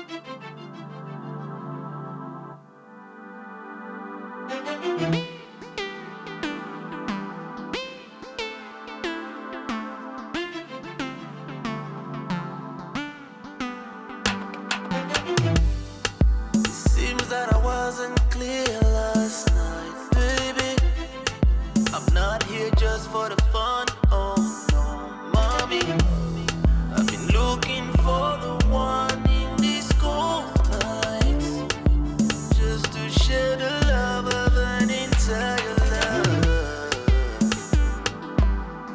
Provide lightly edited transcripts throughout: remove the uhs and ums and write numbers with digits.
Seems that I wasn't clear last night, baby. I'm not here just for the fun, oh no, mommy. I've been looking for the one in these cold nights, just to share the love of an entire love.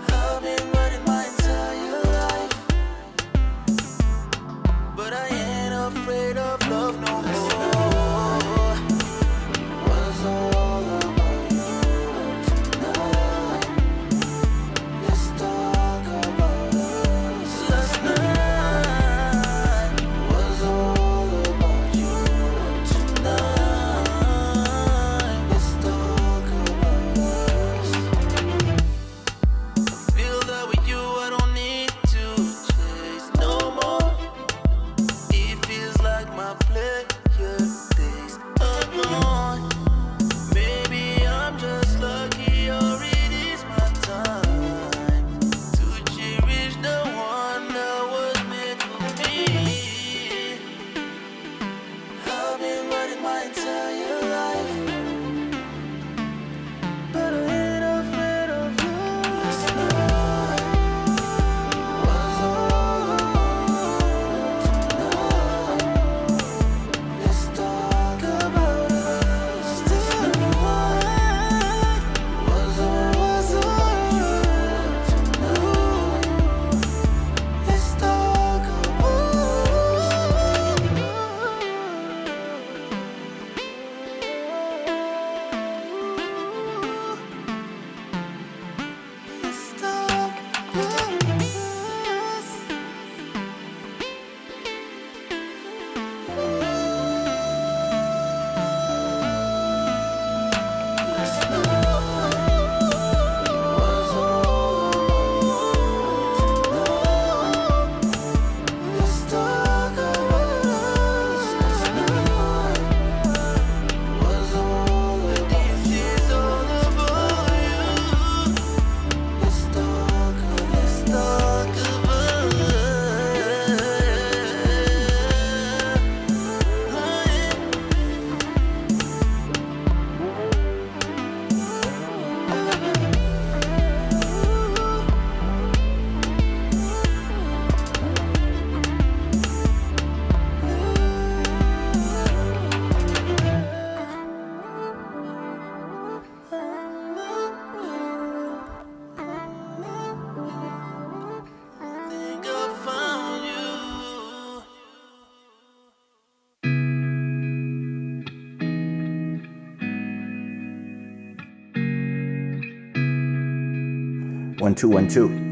I've been running my entire life, but I ain't afraid of love no more. It was all about you tonight. Let's talk about us. Last night was all about you tonight. Let's talk about us. I feel that with you I don't need to chase no more. It feels like my pleasure days are gone. Maybe I'm just lucky, or it is my time to cherish the one that was meant for me. I've been running my entire life, but I ain't afraid of love. Last night was all about tonight. Let's talk about us. Tonight was all about you tonight. Let's talk about Let's talk about us. Last night was all about tonight. Let's talk about us. Last night was all about this is all about you. Let's talk about us. Think I found you. One, two, 1, 2.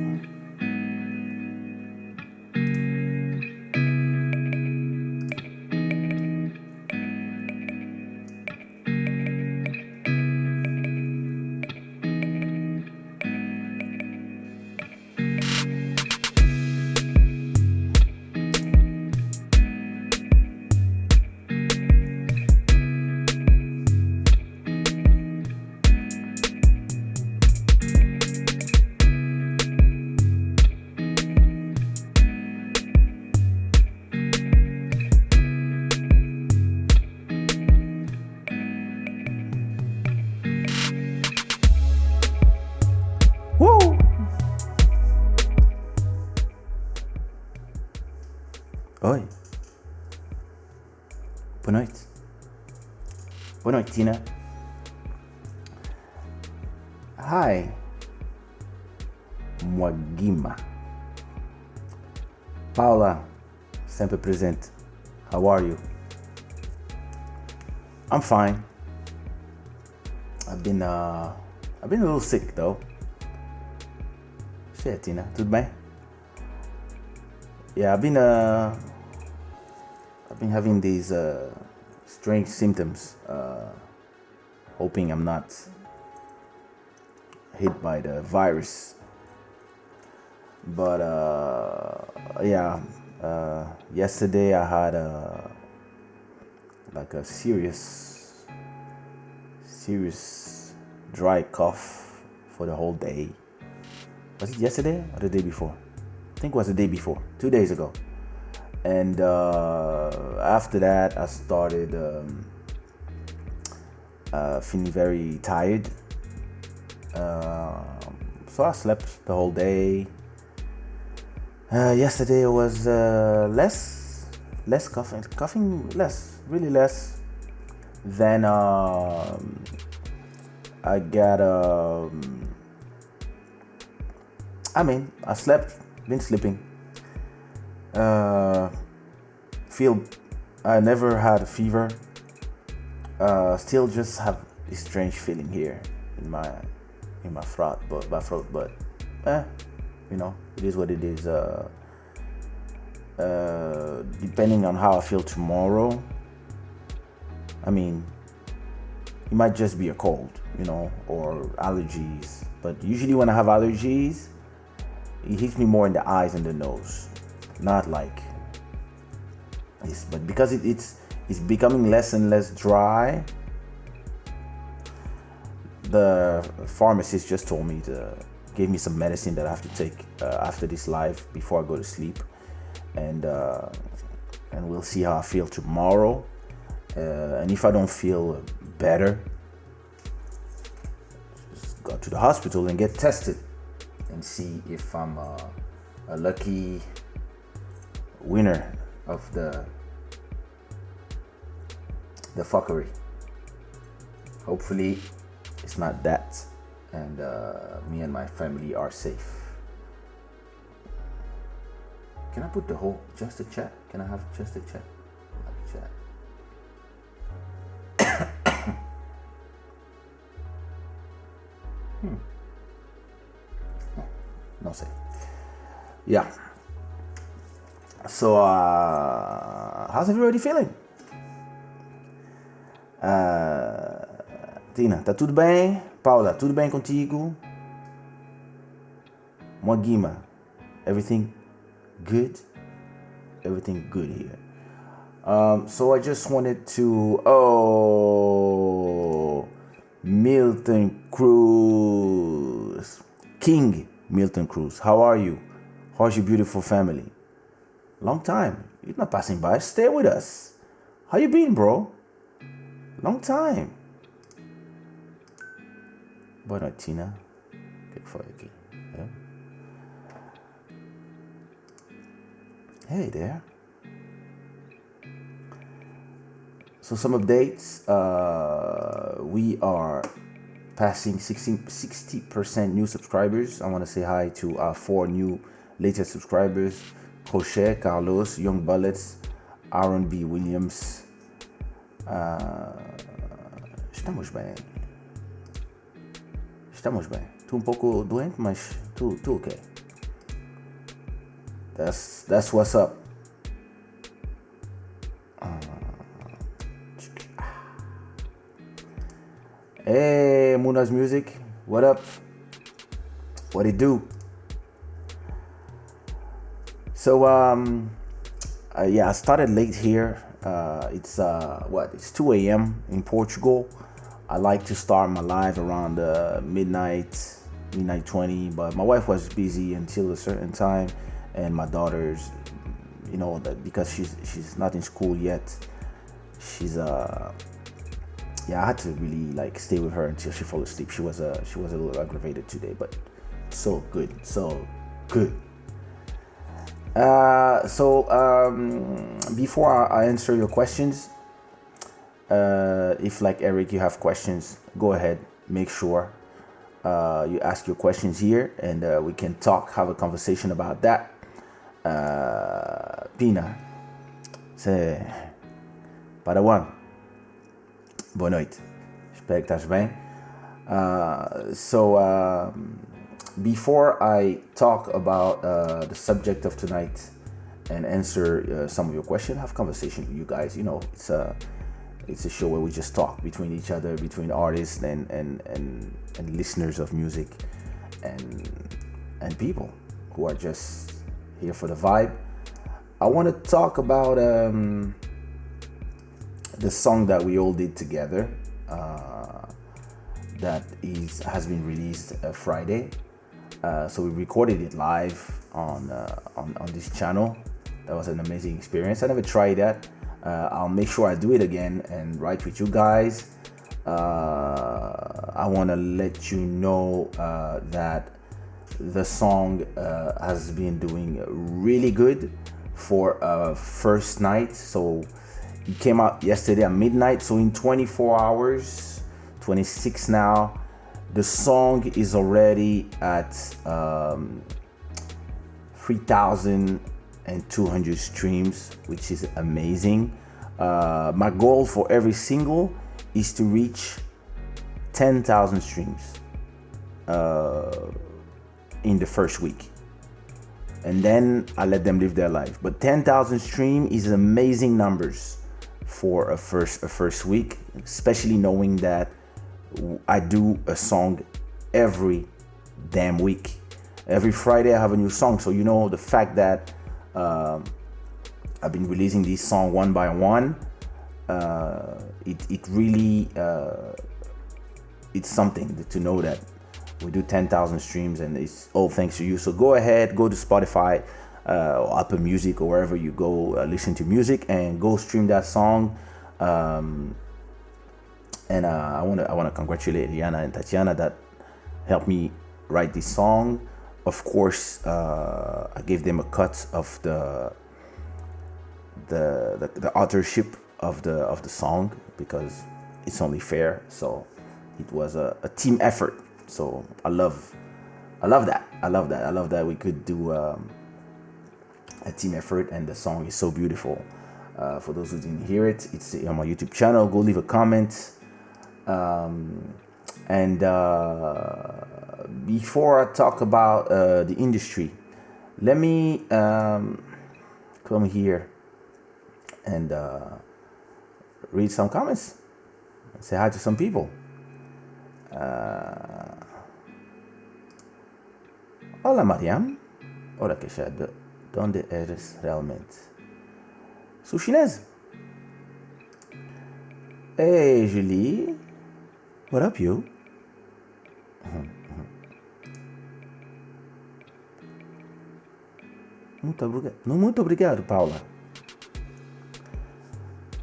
Woo! Oi. Boa noite. Boa noite, Tina. Hi. Mwagima. Paula, sempre presente. How are you? I'm fine. I've been a little sick though. Shit, Tina, tudo bem? Yeah, I've been having these strange symptoms. Hoping I'm not hit by the virus. But yeah, Yesterday I had a serious dry cough for the whole day. Was it yesterday or the day before? I think it was the day before, 2 days ago. And after that, I started feeling very tired. So I slept the whole day. Yesterday it was less coughing less, really less. Then I got I slept, been sleeping. I never had a fever. Still just have a strange feeling here in my throat, but it is what it is. Depending on how I feel tomorrow, it might just be a cold, or allergies. But usually when I have allergies, it hits me more in the eyes and the nose, not like this. But because it's becoming less and less dry, the pharmacist just told me gave me some medicine that I have to take after this live before I go to sleep, and we'll see how I feel tomorrow. And if I don't feel better, just go to the hospital and get tested and see if I'm a lucky winner of the fuckery. Hopefully it's not that, and me and my family are safe. Can I put the whole just a chat? Can I have just a chat? Chat. No say. Yeah. So how's everybody feeling? Tina, tá tudo bem? Paula, tudo bem contigo? Moagima, everything good? Everything good here. So I just wanted to... Milton Cruz. King Milton Cruz, how are you? How's your beautiful family? Long time. You're not passing by. Stay with us. How you been, bro? Long time. Boa noite, Tina. O que foi aqui? Hey there. So some updates. We are passing 60% new subscribers. I want to say hi to our 4 new latest subscribers: Jose, Carlos, Young Bullets, Aaron B. Williams. Estamos bem. Tô pouco doente, mas tô okay. That's what's up. Hey, Muna's Music, what up? What it do? So I started late here. It's 2 a.m. in Portugal. I like to start my live around midnight 20, but my wife was busy until a certain time, and my daughter's, that because she's not in school yet, she's I had to really stay with her until she fell asleep. She was a little aggravated today, but so good. Before I answer your questions, if like Eric you have questions, go ahead, make sure you ask your questions here, and we can have a conversation about that. Pina, say Padawan, boa noite, espero que estás bem. Before I talk about the subject of tonight and answer some of your questions, have conversation with you guys. It's a show where we just talk between each other, between artists and listeners of music, and people who are just here for the vibe. I want to talk about the song that we all did together. That has been released Friday. So we recorded it live on this channel. That was an amazing experience. I never tried that. I'll make sure I do it again and write with you guys. I want to let you know that the song has been doing really good for first night. So it came out yesterday at midnight. So in 24 hours, 26 now, the song is already at 3,200 streams, which is amazing. My goal for every single is to reach 10,000 streams in the first week, and then I let them live their life. But 10,000 stream is amazing numbers for a first week, especially knowing that I do a song every damn week. Every Friday I have a new song. So the fact that I've been releasing this song one by one, it really it's something to know that we do 10,000 streams, and it's all thanks to you. So go ahead, go to Spotify or Apple Music or wherever you go listen to music, and go stream that song. And I want to congratulate Rihanna and Tatiana that helped me write this song. Of course, I gave them a cut of the authorship of the song, because it's only fair. So it was a team effort. So I love that. I love that we could do a team effort, and the song is so beautiful. For those who didn't hear it, it's on my YouTube channel. Go leave a comment. And before I talk about the industry, let me come here and read some comments and say hi to some people. Hola Mariam. Hola Kaysha. ¿Dónde eres realmente? Sou chinesa. Hey Julie. What up, you? Muito obrigado, Paula.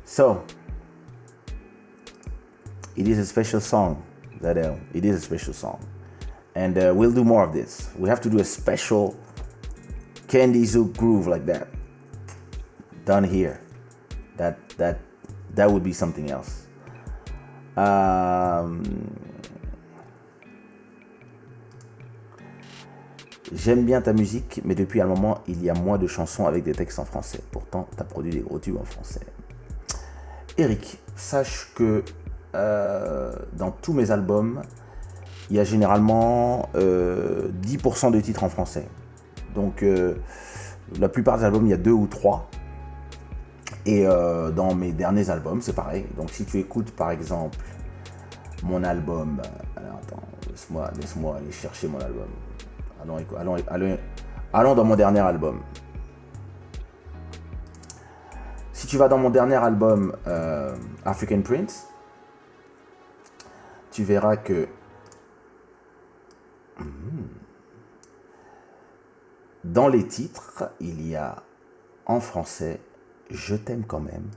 So, it is a special song, Zadel. It is a special song. And we'll do more of this. We have to do a special Candy Zouk groove like that. Done here. That would be something else. J'aime bien ta musique, mais depuis un moment, il y a moins de chansons avec des textes en français. Pourtant, tu as produit des gros tubes en français. Eric, sache que dans tous mes albums, il y a généralement 10% de titres en français. Donc, la plupart des albums, il y a 2 ou 3. Et dans mes derniers albums, c'est pareil. Donc si tu écoutes par exemple mon album... Alors attends, laisse-moi aller chercher mon album. Allons dans mon dernier album. Si tu vas dans mon dernier album, African Prince, tu verras que... Dans les titres, il y a en français... Je t'aime quand même.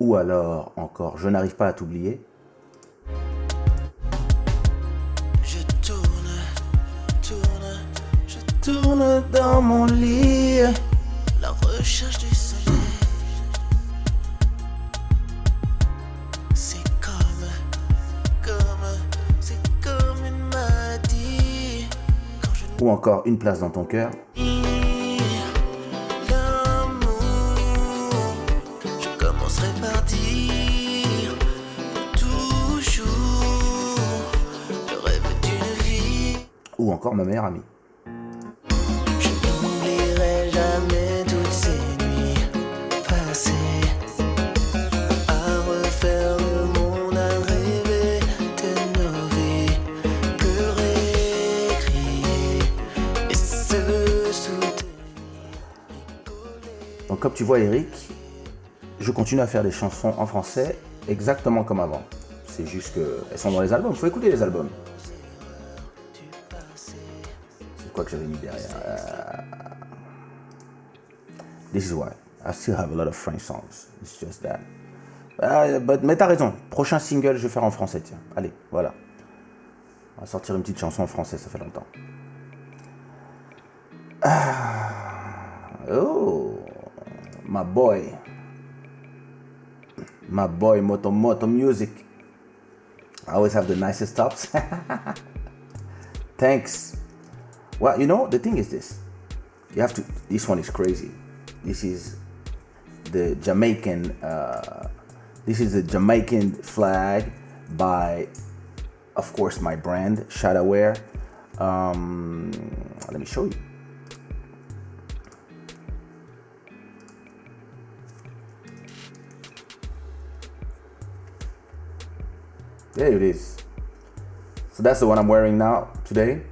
Ou alors, encore, je n'arrive pas à t'oublier. Je tourne dans mon lit, la recherche du soleil. C'est comme une maladie. Ou encore Une place dans ton cœur. L'amour, je commencerai par dire toujours le rêve d'une vie. Ou encore Ma meilleure amie. Je n'oublierai jamais toutes ces nuits passées à refaire le monde, à rêver de nos vies, pleurer, crier et se soutenir. Donc comme tu vois Eric, je continue à faire des chansons en français exactement comme avant. C'est juste qu'elles sont dans les albums, il faut écouter les albums. C'est quoi que j'avais mis derrière This is why. I still have a lot of French songs. It's just that. Mais t'as raison, prochain single je vais faire en français, tiens. Allez, voilà. On va sortir une petite chanson en français, ça fait longtemps. Oh, my boy. My boy, Moto Music. I always have the nicest tops. Thanks. Well, you know, the thing is this. You have to, this one is crazy. This is the Jamaican, flag by, of course, my brand, Shada. Let me show you. There it is. So that's the one I'm wearing now, today.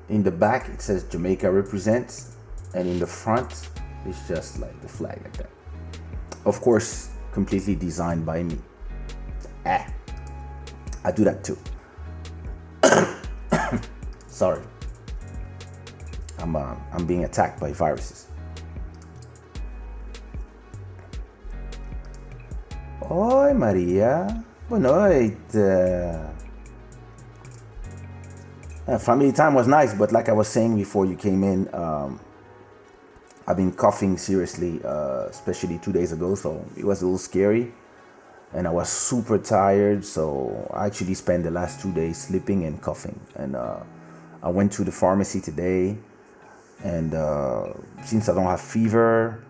In the back, it says Jamaica represents. And in the front, it's just like the flag like that. Of course, completely designed by me. I do that too. Sorry. I'm being attacked by viruses. Oi, Maria. Boa noite. Family time was nice, but like I was saying before you came in, I've been coughing seriously, especially 2 days ago, so it was a little scary. And I was super tired, so I actually spent the last 2 days sleeping and coughing. And I went to the pharmacy today, and since I don't have fever,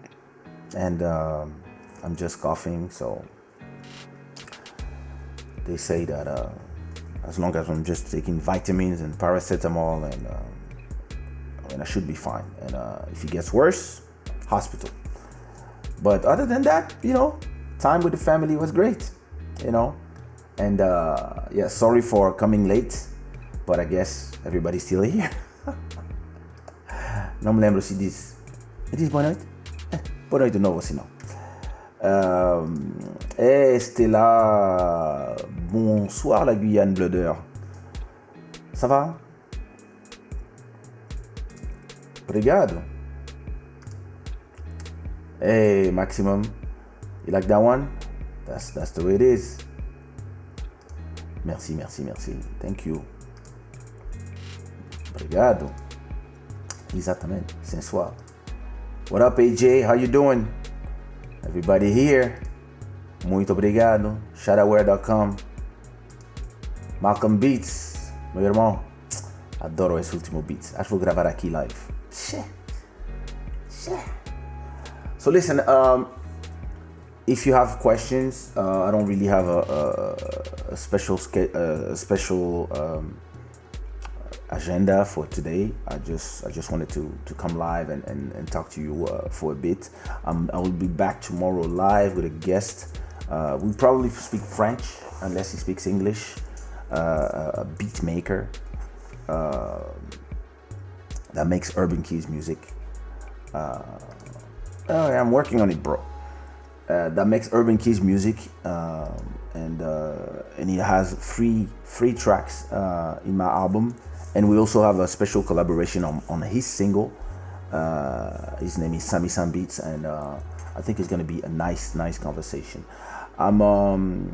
and I'm just coughing, so they say that as long as I'm just taking vitamins and paracetamol, and I should be fine. And if it gets worse, hospital. But other than that, you know, time with the family was great, you know. And yeah, sorry for coming late, but I guess everybody's still here. Não me lembro se diz. Diz boa noite? Boa noite de novo, se não. Stella, bonsoir la Guyane Bleu d'Heure. Ça va? Obrigado. Hey, Maximum. You like that one? That's the way it is. Merci. Thank you. Obrigado. Exatamente. Sensual. What up, AJ? How you doing? Everybody here. Muito obrigado. Shadaware.com. Malcolm Beats. Meu irmão. Adoro esse último beats. Acho que vou gravar aqui live. So listen, if you have questions, I don't really have a special agenda for today. I just wanted to come live and talk to you for a bit. I will be back tomorrow live with a guest. We'll probably speak French unless he speaks English. A beat maker that makes Urban Keys music. I'm working on it, bro. That makes Urban Keys music, and he has three tracks in my album, and we also have a special collaboration on his single. His name is Sami Sam Beats, and I think it's gonna be a nice conversation. I'm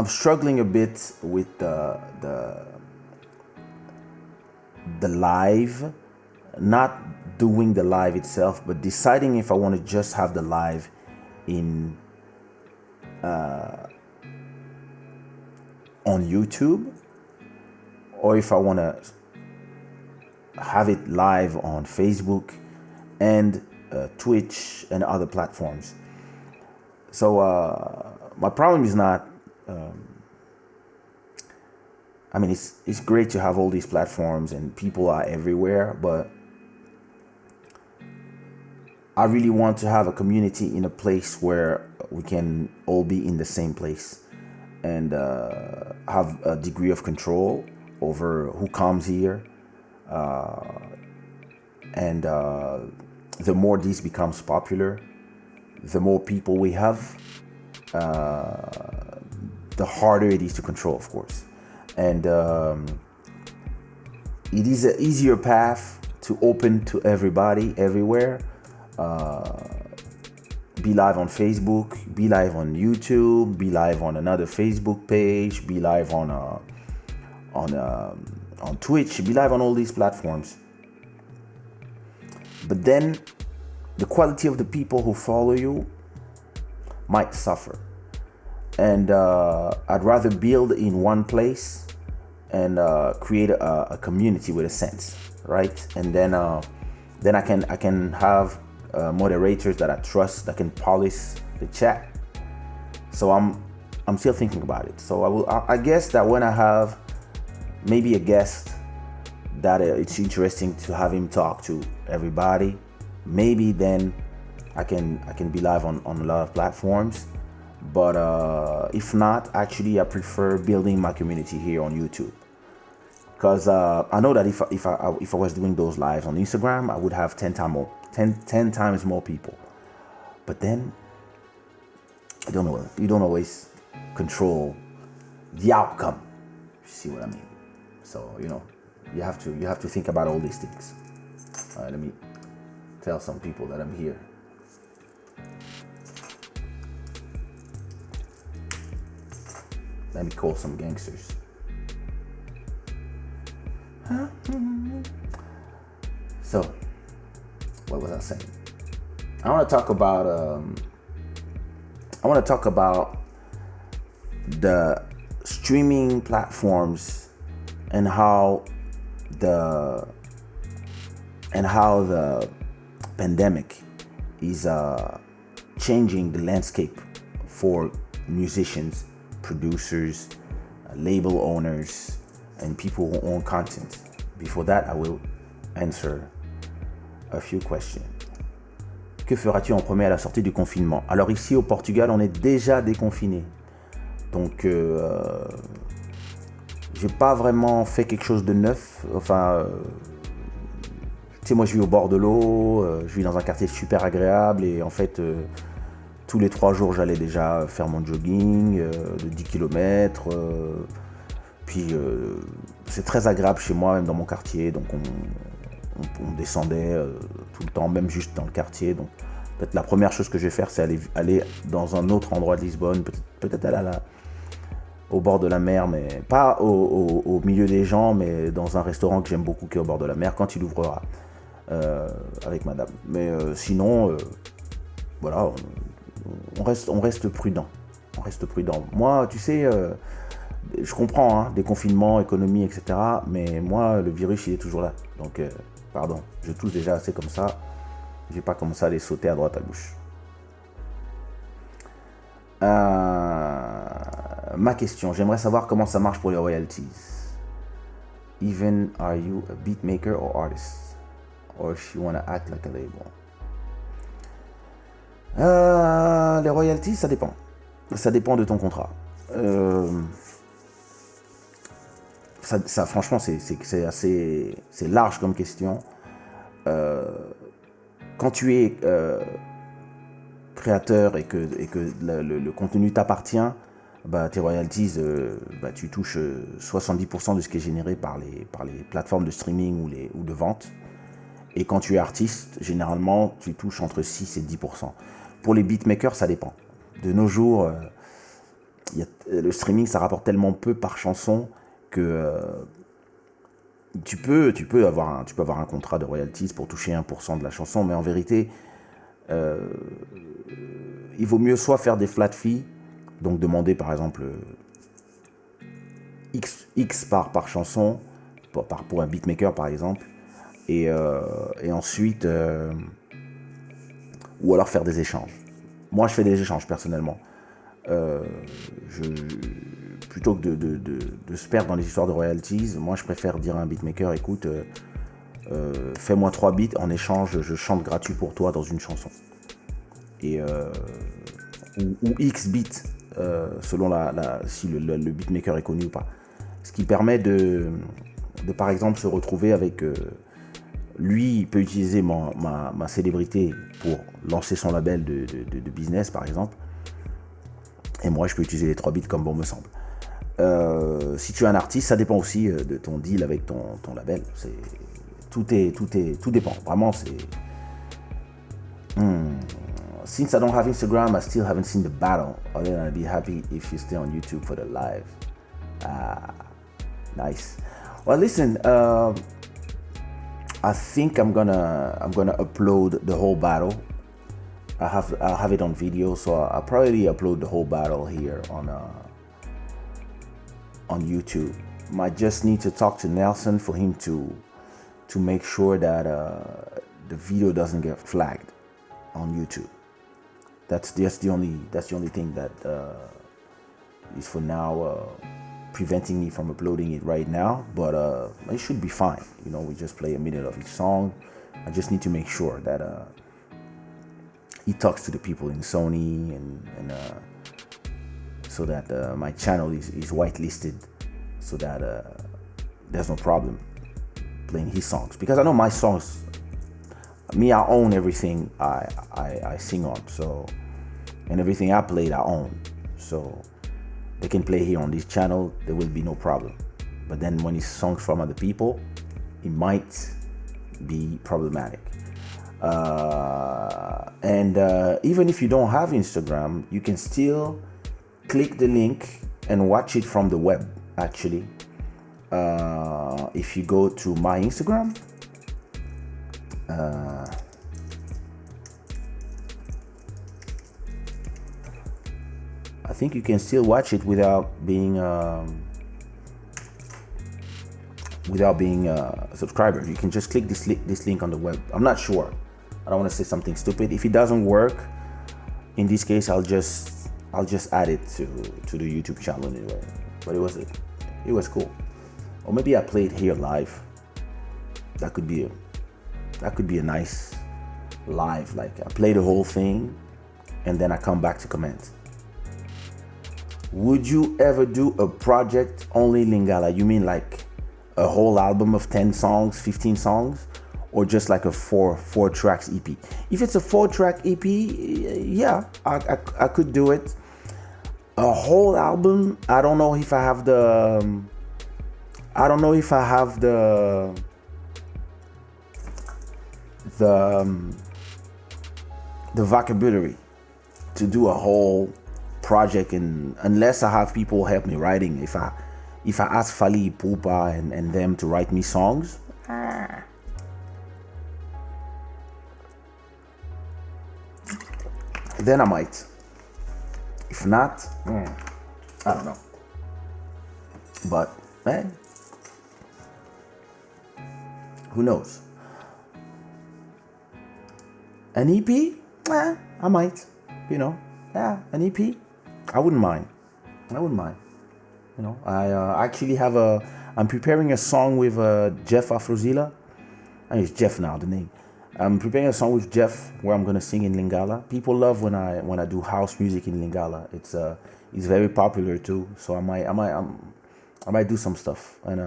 struggling a bit with the live, not doing the live itself, but deciding if I want to just have the live in on YouTube, or if I want to have it live on Facebook and Twitch and other platforms. So my problem is not, I mean, it's great to have all these platforms and people are everywhere, but I really want to have a community in a place where we can all be in the same place and have a degree of control over who comes here. And the more this becomes popular, the more people we have, the harder it is to control, of course. And it is an easier path to open to everybody, everywhere. Be live on Facebook, be live on YouTube, be live on another Facebook page, be live on Twitch, be live on all these platforms. But then the quality of the people who follow you might suffer. And I'd rather build in one place and create a community with a sense, right? And then I can have moderators that I trust that can polish the chat. So I'm still thinking about it. So I guess that when I have maybe a guest that it's interesting to have him talk to everybody, maybe then I can be live on a lot of platforms. But if not, actually I prefer building my community here on YouTube, because I know that if I was doing those lives on Instagram, I would have 10 times more people. But then I don't know, you don't always control the outcome. You see what I mean? So you have to think about all these things. All right, let me tell some people that I'm here. Let me call some gangsters. So, what was I saying? I want to talk about the streaming platforms and how the pandemic is changing the landscape for musicians, producers, label owners, and people who own content. Before that, I will answer a few questions. Que feras-tu en premier à la sortie du confinement? Alors ici au Portugal, on est déjà déconfiné. Donc, j'ai pas vraiment fait quelque chose de neuf. Enfin, tu sais, moi je vis au bord de l'eau, je vis dans un quartier super agréable et en fait, tous les 3 jours, j'allais déjà faire mon jogging de 10 km. Puis c'est très agréable chez moi, même dans mon quartier. Donc on descendait tout le temps, même juste dans le quartier. Donc peut-être la première chose que je vais faire, c'est aller dans un autre endroit de Lisbonne. Peut-être aller au bord de la mer, mais pas au milieu des gens, mais dans un restaurant que j'aime beaucoup qui est au bord de la mer, quand il ouvrera, avec madame. Mais sinon, voilà, on reste prudent. Moi, tu sais, je comprends, des confinements, économie, etc. Mais moi, le virus, il est toujours là. Donc, pardon, je tousse déjà assez comme ça. Je vais pas commencer à les sauter à droite, à gauche. Ma question, j'aimerais savoir comment ça marche pour les royalties. Even are you a beatmaker or artist? Or if you want to act like a label? Les royalties, ça dépend. Ça dépend de ton contrat. Ça franchement, c'est assez large comme question. Quand tu es créateur et que le contenu t'appartient, tes royalties, tu touches 70% de ce qui est généré par les plateformes de streaming ou de vente. Et quand tu es artiste, généralement, tu touches entre 6 et 10%. Pour les beatmakers, ça dépend. De nos jours, le streaming, ça rapporte tellement peu par chanson que tu peux avoir un contrat de royalties pour toucher 1% de la chanson, mais en vérité, il vaut mieux soit faire des flat fees, donc demander par exemple X par chanson, pour un beatmaker par exemple, et ensuite, ou alors faire des échanges. Moi, je fais des échanges personnellement. Plutôt que de se perdre dans les histoires de royalties, moi je préfère dire à un beatmaker, écoute, fais-moi 3 beats, en échange je chante gratuit pour toi dans une chanson. Et, ou X beats, selon si le beatmaker est connu ou pas. Ce qui permet de par exemple se retrouver avec... lui, il peut utiliser ma célébrité pour lancer son label de business, par exemple. Et moi, je peux utiliser les 3 beats comme bon me semble. Si tu es un artiste, ça dépend aussi de ton deal avec ton label. Tout dépend. Vraiment, c'est... Since I don't have Instagram, I still haven't seen the battle. Other than I'd be happy if you stay on YouTube for the live. Nice. Well, listen. I think I'm gonna upload the whole battle. I'll have it on video, so I'll probably upload the whole battle here on YouTube. Might just need to talk to Nelson for him to make sure that the video doesn't get flagged on YouTube. That's the only thing that is for now preventing me from uploading it right now. But it should be fine. You know, we just play a minute of each song. I just need to make sure that he talks to the people in Sony and so that my channel is whitelisted, so that there's no problem playing his songs, because I know my songs, I own everything I sing on, so, and everything I played I own, so they can play here on this channel, there will be no problem. But then when it's songs from other people, it might be problematic. And even if you don't have Instagram, you can still click the link and watch it from the web, actually. If you go to my Instagram, I think you can still watch it without being a subscriber. You can just click this link on the web. I'm not sure. I don't want to say something stupid. If it doesn't work, in this case, I'll just add it to the YouTube channel anyway. But it was cool. Or maybe I play it here live. That could be a nice live. Like I play the whole thing, and then I come back to comment. Would you ever do a project only Lingala? You mean like a whole album of 10 songs, 15 songs? Or just like a four tracks EP? If it's a 4-track EP, yeah, I could do it. A whole album, I don't know if I have the vocabulary to do a whole project, and unless I have people help me writing. If I ask Fali Ipupa and them to write me songs, then I might. If not, I don't know. But man, who knows? An EP? I might. You know, an EP. I wouldn't mind. You know, I actually have I'm preparing a song with Jeff Afrozilla. I mean, it's Jeff now, the name. I'm preparing a song with Jeff where I'm gonna sing in Lingala. People love when I do house music in Lingala. It's very popular too. So I might do some stuff, and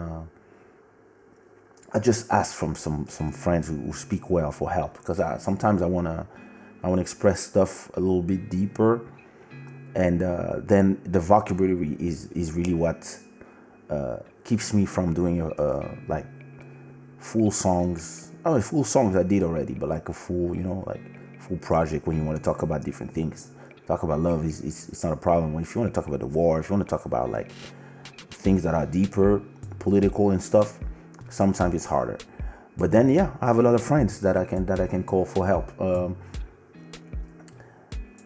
I just ask from some friends who speak well for help, because sometimes I wanna express stuff a little bit deeper, and then the vocabulary is really what keeps me from doing like full songs. Oh, full songs I did already, but like a full, full project when you want to talk about different things. Talk about love it's not a problem. If you want to talk about the war, if you want to talk about like things that are deeper, political and stuff, sometimes it's harder. But then I have a lot of friends that I can call for help. And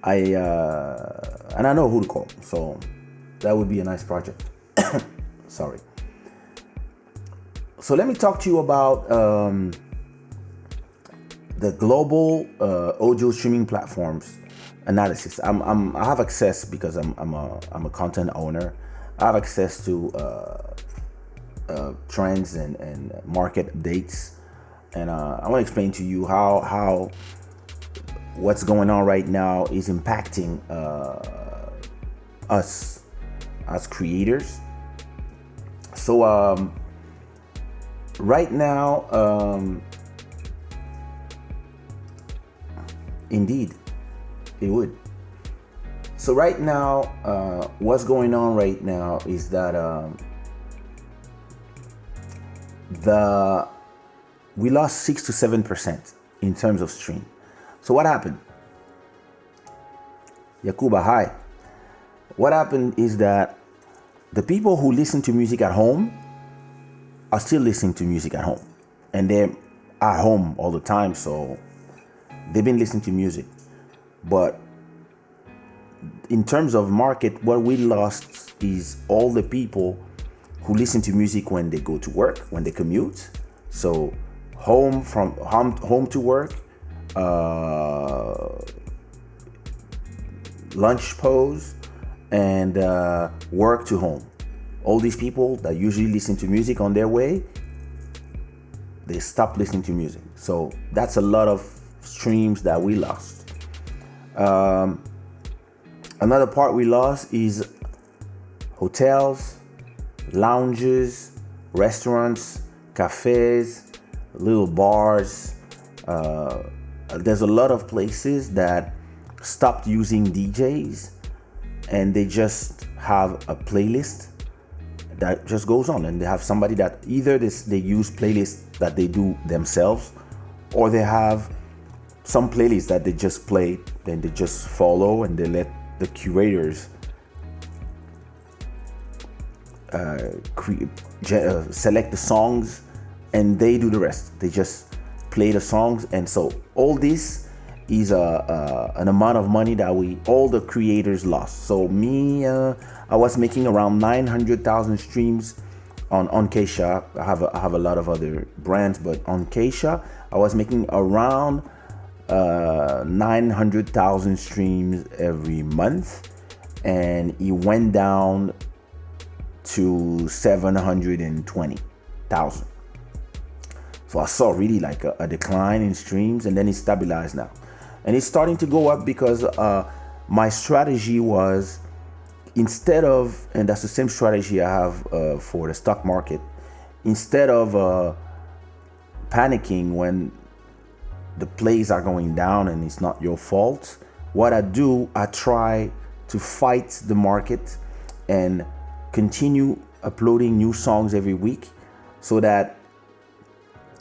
I know who to call, so that would be a nice project. Sorry. So let me talk to you about the global audio streaming platforms analysis. I have access because I'm a content owner. I have access to trends and market updates, and I want to explain to you how what's going on right now is impacting us as creators. So right now, indeed, it would. So right now, what's going on right now is that we lost 6 to 7% in terms of stream. So what happened? Yakuba, hi. What happened is that the people who listen to music at home are still listening to music at home, and they're at home all the time, so they've been listening to music. But in terms of market, what we lost is all the people who listen to music when they go to work, when they commute. So home to work, lunch pause, and work to home. All these people that usually listen to music on their way, they stop listening to music. So that's a lot of streams that we lost. Another part we lost is hotels, lounges, restaurants, cafes, little bars. There's a lot of places that stopped using DJs, and they just have a playlist that just goes on, and they have somebody that either they use playlists that they do themselves, or they have some playlists that they just play, then they just follow, and they let the curators select the songs, and they do the rest. They just play the songs. And so all this is an amount of money that all the creators lost. So me, I was making around 900,000 streams on Kaysha. I have a lot of other brands, but on Kaysha, I was making around 900,000 streams every month, and it went down to 720,000. So I saw really like a decline in streams, and then it stabilized now, and it's starting to go up because my strategy was, instead of, and that's the same strategy I have for the stock market, instead of panicking when the plays are going down and it's not your fault, what I do, I try to fight the market and continue uploading new songs every week, so that,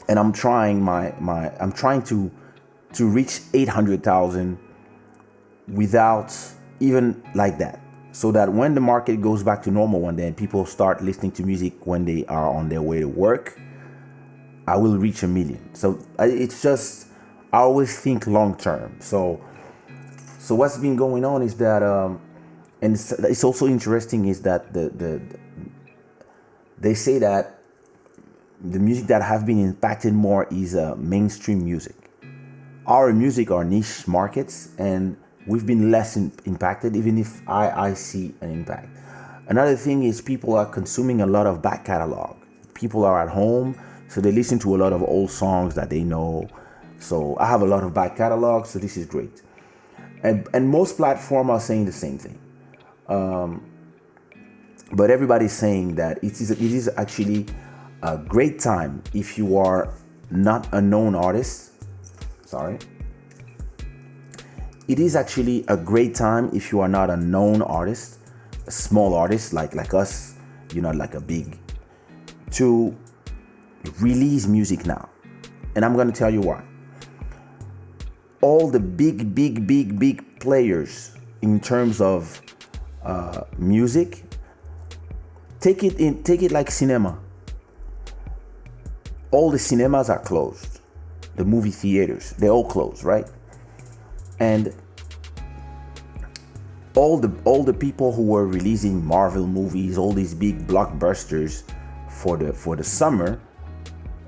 and I'm trying I'm trying to reach 800,000 without even like that, so that when the market goes back to normal one day and people start listening to music when they are on their way to work, I will reach 1 million. So it's just, I always think long term. So what's been going on is that, and it's also interesting, is that they say that the music that have been impacted more is mainstream music. Our music are niche markets, and we've been less impacted, even if I see an impact. Another thing is people are consuming a lot of back catalog. People are at home, so they listen to a lot of old songs that they know. So I have a lot of back catalog, so this is great. And most platforms are saying the same thing. But everybody's saying that it is actually a great time if you are not a known artist. Sorry. It is actually a great time if you are not a known artist, a small artist like us, you're not like a big, to release music now. And I'm going to tell you why. All the big players in terms of music, take it like cinema. All the cinemas are closed. The movie theaters, they're all closed, right? And all the people who were releasing Marvel movies, all these big blockbusters for the summer,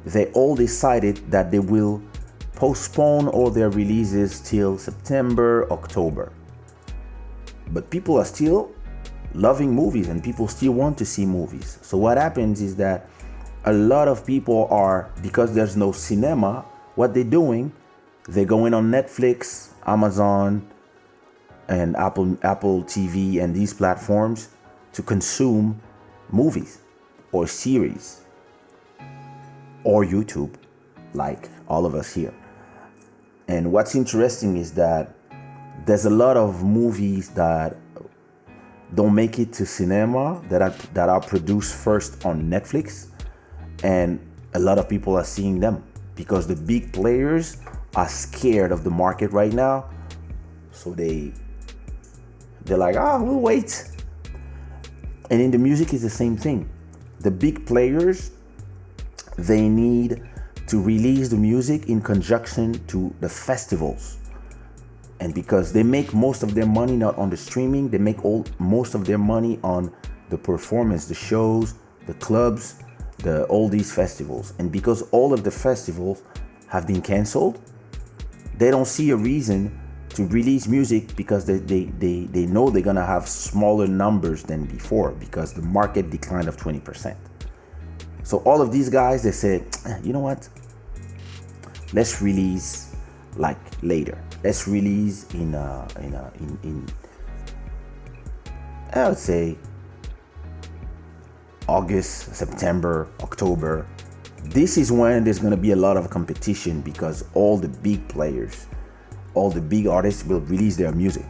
they all decided that they will postpone all their releases till September, October. But people are still loving movies and people still want to see movies. So what happens is that a lot of people are, because there's no cinema, what they're doing, they're going on Netflix, Amazon, and Apple TV and these platforms to consume movies or series, or YouTube, like all of us here. And what's interesting is that there's a lot of movies that don't make it to cinema that are produced first on Netflix, and a lot of people are seeing them because the big players are scared of the market right now. So they're like, we'll wait. And in the music is the same thing. The big players, they need to release the music in conjunction to the festivals. And because they make most of their money not on the streaming, they make most of their money on the performance, the shows, the clubs, all these festivals. And because all of the festivals have been canceled, they don't see a reason to release music, because they know they're gonna have smaller numbers than before because the market declined of 20%. So all of these guys, they said, you know what? Let's release like later. Let's release in I would say August, September, October. This is when there's going to be a lot of competition because all the big players, all the big artists will release their music.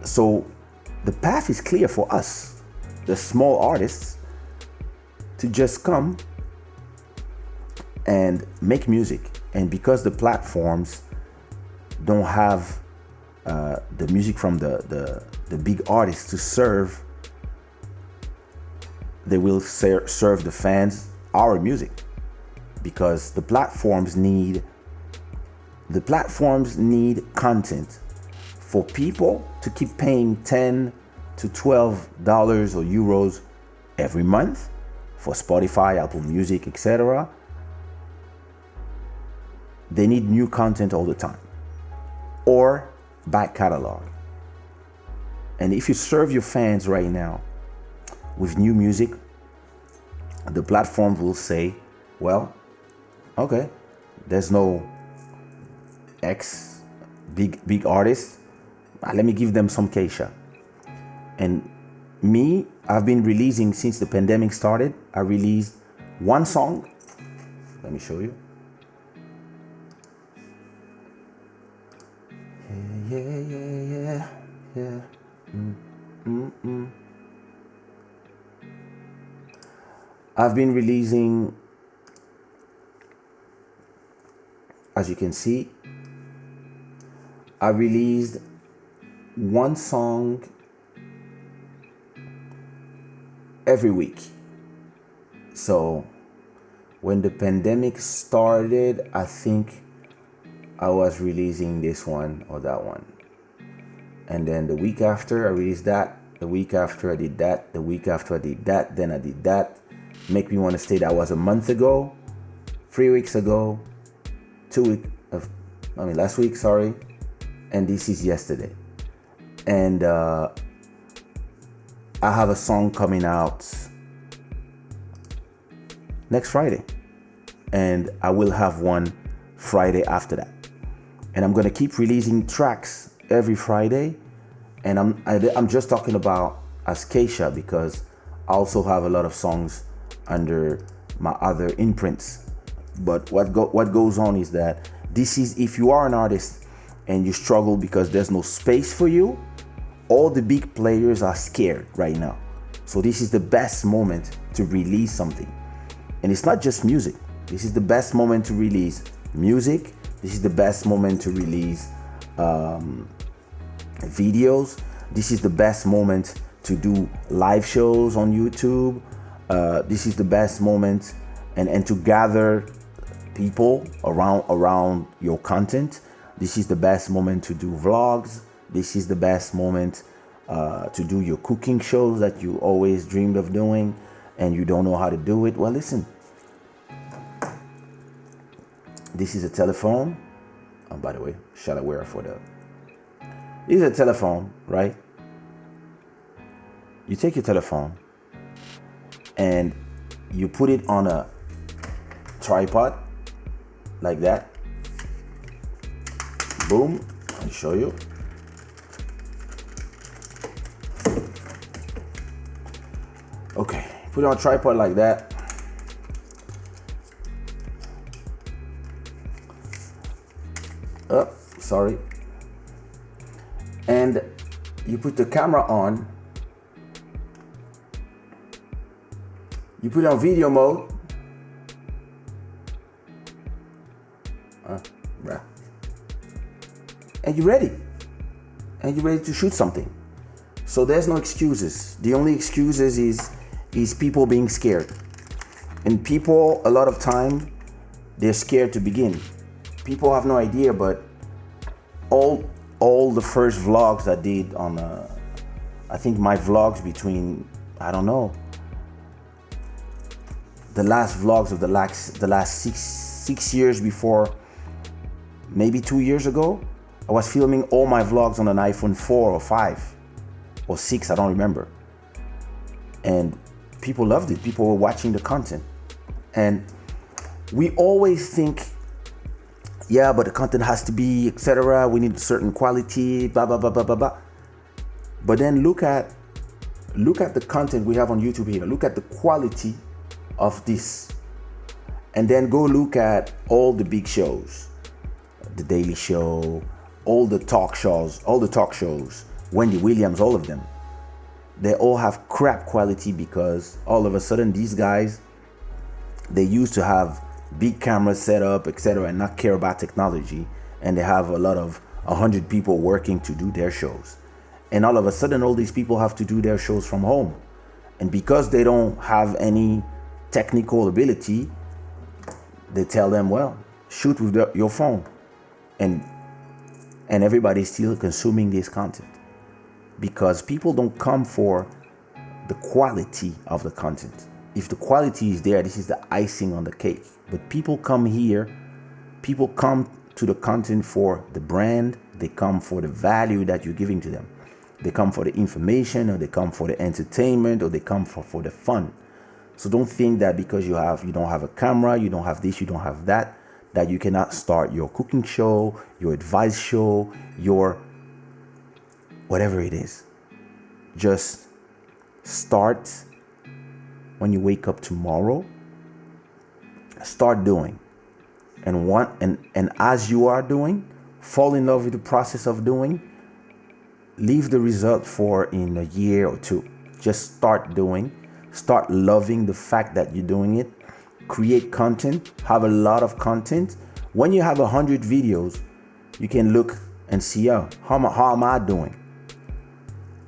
So the path is clear for us, the small artists, to just come and make music. And because the platforms don't have the music from the big artists to serve, they will serve the fans our music, because the platforms need content for people to keep paying $10 to $12 or euros every month for Spotify, Apple Music, etc. They need new content all the time, or back catalog. And if you serve your fans right now with new music, the platform will say, well, okay, there's no X big artist, let me give them some Kaysha. And me, I've been releasing since the pandemic started. I released one song. Let me show you. Yeah. I've been releasing, as you can see, I released one song every week. So when the pandemic started, I think I was releasing this one or that one. And then the week after I released that, the week after I did that, the week after I did that, then I did that. Make me want to say that was a month ago, 3 weeks ago, last week, sorry. And this is yesterday. And I have a song coming out next Friday. And I will have one Friday after that. And I'm going to keep releasing tracks every Friday. And I'm just talking about as Kaysha, because I also have a lot of songs under my other imprints. But what goes on is that this is, if you are an artist and you struggle because there's no space for you, all the big players are scared right now. So this is the best moment to release something. And it's not just music. This is the best moment to release music. This is the best moment to release videos. This is the best moment to do live shows on YouTube. This is the best moment and to gather people around your content. This is the best moment to do vlogs. This is the best moment to do your cooking shows that you always dreamed of doing and you don't know how to do it. Well, listen, this is a telephone. Oh, by the way, Shada wear for the. This is a telephone, right? You take your telephone and you put it on a tripod like that. Boom. I'll show you. Okay, put it on a tripod like that. Sorry. And you put the camera on. You put it on video mode. And you're ready. And you're ready to shoot something. So there's no excuses. The only excuses is people being scared. And people, a lot of time, they're scared to begin. People have no idea, but all the first vlogs I did on, I think my vlogs between, I don't know, the last vlogs of the last six years before, maybe 2 years ago, I was filming all my vlogs on an iPhone 4 or 5 or 6, I don't remember. And people loved it. People were watching the content. And we always think, yeah, but the content has to be, etc. We need a certain quality, blah, blah, blah, blah, blah, blah. But then look at the content we have on YouTube here. Look at the quality of this. And then go look at all the big shows. The Daily Show, all the talk shows, Wendy Williams, all of them. They all have crap quality because all of a sudden these guys, they used to have big cameras set up, etc., and not care about technology, and they have a lot of 100 people working to do their shows, and all of a sudden all these people have to do their shows from home, and because they don't have any technical ability, they tell them, well, shoot with your phone, and everybody's still consuming this content because people don't come for the quality of the content. If the quality is there, this is the icing on the cake. But people come to the content for the brand. They come for the value that you're giving to them. They come for the information, or they come for the entertainment, or they come for the fun. So don't think that because you don't have a camera, you don't have this, you don't have that you cannot start your cooking show, your advice show, your whatever it is. Just start. When you wake up tomorrow, start doing, and as you are doing, fall in love with the process of doing. Leave the result for in a year or two. Just start doing. Start loving the fact that you're doing it. Create content. Have a lot of content. When you have 100 videos, you can look and see, how am I doing?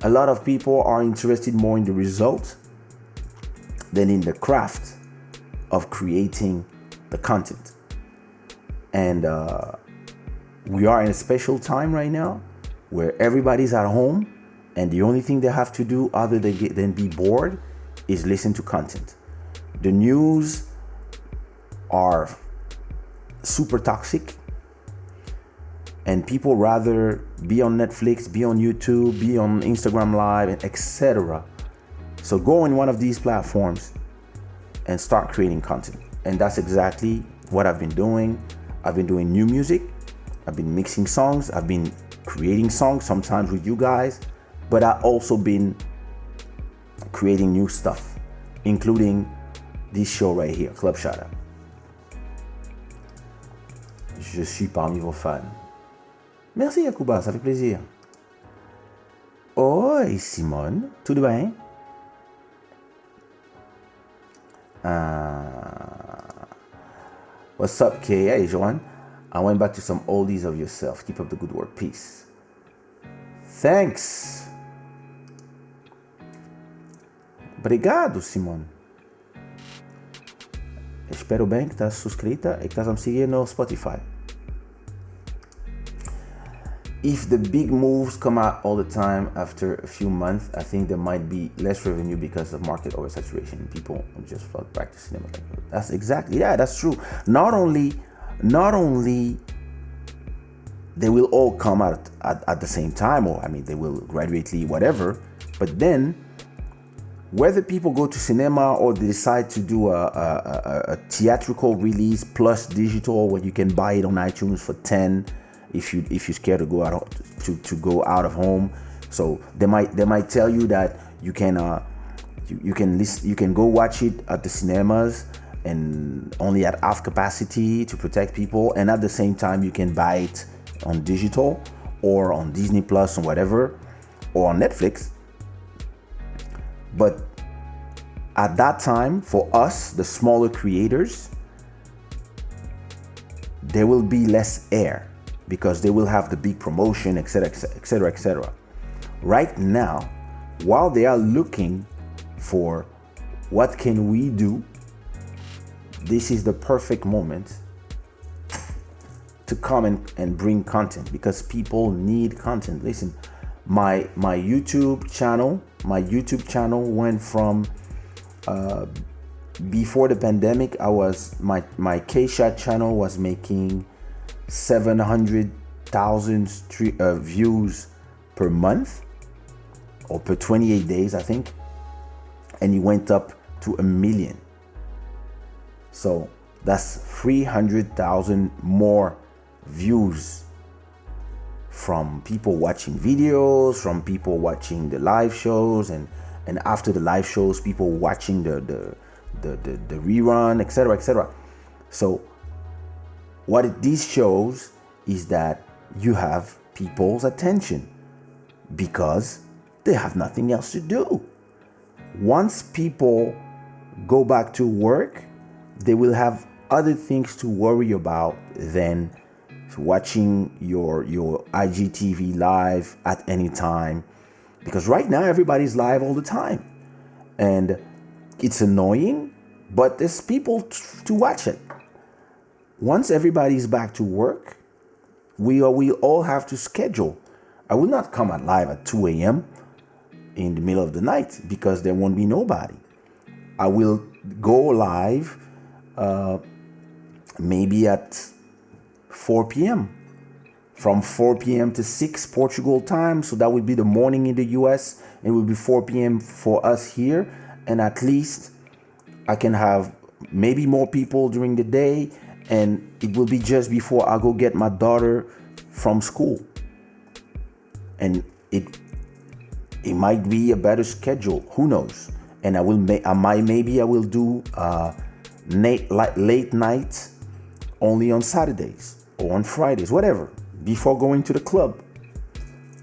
A lot of people are interested more in the result than in the craft of creating the content. And we are in a special time right now where everybody's at home, and the only thing they have to do other than be bored is listen to content. The news are super toxic, and people rather be on Netflix, be on YouTube, be on Instagram Live, etc. So go in one of these platforms and start creating content. And that's exactly what I've been doing. I've been doing new music. I've been mixing songs. I've been creating songs, sometimes with you guys. But I've also been creating new stuff, including this show right here, Club Shada. Je suis parmi vos fans. Merci, Yakuba, ça fait plaisir. Oi, Simone, tudo bem? What's up, Kay? Hey, Joanne. I went back to some oldies of yourself. Keep up the good work. Peace. Thanks. Obrigado, Simone. Espero bem que estás suscrita e que estás a me seguir no Spotify. if the big moves come out all the time, after a few months, I think there might be less revenue because of market oversaturation. People just flock back to cinema. That's exactly, yeah, that's true. Not only they will all come out at the same time, or I mean, they will gradually, whatever. But then, whether people go to cinema or they decide to do a theatrical release plus digital, where you can buy it on iTunes for 10, if you're scared to go out to go out of home. So they might tell you that you can you can go watch it at the cinemas and only at half capacity to protect people, and at the same time you can buy it on digital or on Disney Plus or whatever, or on Netflix. But at that time, for us, the smaller creators, there will be less air because they will have the big promotion, etc., etc., etc. Right now, while they are looking for what can we do, this is the perfect moment to come and bring content, because people need content. Listen, my YouTube channel went from before the pandemic, my Kaysha channel was making 700,000 views per month, or per 28 days, I think, and it went up to 1 million. So that's 300,000 more views from people watching videos, from people watching the live shows, and after the live shows, people watching the rerun, etc., etc. So what this shows is that you have people's attention because they have nothing else to do. Once people go back to work, they will have other things to worry about than watching your IGTV live at any time, because right now everybody's live all the time, and it's annoying, but there's people to watch it. Once everybody's back to work, we all have to schedule. I will not come at live at 2 a.m. in the middle of the night because there won't be nobody. I will go live maybe at 4 p.m. from 4 p.m. to 6 Portugal time. So that would be the morning in the US. It will be 4 p.m. for us here. And at least I can have maybe more people during the day. And it will be just before I go get my daughter from school. And it might be a better schedule. Who knows? And I will maybe I will do late night only on Saturdays or on Fridays, whatever, before going to the club.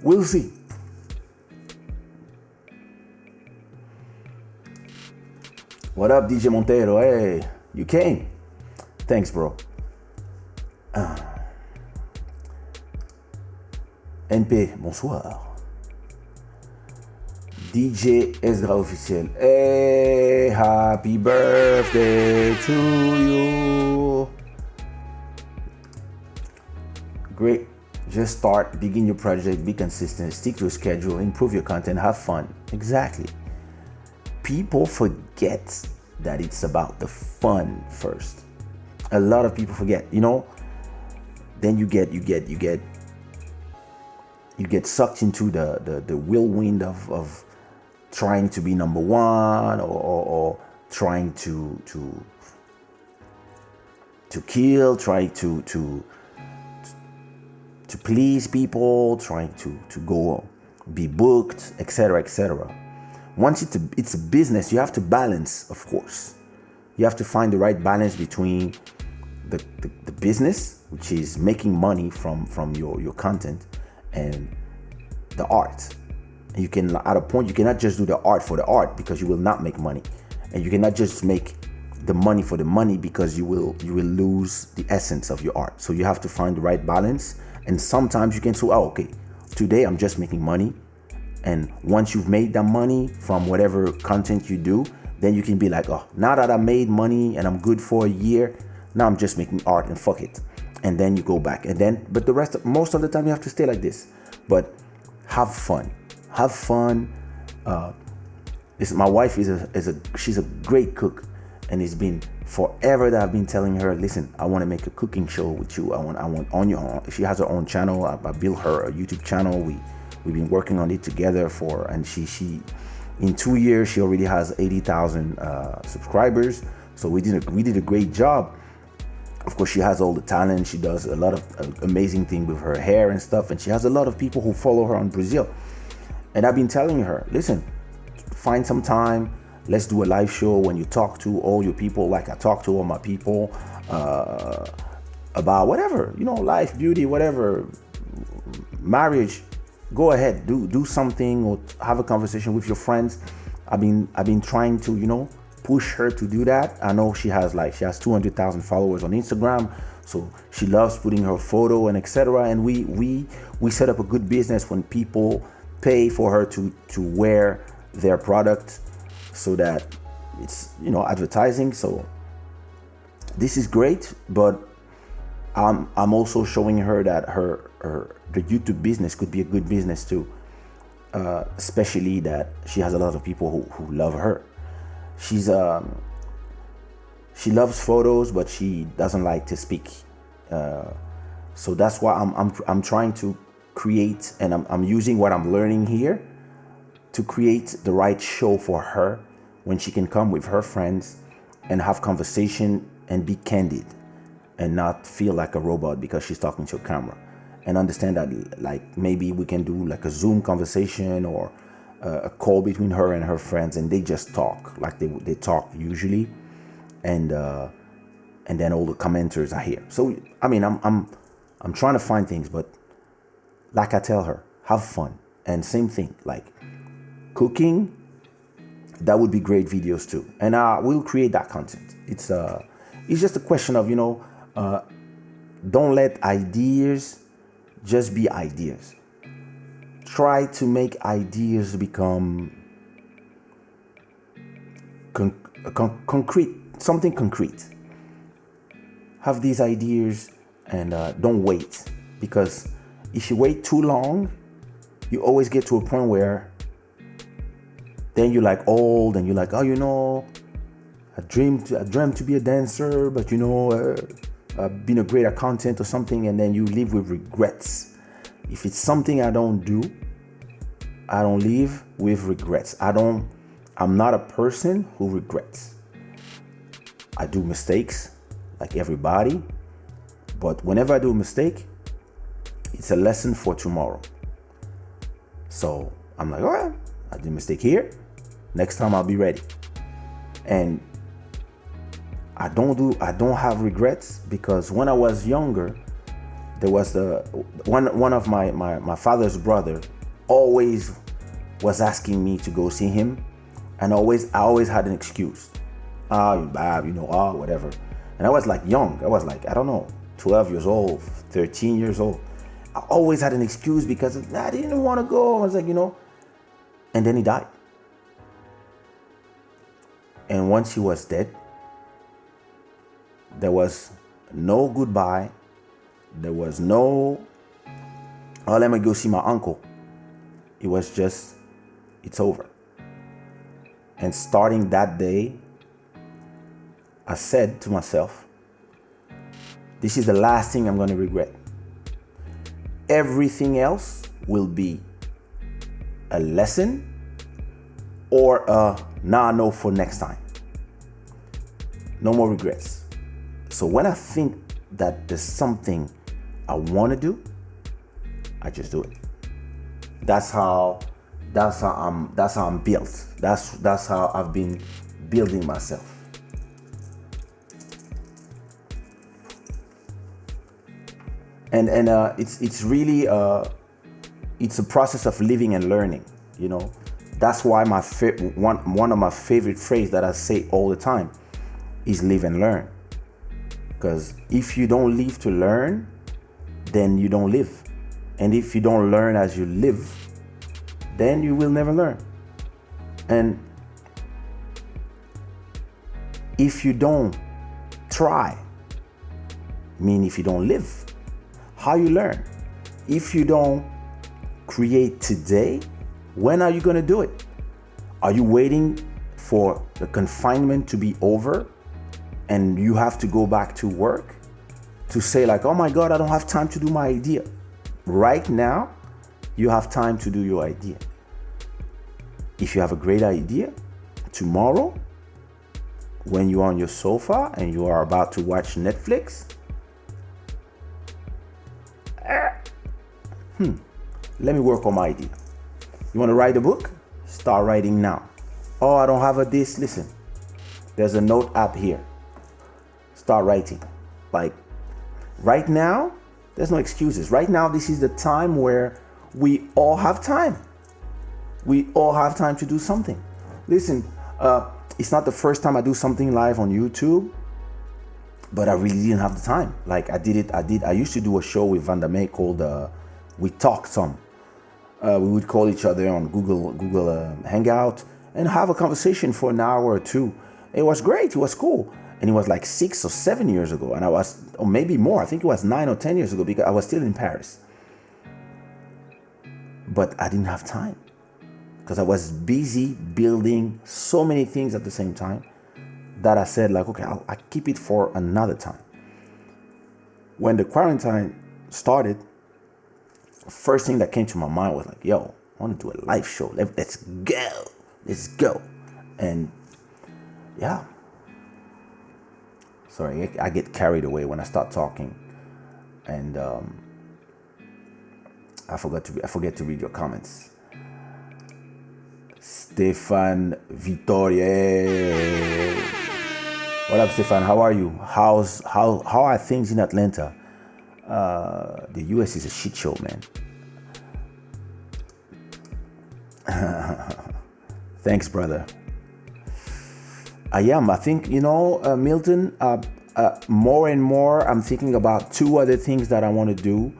We'll see. What up, DJ Montero? Hey, you came. Thanks, bro. NP, bonsoir. DJ Ezra officiel. Hey, happy birthday to you. Great. Just start, begin your project, be consistent, stick to your schedule, improve your content, have fun. Exactly. People forget that it's about the fun first. A lot of people forget, then you get sucked into the whirlwind of trying to be number one, or trying to kill, trying to please people, trying to go be booked, etc., etc. Once it's a business, you have to balance, of course. You have to find the right balance between the business, which is making money from your content, and the art. And you can, at a point, you cannot just do the art for the art, because you will not make money. And you cannot just make the money for the money, because you will lose the essence of your art. So you have to find the right balance. And sometimes you can say, oh, okay, today I'm just making money. And once you've made that money from whatever content you do, then you can be like, oh, now that I made money and I'm good for a year, now I'm just making art and fuck it. and then you go back, and then but most of the time you have to stay like this. But have fun. My wife she's a great cook, and it's been forever that I've been telling her, listen, I want to make a cooking show with you. I want on your own. She has her own channel. I built her a YouTube channel. We've been working on it together and she in 2 years she already has 80,000 subscribers. So we did a great job. Of course, she has all the talent. She does a lot of amazing things with her hair and stuff, and she has a lot of people who follow her on Brazil. And I've been telling her, listen, find some time. Let's do a live show when you talk to all your people, like I talk to all my people, about whatever, life, beauty, whatever, marriage. Go ahead, do something, or have a conversation with your friends. I've been trying to, push her to do that. I know she has 200,000 followers on Instagram, so she loves putting her photo and etc. And we set up a good business when people pay for her to wear their product, so that it's advertising. So this is great, but I'm also showing her that the YouTube business could be a good business too, especially that she has a lot of people who love her. She loves photos, but she doesn't like to speak. So that's why I'm trying to create, and I'm using what I'm learning here to create the right show for her, when she can come with her friends and have conversation and be candid and not feel like a robot because she's talking to a camera, and understand that maybe we can do a Zoom conversation or a call between her and her friends, and they just talk like they talk usually, and then all the commenters are here. So I'm trying to find things, but like I tell her, have fun. And same thing, cooking, that would be great videos too, and we'll create that content. It's just a question of don't let ideas just be ideas. Try to make ideas become concrete, something concrete. Have these ideas, and don't wait, because if you wait too long, you always get to a point where then you're old, and you're I dreamed to be a dancer, but being a great accountant or something, and then you live with regrets. If it's something I don't do, I don't live with regrets. I'm not a person who regrets. I do mistakes like everybody, but whenever I do a mistake, it's a lesson for tomorrow. So I'm all right, I did a mistake here. Next time I'll be ready. And I don't have regrets, because when I was younger, there was one of my father's brother always was asking me to go see him, and I always had an excuse. You're bad, whatever. And I was young. I was I don't know, 12 years old, 13 years old. I always had an excuse because I didn't want to go. I was and then he died. And once he was dead, there was no goodbye. There was no, oh, let me go see my uncle. It was just, it's over. And starting that day, I said to myself, this is the last thing I'm going to regret. Everything else will be a lesson or a no for next time. No more regrets. So when I think that there's something I want to do, I just do it. That's how I'm built. That's how I've been building myself. And it's really it's a process of living and learning. That's why one of my favorite phrases that I say all the time is live and learn. Because if you don't live to learn, then you don't live. And if you don't learn as you live, then you will never learn. And if you don't try mean if you don't live? How you learn? If you don't create today, when are you going to do it? Are you waiting for the confinement to be over and you have to go back to work to say like, oh my God, I don't have time to do my idea? Right now, you have time to do your idea. If you have a great idea, tomorrow, when you're on your sofa and you are about to watch Netflix, let me work on my idea. You want to write a book? Start writing now. Oh, I don't have a this. Listen, there's a note app here. Start writing. Like right now, there's no excuses. Right now, this is the time where we all have time. We all have time to do something. Listen, it's not the first time I do something live on YouTube, but I really didn't have the time. Like I used to do a show with Vandame called We Talk Some. We would call each other on Google Hangout and have a conversation for an hour or two. It was great. It was cool. And it was like 6 or 7 years ago. And or maybe more. I think it was 9 or 10 years ago because I was still in Paris. But I didn't have time because I was busy building so many things at the same time that I said like, okay, I'll keep it for another time. When the quarantine started, first thing that came to my mind was like, yo, I want to do a live show. Let's go. And yeah. Sorry, I get carried away when I start talking. And I forget to read your comments. Stefan Vittoria. What up, Stefan? How are you? How are things in Atlanta? The US is a shit show, man. Thanks, brother. I think, Milton, more and more I'm thinking about two other things that I want to do.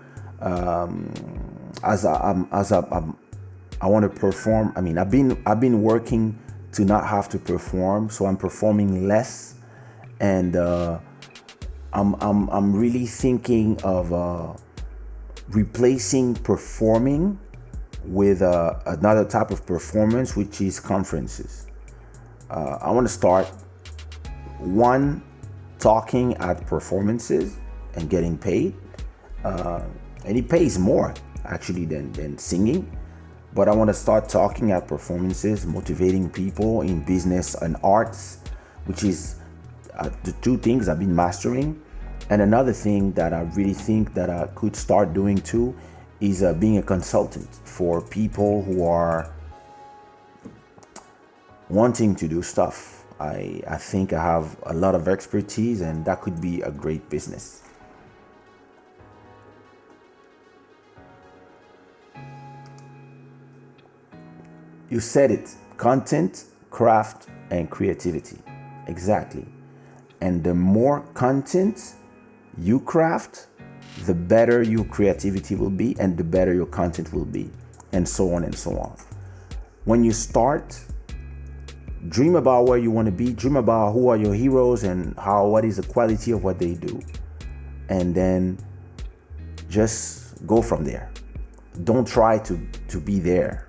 As I want to perform. I mean, I've been working to not have to perform, so I'm performing less, and I'm really thinking of replacing performing with another type of performance, which is conferences. I want to start talking at performances and getting paid, and it pays more actually than singing. But I want to start talking at performances, motivating people in business and arts, which is the two things I've been mastering. And another thing that I really think that I could start doing too is being a consultant for people who are wanting to do stuff. I think I have a lot of expertise, and that could be a great business. You said it, content, craft, and creativity. Exactly. And the more content you craft, the better your creativity will be, and the better your content will be, and so on and so on. When you start, dream about where you want to be, dream about who are your heroes and what is the quality of what they do, and then just go from there. Don't try to be there.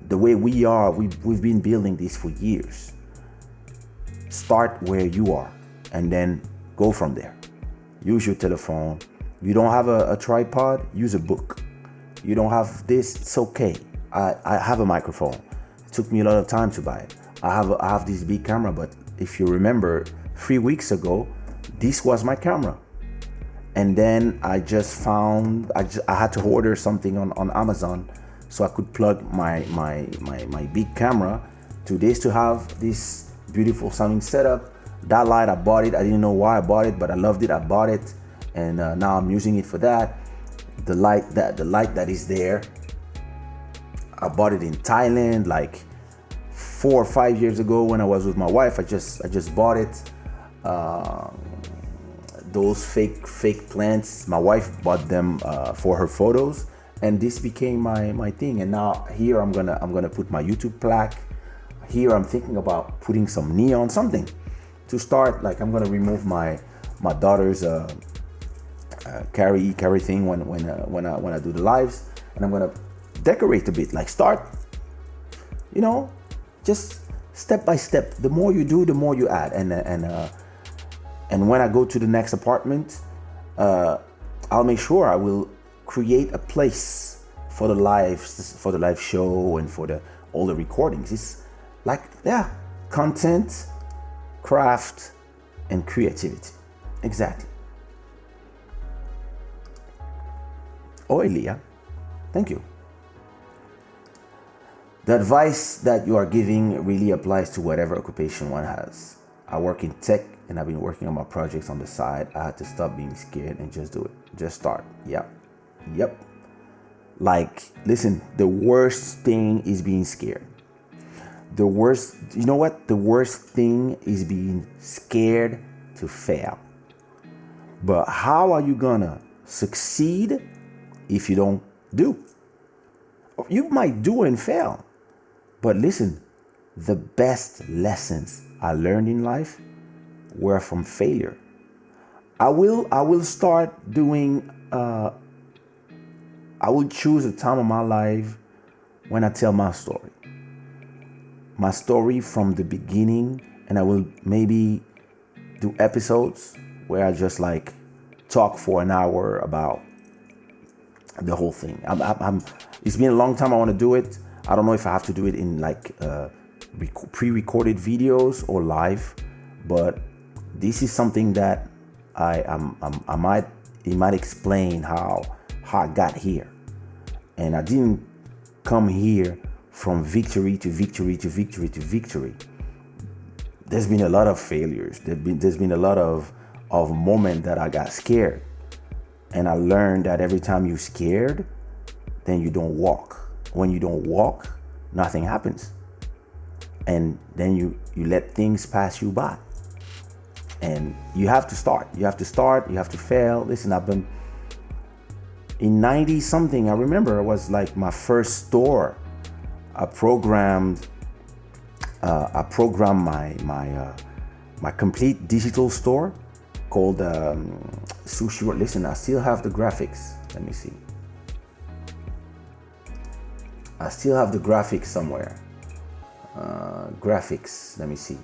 The way we are, we've been building this for years. Start where you are and then go from there. Use your telephone. You don't have a tripod, use a book. You don't have this, it's okay. I have a microphone. It took me a lot of time to buy it. I have this big camera, but if you remember 3 weeks ago, this was my camera. And then I just found, I had to order something on Amazon so I could plug my big camera to this to have this beautiful sounding setup. That light, I bought it. I didn't know why I bought it, but I loved it. I bought it, and now I'm using it for that. The light that is there, I bought it in Thailand like 4 or 5 years ago when I was with my wife. I just bought it. Those fake plants, my wife bought them for her photos, and this became my thing. And now here I'm gonna put my YouTube plaque. Here I'm thinking about putting some neon, something to start. Like I'm gonna remove my daughter's carry thing when I do the lives, and I'm gonna decorate a bit. Like start, just step by step. The more you do, the more you add. And when I go to the next apartment, I'll make sure I will create a place for the live show and for all the recordings. It's like, content, craft, and creativity. Exactly. Oh, Elia, thank you. The advice that you are giving really applies to whatever occupation one has. I work in tech and I've been working on my projects on the side. I had to stop being scared and just do it. Just start. Yep. Like, listen, the worst thing is being scared. The worst thing is being scared to fail. But how are you gonna succeed if you don't do? You might do and fail. But listen, the best lessons I learned in life were from failure. I will start doing, I will choose a time of my life when I tell my story. My story from the beginning, and I will maybe do episodes where I just like talk for an hour about the whole thing. It's been a long time I want to do it. I don't know if I have to do it in like pre-recorded videos or live, but this is something that it might explain how I got here. And I didn't come here from victory to victory to victory to victory. There's been a lot of failures. There's been a lot of moments that I got scared. And I learned that every time you're scared, then you don't walk. When you don't walk, nothing happens. And then you let things pass you by. And you have to start. You have to fail. Listen, I've been in 90 something. I remember it was like my first store. I programmed my complete digital store called Sushi. Listen, I still have the graphics. Let me see. I still have the graphics somewhere. Graphics, let me see.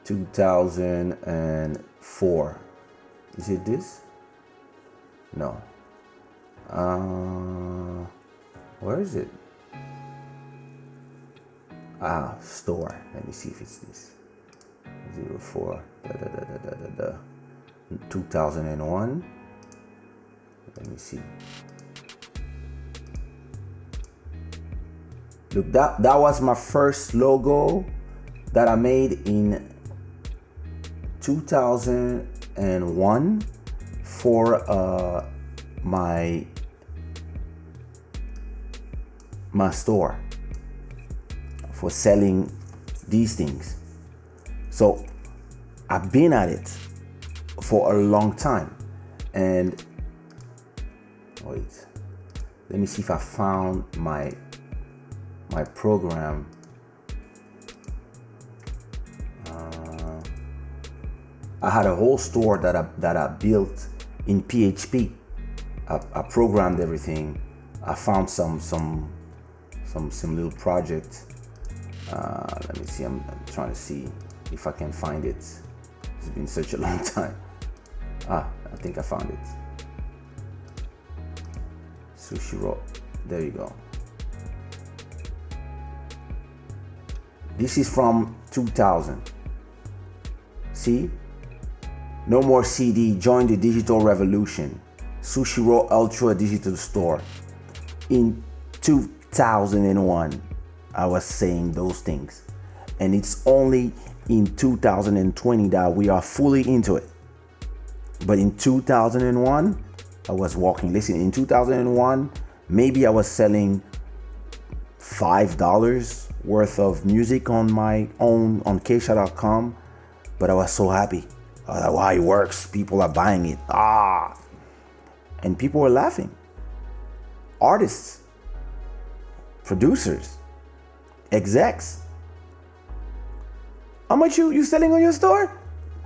2004. Is it this? No. Where is it? Store. Let me see if it's this. 04. 2001. Let me see. Look, that was my first logo that I made in 2001 for my store for selling these things. So I've been at it for a long time. And wait, let me see if I found my program. I had a whole store that I built in PHP. I programmed everything. I found some little project. Let me see. I'm trying to see if I can find it. It's been such a long time. I think I found it. Sushi roll. There you go. This is from 2000. See? No more CD. Join the digital revolution. Sushi Roll Ultra Digital Store. In 2001, I was saying those things. And it's only in 2020 that we are fully into it. But in 2001, I was walking. Listen, in 2001, maybe I was selling $5 worth of music on my own on Kaysha.com, but I was so happy. I was like, wow, it works. People are buying it. And people were laughing. Artists, producers, execs. How much you selling on your store?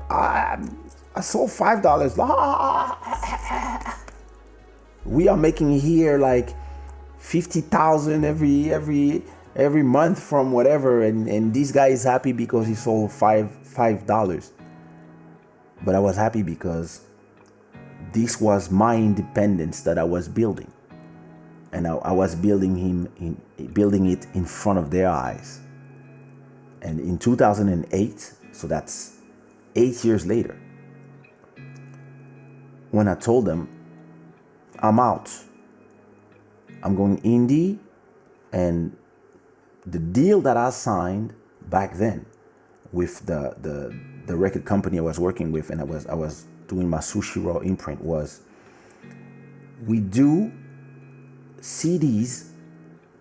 I sold $5. We are making here like 50,000 every month from whatever, and this guy is happy because he sold $5. But I was happy because this was my independence that I was building, and I was building it in front of their eyes. And in 2008, so that's 8 years later, when I told them I'm out, I'm going indie, and the deal that I signed back then with the record company I was working with, and I was doing my Sushi Raw imprint, was we do CDs,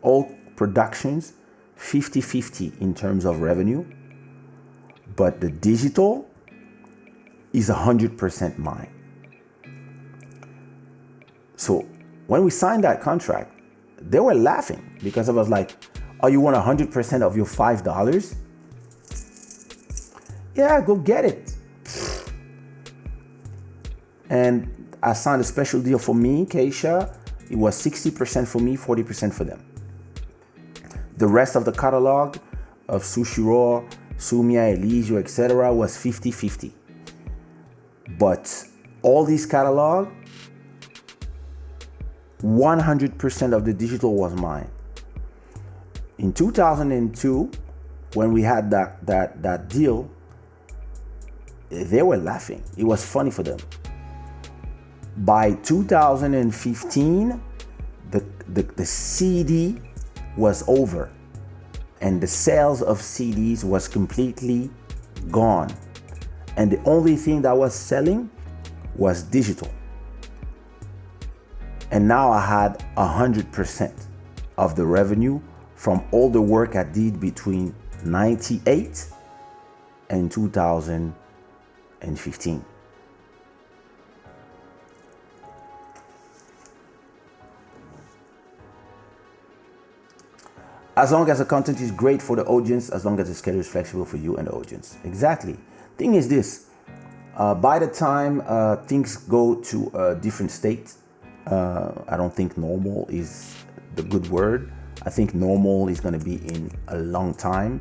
all productions, 50-50 in terms of revenue, but the digital is 100% mine. So when we signed that contract, they were laughing because I was like, oh, you want 100% of your $5? Yeah, go get it. And I signed a special deal for me, Kaysha. It was 60% for me, 40% for them. The rest of the catalog of Sushi Raw, Sumia, Eligio, etc. was 50-50. But all these catalog, 100% of the digital was mine. In 2002, when we had that deal, they were laughing. It was funny for them. By 2015, the CD was over, and the sales of CDs was completely gone. And the only thing that was selling was digital. And now I had 100% of the revenue from all the work I did between 98 and 2015. As long as the content is great for the audience, as long as the schedule is flexible for you and the audience. Exactly. Thing is this, by the time things go to a different state, I don't think normal is the good word. I think normal is going to be in a long time.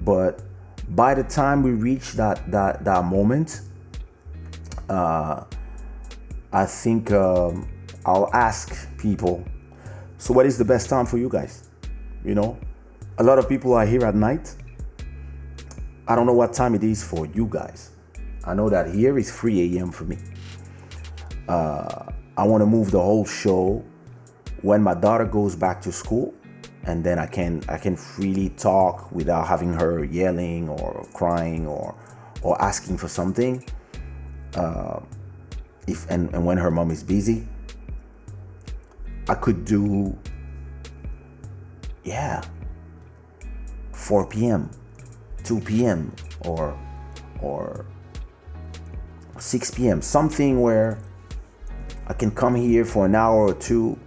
But by the time we reach that moment, I think I'll ask people, so what is the best time for you guys? You know, a lot of people are here at night. I don't know what time it is for you guys. I know that here is 3 a.m. for me. I want to move the whole show when my daughter goes back to school, and then I can freely talk without having her yelling or crying or asking for something. If when her mom is busy, I could do 4 p.m., 2 p.m. or 6 p.m. Something where I can come here for an hour or two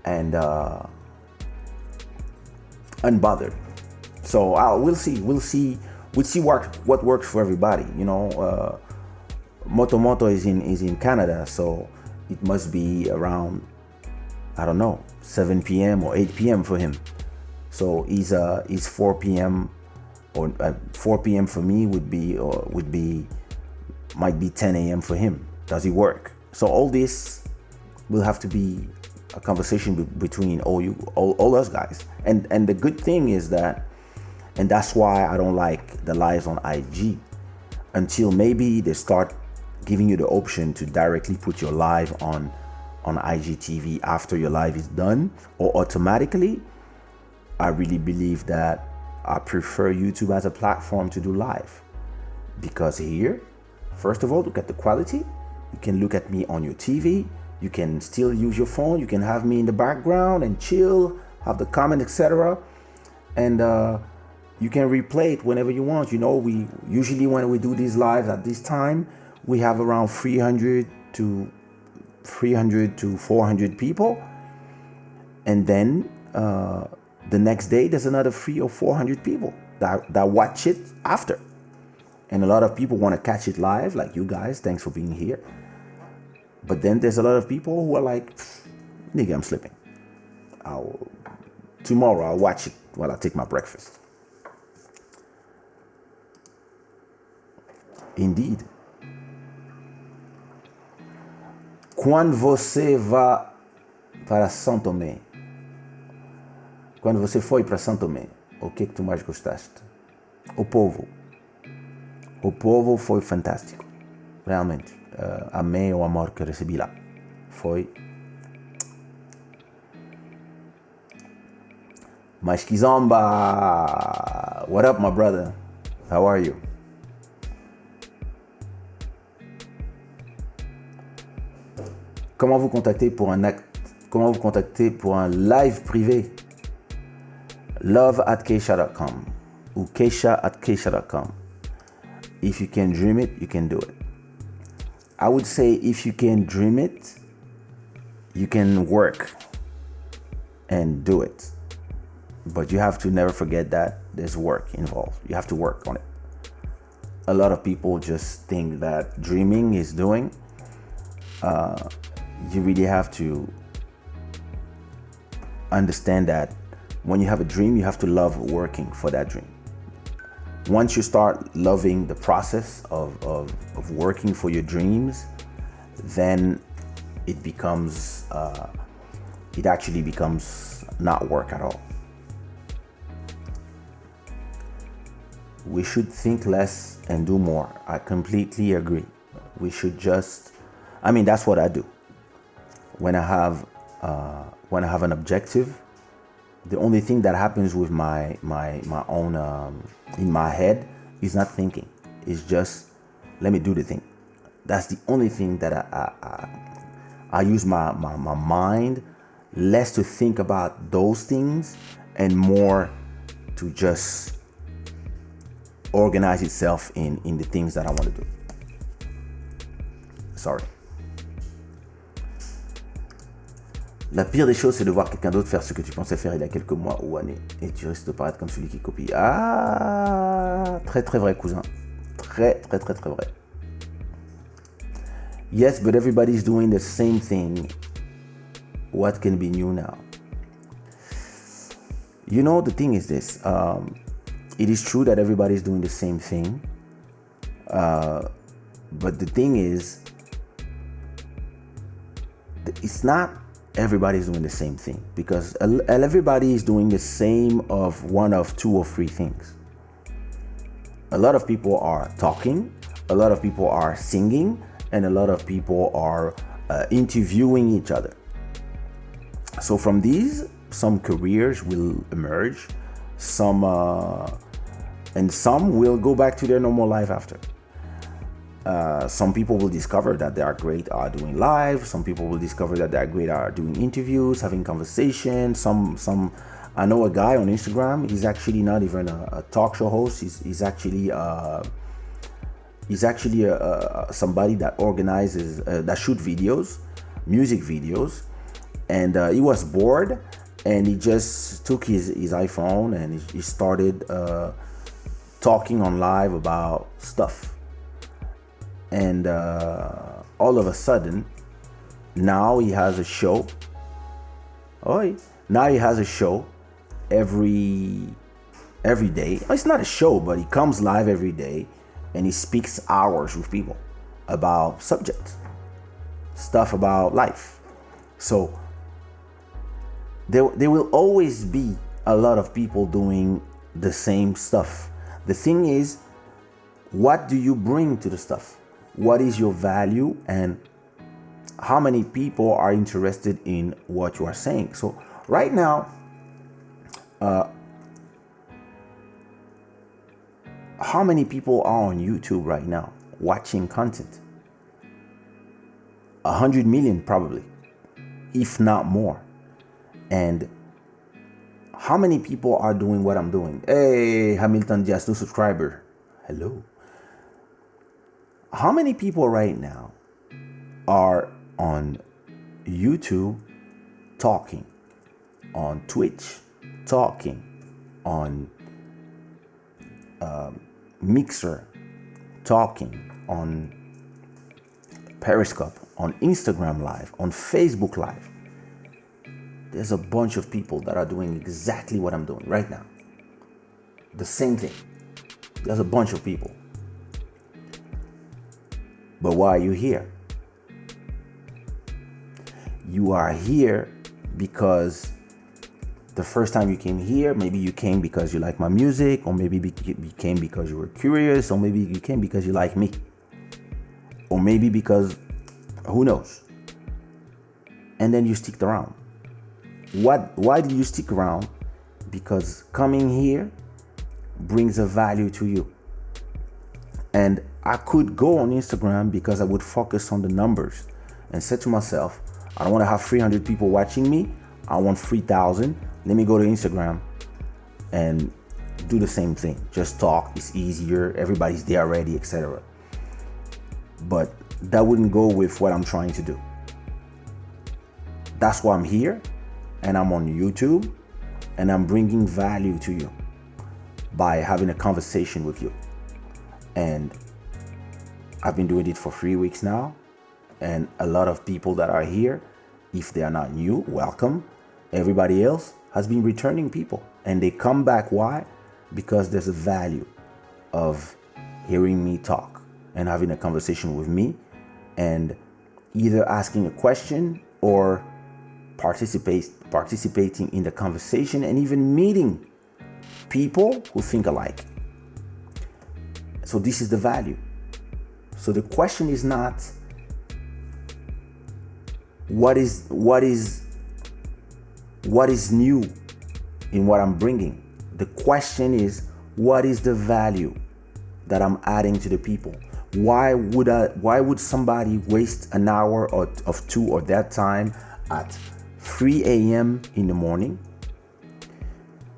and unbothered. So we'll see what works for everybody. You know, Moto is in Canada, so it must be around, I don't know, 7 p.m. or 8 p.m. for him. So he's 4 p.m. or 4 p.m. for me might be 10 a.m. for him. Does he work? So all this will have to be a conversation between all us guys. And the good thing is that, and that's why I don't like the lives on IG, until maybe they start giving you the option to directly put your live on IGTV after your live is done, or automatically. I really believe that I prefer YouTube as a platform to do live, because here, first of all, look at the quality. You can look at me on your TV. You can still use your phone. You can have me in the background and chill, have the comment, etc. And you can replay it whenever you want. You know, we usually, when we do these lives at this time, we have around 300 to 400 people. And then the next day, there's another 300 or 400 people that watch it after. And a lot of people want to catch it live, like you guys. Thanks for being here. But then there's a lot of people who are like, nigga, I'm sleeping. Tomorrow I'll watch it while I take my breakfast. Indeed. Quando você vai para São Tomé, quando você foi para São Tomé, o que tu mais gostaste? O povo. O povo foi fantástico. Realmente. Amei o amor que recebi lá. Foi. Mas Kizomba! What up, my brother? How are you? Comment vous contacter pour un live privé? love@kaysha.com ou kaysha@kaysha.com. If you can dream it, you can do it. I would say if you can dream it, you can work and do it. But you have to never forget that there's work involved. You have to work on it. A lot of people just think that dreaming is doing. You really have to understand that when you have a dream, you have to love working for that dream. Once you start loving the process of working for your dreams, then it actually becomes not work at all. We should think less and do more. I completely agree. We should that's what I do. When I have an objective, the only thing that happens with my own in my head is not thinking. It's just let me do the thing. That's the only thing that I use my mind less to think about those things and more to just organize itself in the things that I want to do. Sorry. La pire des choses, c'est de voir quelqu'un d'autre faire ce que tu pensais faire il y a quelques mois ou années. Et tu risques de paraître comme celui qui copie. Ah, très très vrai, cousin. Très très très très vrai. Yes, but everybody's doing the same thing. What can be new now? You know, the thing is this. It is true that everybody's doing the same thing. But the thing is, it's not everybody's doing the same thing, because everybody is doing the same of one of two or three things. A lot of people are talking, a lot of people are singing, and a lot of people are interviewing each other. So from these, some careers will emerge, some will go back to their normal life after. Some people will discover that they are great at doing live. Some people will discover that they are great at doing interviews, having conversations. I know a guy on Instagram. He's actually not even a talk show host. He's actually somebody that organizes, that shoot videos, music videos, and he was bored, and he just took his iPhone and he started talking on live about stuff. And all of a sudden, now he has a show. Now he has a show every day. It's not a show, but he comes live every day and he speaks hours with people about subjects, stuff about life. So there will always be a lot of people doing the same stuff. The thing is, what do you bring to the stuff? What is your value, and how many people are interested in what you are saying? So right now, how many people are on YouTube right now watching content? 100 million probably, if not more. And how many people are doing what I'm doing? Hey, Hamilton Diaz, new subscriber. Hello. How many people right now are on YouTube talking, on Twitch talking, on Mixer talking, on Periscope, on Instagram Live, on Facebook Live? there's a bunch of people that are doing exactly what I'm doing right now. The same thing. There's a bunch of people. But why are you here? You are here because the first time you came here, maybe you came because you like my music, or maybe you came because you were curious, or maybe you came because you like me, or maybe because, who knows? And then you stick around. Why did you stick around? Because coming here brings a value to you. And I could go on Instagram because I would focus on the numbers and say to myself, I don't want to have 300 people watching me. I want 3,000. Let me go to Instagram and do the same thing. Just talk. It's easier. Everybody's there already, etc. But that wouldn't go with what I'm trying to do. That's why I'm here, and I'm on YouTube, and I'm bringing value to you by having a conversation with you. And I've been doing it for 3 weeks now, and a lot of people that are here, if they are not new, welcome. Everybody else has been returning people, and they come back. Why? Because there's a value of hearing me talk and having a conversation with me, and either asking a question or participating in the conversation, and even meeting people who think alike. So this is the value. So the question is not what is new in what I'm bringing. The question is, what is the value that I'm adding to the people? Why would somebody waste an hour of two or that time at 3 a.m. in the morning?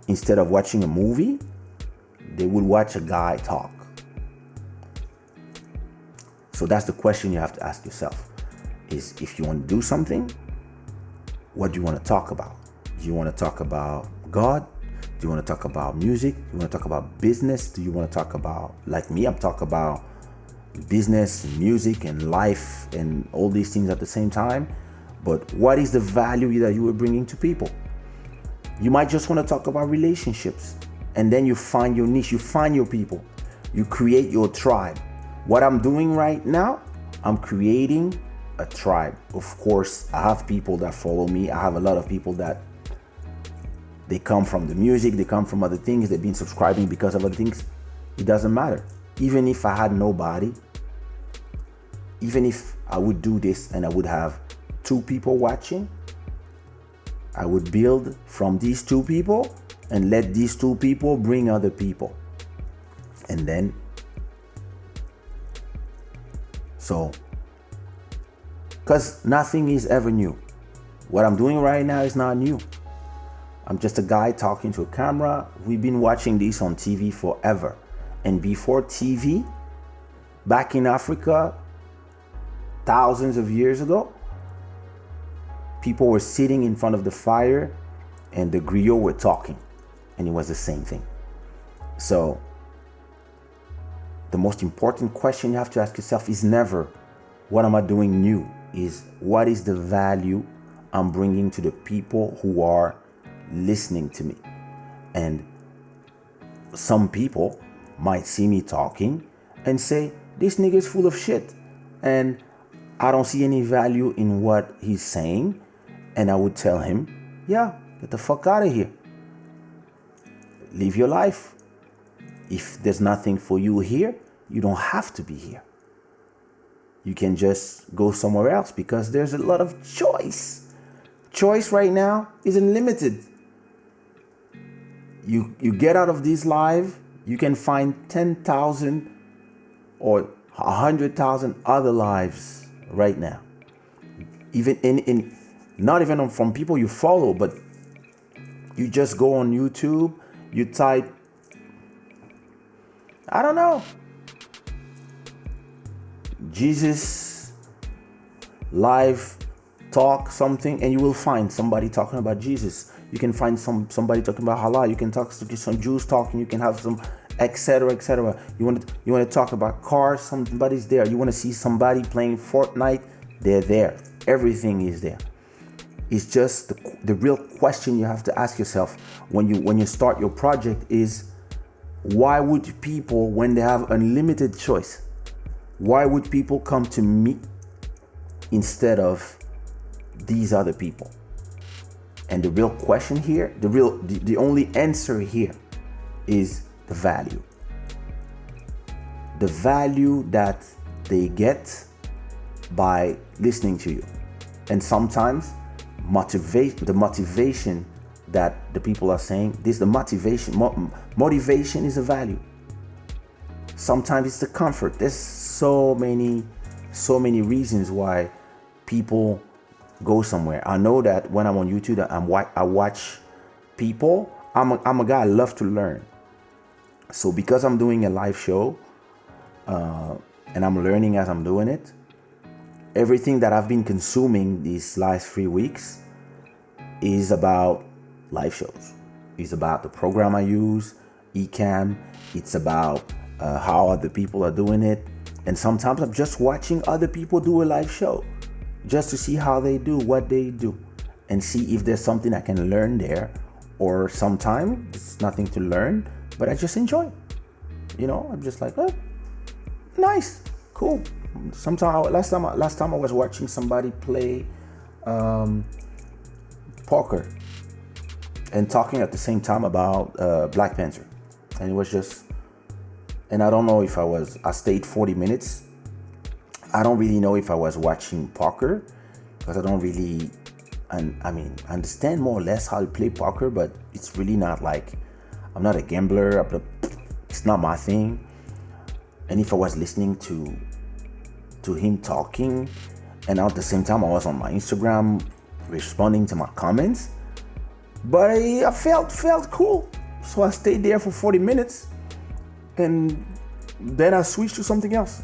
Instead of watching a movie, they would watch a guy talk. So that's the question you have to ask yourself, is if you want to do something, what do you want to talk about? Do you want to talk about God? Do you want to talk about music? Do you want to talk about business? Do you want to talk about, like me, I'm talking about business and music and life and all these things at the same time? But what is the value that you are bringing to people? You might just want to talk about relationships, and then you find your niche, you find your people, you create your tribe. What I'm doing right now, I'm creating a tribe. Of course, I have people that follow me. I have a lot of people that they come from the music, they come from other things, they've been subscribing because of other things. It doesn't matter. Even if I had nobody, even if I would do this and I would have 2 people watching, I would build from these 2 people and let these 2 people bring other people. And then, so, because nothing is ever new. What I'm doing right now is not new. I'm just a guy talking to a camera. We've been watching this on TV forever. And before TV, back in Africa, thousands of years ago, people were sitting in front of the fire and the griot were talking, and it was the same thing. So the most important question you have to ask yourself is never, what am I doing new? Is what is the value I'm bringing to the people who are listening to me? And some people might see me talking and say, this nigga is full of shit, and I don't see any value in what he's saying. And I would tell him, yeah, get the fuck out of here. Live your life. If there's nothing for you here, you don't have to be here. You can just go somewhere else because there's a lot of choice. Choice right now is unlimited. You get out of this live, you can find 10,000 or 100,000 other lives right now. Even in not even from people you follow, but you just go on YouTube, you type, I don't know, Jesus live talk something, and you will find somebody talking about Jesus. You can find somebody talking about halal. You can talk to some Jews talking. You can have some etc. etc. You want to talk about cars. Somebody's there. You want to see somebody playing Fortnite. They're there. Everything is there. It's just the real question you have to ask yourself when you start your project is, why would people, when they have unlimited choice, why would people come to me instead of these other people? And the real question here, the only answer here is the value. The value that they get by listening to you. And sometimes the motivation that the people are saying, motivation is a value. Sometimes it's the comfort. There's so many reasons why people go somewhere. I know that when I'm on YouTube, I watch people. I'm a guy, I love to learn. So because I'm doing a live show, and I'm learning as I'm doing it, everything that I've been consuming these last 3 weeks is about live shows. It's about the program I use, Ecamm. It's about how other people are doing it. And sometimes I'm just watching other people do a live show just to see how they do what they do and see if there's something I can learn there, or sometimes it's nothing to learn, but I just enjoy. I'm just like, oh, nice, cool. Sometimes last time I was watching somebody play poker and talking at the same time about Black Panther, and it was just, and I don't know if I stayed 40 minutes. I don't really know if I was watching poker because I don't really, I understand more or less how to play poker, but it's really not like, I'm not a gambler. It's not my thing. And if I was listening to him talking, and at the same time I was on my Instagram responding to my comments, but I felt cool, so I stayed there for 40 minutes, and then I switched to something else.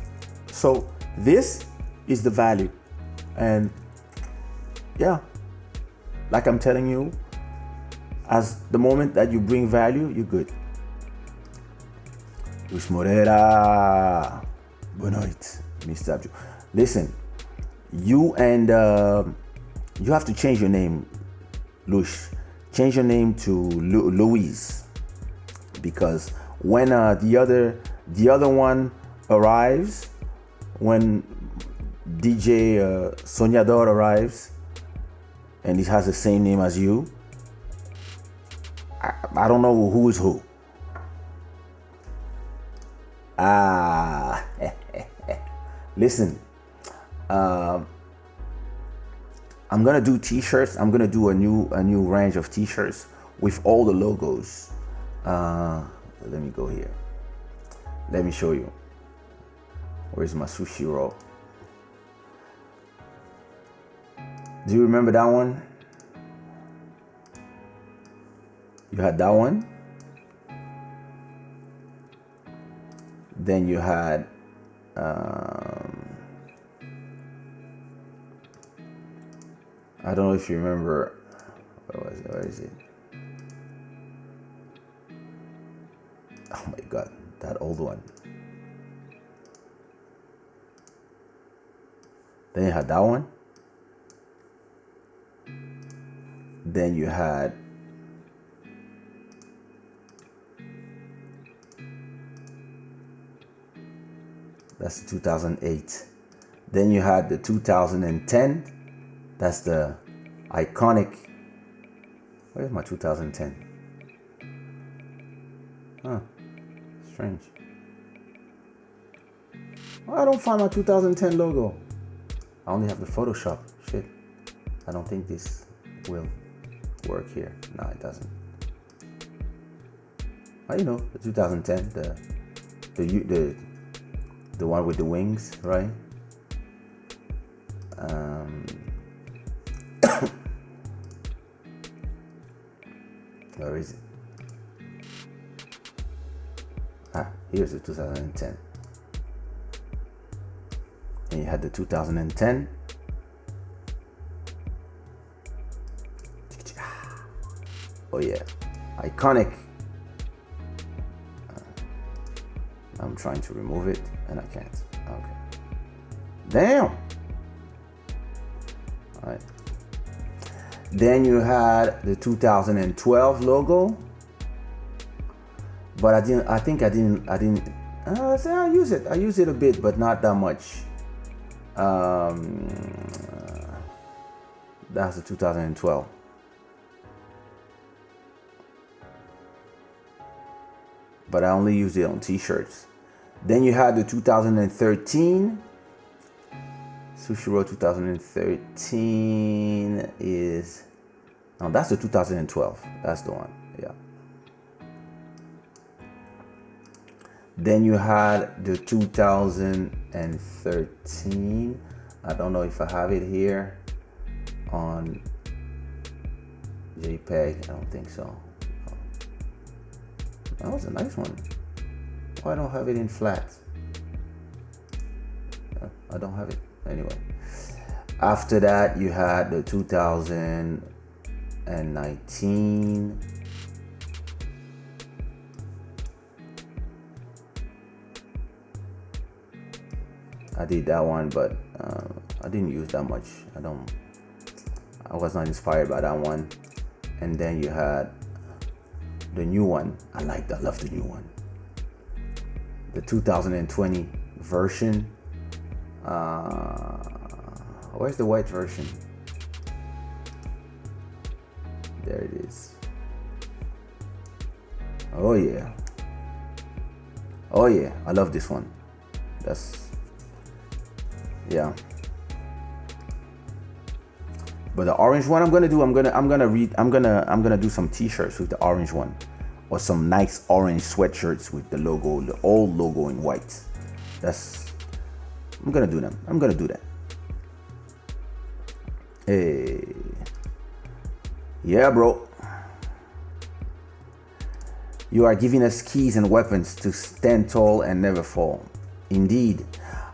So this is the value, and yeah, like I'm telling you, as the moment that you bring value, you're good. Luis Moreira, boa noite, Mr. Abdul. Listen, you have to change your name, Luis. Change your name to Louise, because when the other one arrives, when DJ Soñador arrives, and he has the same name as you, I don't know who is who. Listen, I'm gonna do t-shirts. I'm gonna do a new range of t-shirts with all the logos. Let me go here. Let me show you. Where's my sushi roll? Do you remember that one? You had that one. Then you had I don't know if you remember. Where is it? Oh my God, that old one. Then you had that one. Then you had that's 2008. Then you had the 2010. That's the iconic. Where's my 2010? Huh. Strange. Well, I don't find my 2010 logo. I only have the Photoshop. Shit. I don't think this will work here. No, it doesn't. Well, the 2010, the one with the wings, right? Where is it? Here's the 2010. And you had the 2010. Oh yeah, iconic. I'm trying to remove it and I can't. Okay. Damn. All right. Then you had the 2012 logo, but I think I didn't. So I use it. I use it a bit, but not that much. That's the 2012. But I only used it on t-shirts. Then you had the 2013. Sushiro 2013 is... No, that's the 2012. That's the one. Yeah. Then you had the 2013. I don't know if I have it here on JPEG. I don't think so. That was a nice one. Why I don't have it in flat? I don't have it. Anyway. After that, you had the 2019. I did that one, but I didn't use that much. I was not inspired by that one. And then you had the new one. I love the new one. The 2020 version. Where's the white version? There it is. Oh yeah. Oh yeah. I love this one. Yeah. But the orange one I'm gonna do do some t-shirts with the orange one, or some nice orange sweatshirts with the logo, the old logo in white. I'm gonna do them. I'm gonna do that. Hey. Yeah, bro. You are giving us keys and weapons to stand tall and never fall. Indeed.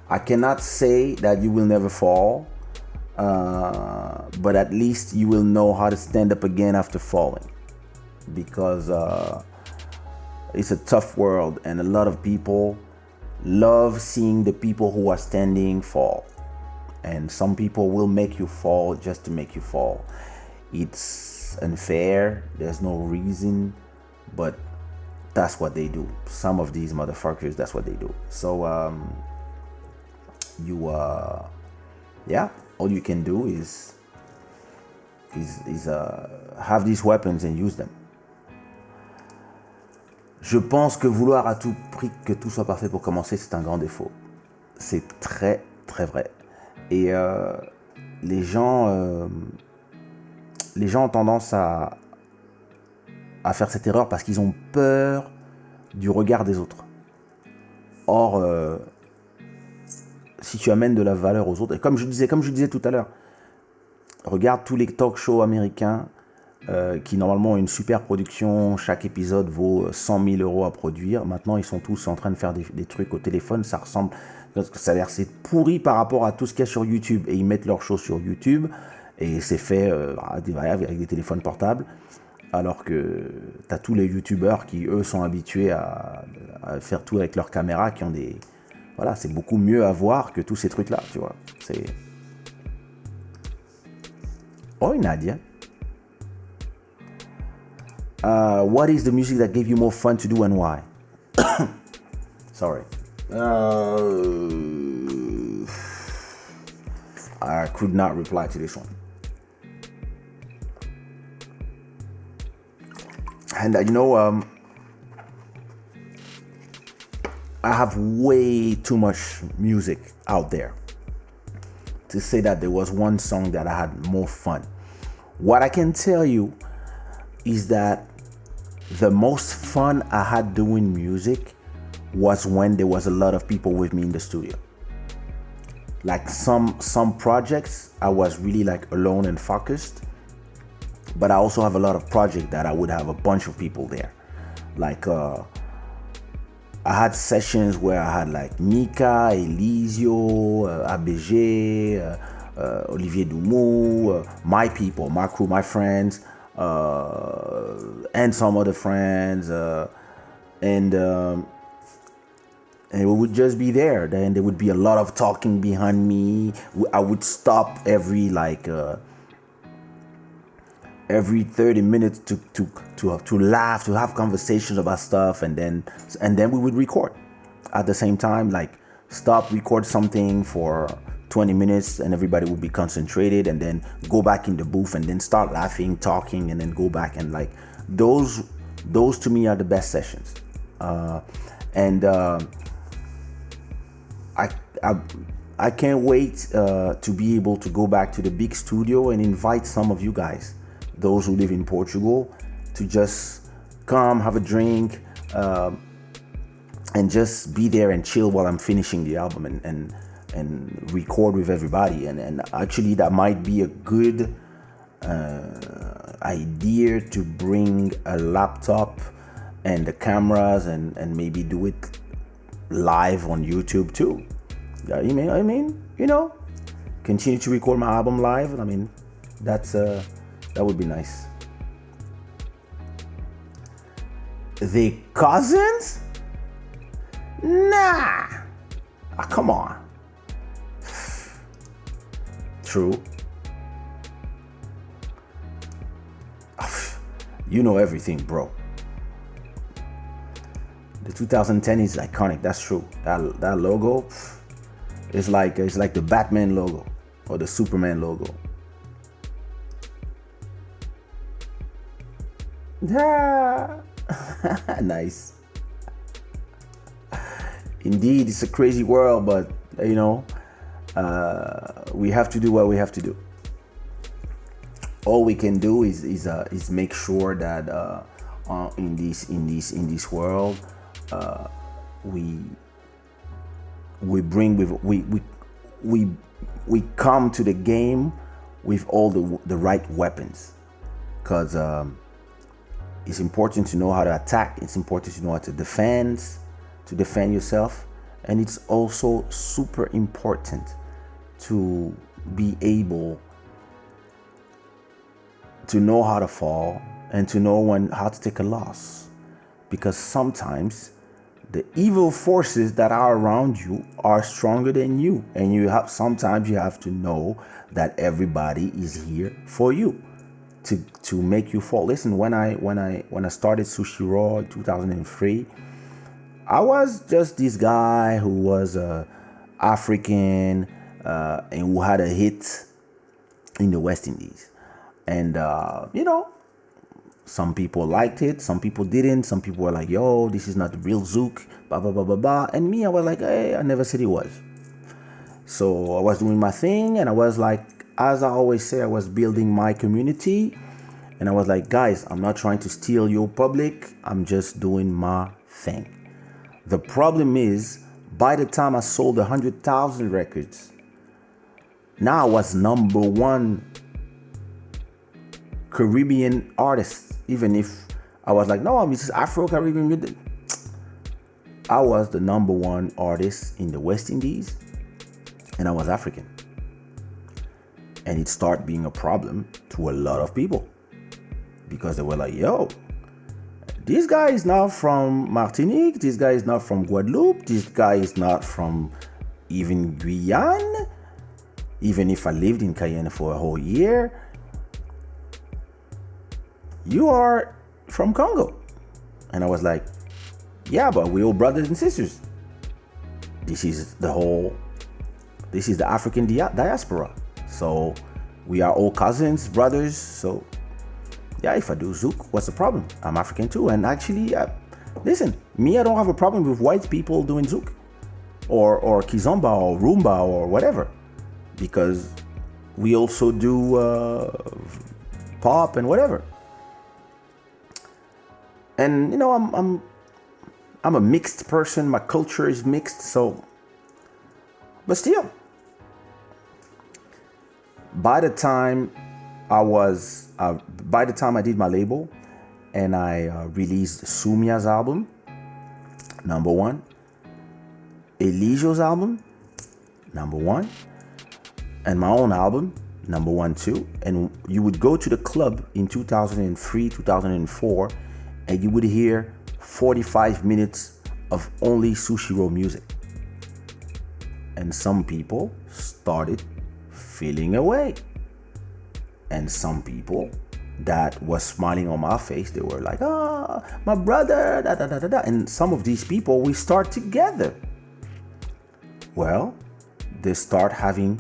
I cannot say that you will never fall, but at least you will know how to stand up again after falling, because it's a tough world, and a lot of people love seeing the people who are standing fall, and some people will make you fall just to make you fall. It's unfair. There's no reason, but that's what they do. Some of these motherfuckers, that's what they do. So all you can do is have these weapons and use them. Je pense que vouloir à tout prix que tout soit parfait pour commencer, c'est un grand défaut. C'est très très vrai. Et les gens ont tendance à faire cette erreur parce qu'ils ont peur du regard des autres. Or, si tu amènes de la valeur aux autres, et comme je disais tout à l'heure, regarde tous les talk shows américains qui normalement ont une super production, chaque épisode vaut 100 000 euros à produire. Maintenant, ils sont tous en train de faire des trucs au téléphone, ça a l'air c'est pourri par rapport à tout ce qu'il y a sur YouTube, et ils mettent leurs shows sur YouTube, et c'est fait avec des téléphones portables, alors que t'as tous les youtubeurs qui eux sont habitués à faire tout avec leur caméra, qui ont des... Voilà, c'est beaucoup mieux à voir que tous ces trucs-là, tu vois. C'est... Oh, Nadia. What is the music that gave you more fun to do and why? Sorry. I could not reply to this one. And I have way too much music out there to say that there was one song that I had more fun. What I can tell you is that the most fun I had doing music was when there was a lot of people with me in the studio. Like some projects, I was really like alone and focused. But I also have a lot of projects that I would have a bunch of people there. Like I had sessions where I had like Mika, Elisio, ABG, Olivier Dumou, my people, my crew, my friends, and some other friends, and we would just be there. Then there would be a lot of talking behind me. I would stop every like every 30 minutes to laugh, to have conversations about stuff, and then we would record at the same time, like stop, record something for 20 minutes, and everybody would be concentrated, and then go back in the booth and then start laughing, talking, and then go back, and like those to me are the best sessions. And I can't wait to be able to go back to the big studio and invite some of you guys, those who live in Portugal, to just come have a drink and just be there and chill while I'm finishing the album, and record with everybody. And actually that might be a good idea, to bring a laptop and the cameras and maybe do it live on YouTube too. I mean, continue to record my album live. I mean, that would be nice. The cousins? Nah. Come on. True. You know everything, bro. The 2010 is iconic. That's true. That logo is like the Batman logo or the Superman logo. Yeah. Nice. Indeed, it's a crazy world, but we have to do what we have to do. All we can do is make sure that in this world we come to the game with all the right weapons, because it's important to know how to attack. It's important to know how to defend yourself, and it's also super important to be able to know how to fall and to know how to take a loss, because sometimes the evil forces that are around you are stronger than you, and sometimes you have to know that everybody is here for you to make you fall. Listen, when I started Sushi Raw in 2003, I was just this guy who was African and who had a hit in the West Indies. And, some people liked it, some people didn't. Some people were like, yo, this is not the real Zouk, blah, blah, blah, blah, blah. And me, I was like, hey, I never said it was. So I was doing my thing, and I was like, as I always say, I was building my community. And I was like, guys, I'm not trying to steal your public. I'm just doing my thing. The problem is, by the time I sold 100,000 records, now I was number one Caribbean artist. Even if I was like, no, I'm just Afro-Caribbean. I was the number one artist in the West Indies, and I was African. And it started being a problem to a lot of people, because they were like, yo, this guy is not from Martinique, this guy is not from Guadeloupe, this guy is not from even Guyane, even if I lived in Cayenne for a whole year. You are from Congo. And I was like, yeah, but we're all brothers and sisters. This is the African diaspora. So we are all cousins, brothers. So yeah, if I do Zouk, what's the problem? I'm African too. And actually, listen, I don't have a problem with white people doing Zouk or Kizomba or Rumba or whatever, because we also do pop and whatever. And I'm a mixed person. My culture is mixed, so. But still, by the time I did my label and I released Sumia's album, number one, Eligio's album, number one, and my own album, number one too. And you would go to the club in 2003, 2004, and you would hear 45 minutes of only Sushi Roll music. And some people started feeling away. And some people that was smiling on my face. They were like, "Ah, my brother, da da da da da." And some of these people, we start together. Well, they start having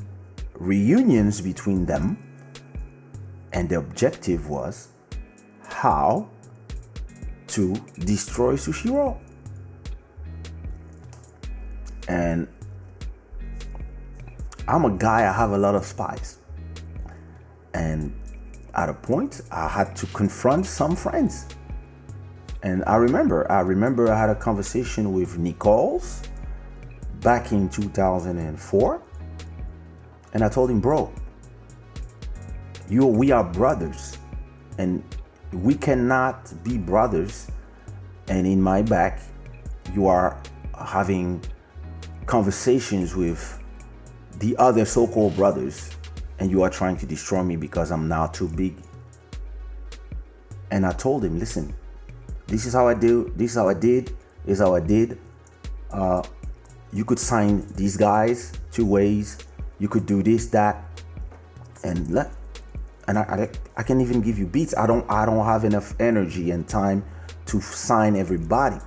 reunions between them, and the objective was how to destroy Sushi Roll. And I'm a guy, I have a lot of spies. And at a point, I had to confront some friends. And I remember I had a conversation with Nicole's back in 2004. And I told him, bro, we are brothers. And we cannot be brothers. And in my back, you are having conversations with the other so-called brothers, and you are trying to destroy me because I'm now too big. And I told him, listen, this is how I do, this is how I did, this is how I did. You could sign these guys 2 ways. You could do this, that, and I can even give you beats. I don't have enough energy and time to sign everybody.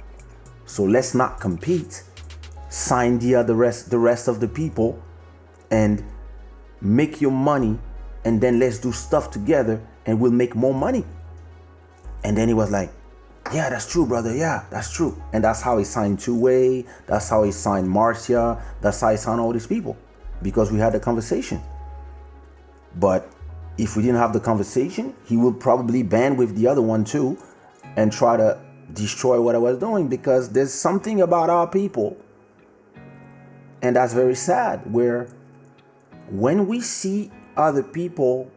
So let's not compete. Sign the rest of the people and make your money, and then let's do stuff together and we'll make more money. And then he was like, yeah, that's true, brother. Yeah, that's true. And that's how he signed Two Way. That's how he signed Marcia. That's how he signed all these people, because we had a conversation. But if we didn't have the conversation, he would probably band with the other one too and try to destroy what I was doing, because there's something about our people, and that's very sad, where when we see other people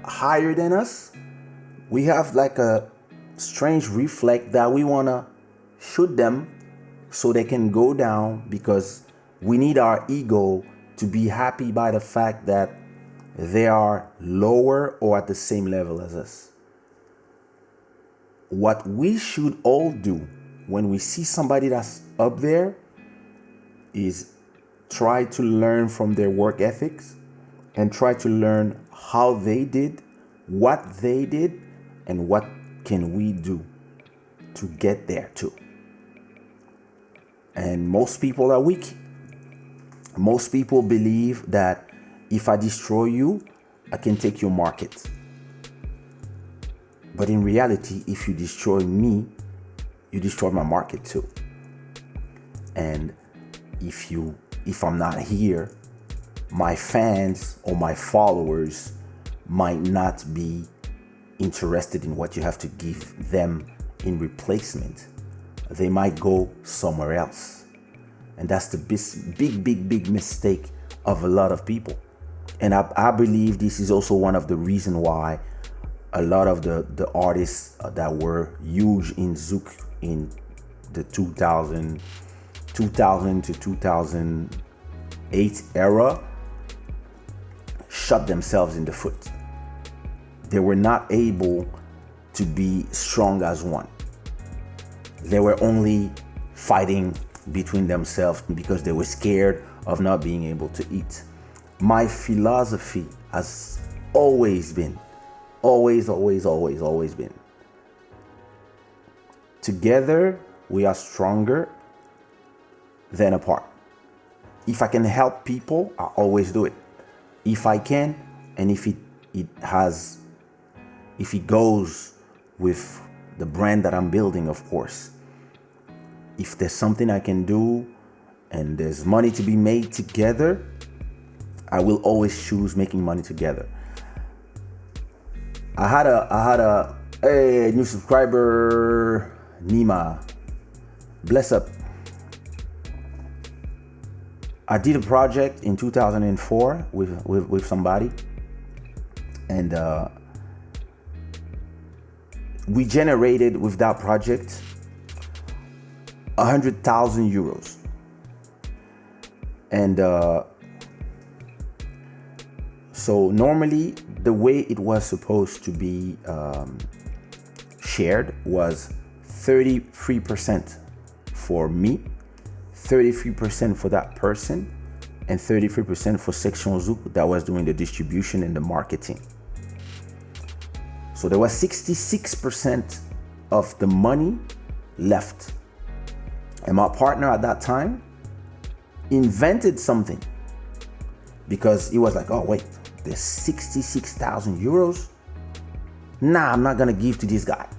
higher than us, we have like a strange reflex that we want to shoot them so they can go down, because we need our ego to be happy by the fact that they are lower or at the same level as us. What we should all do when we see somebody that's up there is try to learn from their work ethics and try to learn how they did, what they did, and what can we do to get there too. And most people are weak. Most people believe that if I destroy you, I can take your market. But in reality, if you destroy me, you destroy my market too. And if I'm not here, my fans or my followers might not be interested in what you have to give them in replacement. They might go somewhere else. And that's the big mistake of a lot of people. And I believe this is also one of the reasons why a lot of the artists that were huge in Zouk in the 2000 to 2008 era shot themselves in the foot. They were not able to be strong as one. They were only fighting between themselves because they were scared of not being able to eat. My philosophy has always been, always been, together we are stronger than apart. If I can help people, I always do it. If I can, and if it goes with the brand that I'm building, of course. If there's something I can do and there's money to be made together, I will always choose making money together. I had a new subscriber, Nima. Bless up. I did a project in 2004 with somebody, and we generated with that project 100,000 euros. And so normally the way it was supposed to be shared was 33% for me, 33% for that person, and 33% for Section Zouk that was doing the distribution and the marketing. So there was 66% of the money left. And my partner at that time invented something, because he was like, oh wait, there's 66,000 euros. Nah, I'm not gonna give to this guy.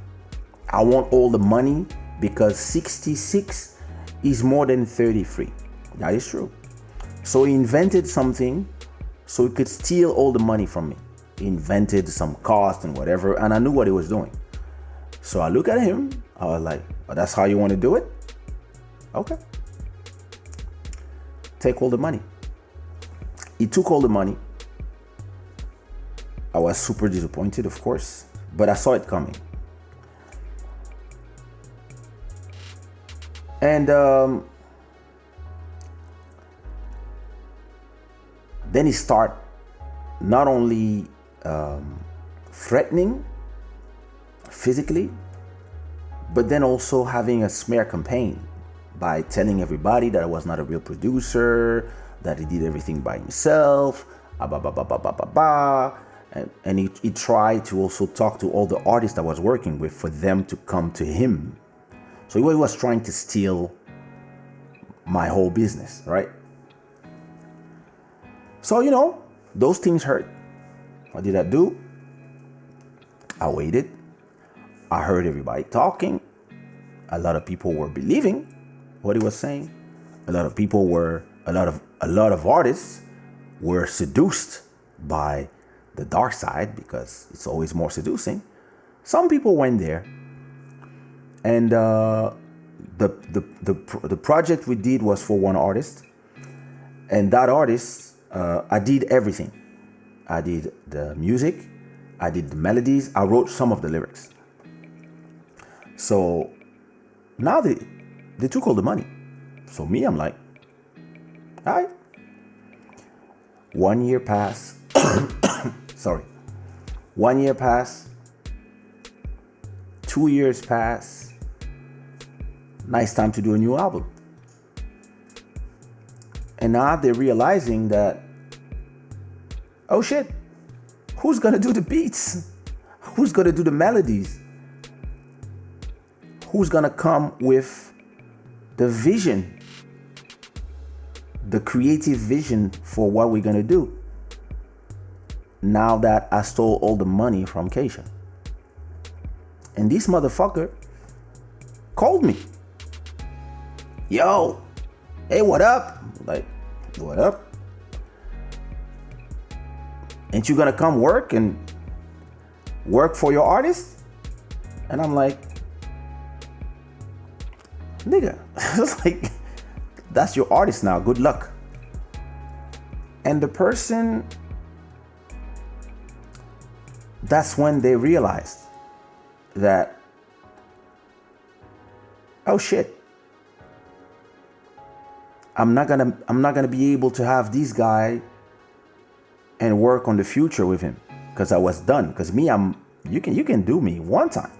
I want all the money, because 66 is more than 33. That is true. So he invented something so he could steal all the money from me. He invented some cost and whatever, and I knew what he was doing. So I look at him, I was like, oh, that's how you want to do it? Okay. Take all the money. He took all the money. I was super disappointed, of course, but I saw it coming. And then he start not only threatening physically, but then also having a smear campaign by telling everybody that I was not a real producer, that he did everything by himself, and he tried to also talk to all the artists I was working with for them to come to him. So he was trying to steal my whole business, right? So, you know, those things hurt. What did I do? I waited. I heard everybody talking. A lot of people were believing what he was saying. A lot of artists were seduced by the dark side, because it's always more seducing. Some people went there, and the project we did was for one artist, and that artist, I did everything. I did the music, I did the melodies, I wrote some of the lyrics. So now they took all the money. So me, I'm like, all right. 1 year passed. Sorry. 1 year passed. 2 years passed. Nice time to do a new album. And now they're realizing that, oh shit, who's gonna do the beats? Who's gonna do the melodies? Who's gonna come with the vision, the creative vision for what we're gonna do? Now that I stole all the money from Kaysha. And this motherfucker called me. Yo, hey, what up? Like, what up? Ain't you gonna come work for your artist? And I'm like, nigga, it's like, that's your artist now, good luck. And the person, that's when they realized that, oh shit, I'm not gonna be able to have this guy and work on the future with him, because I was done. Because me, you can do me one time.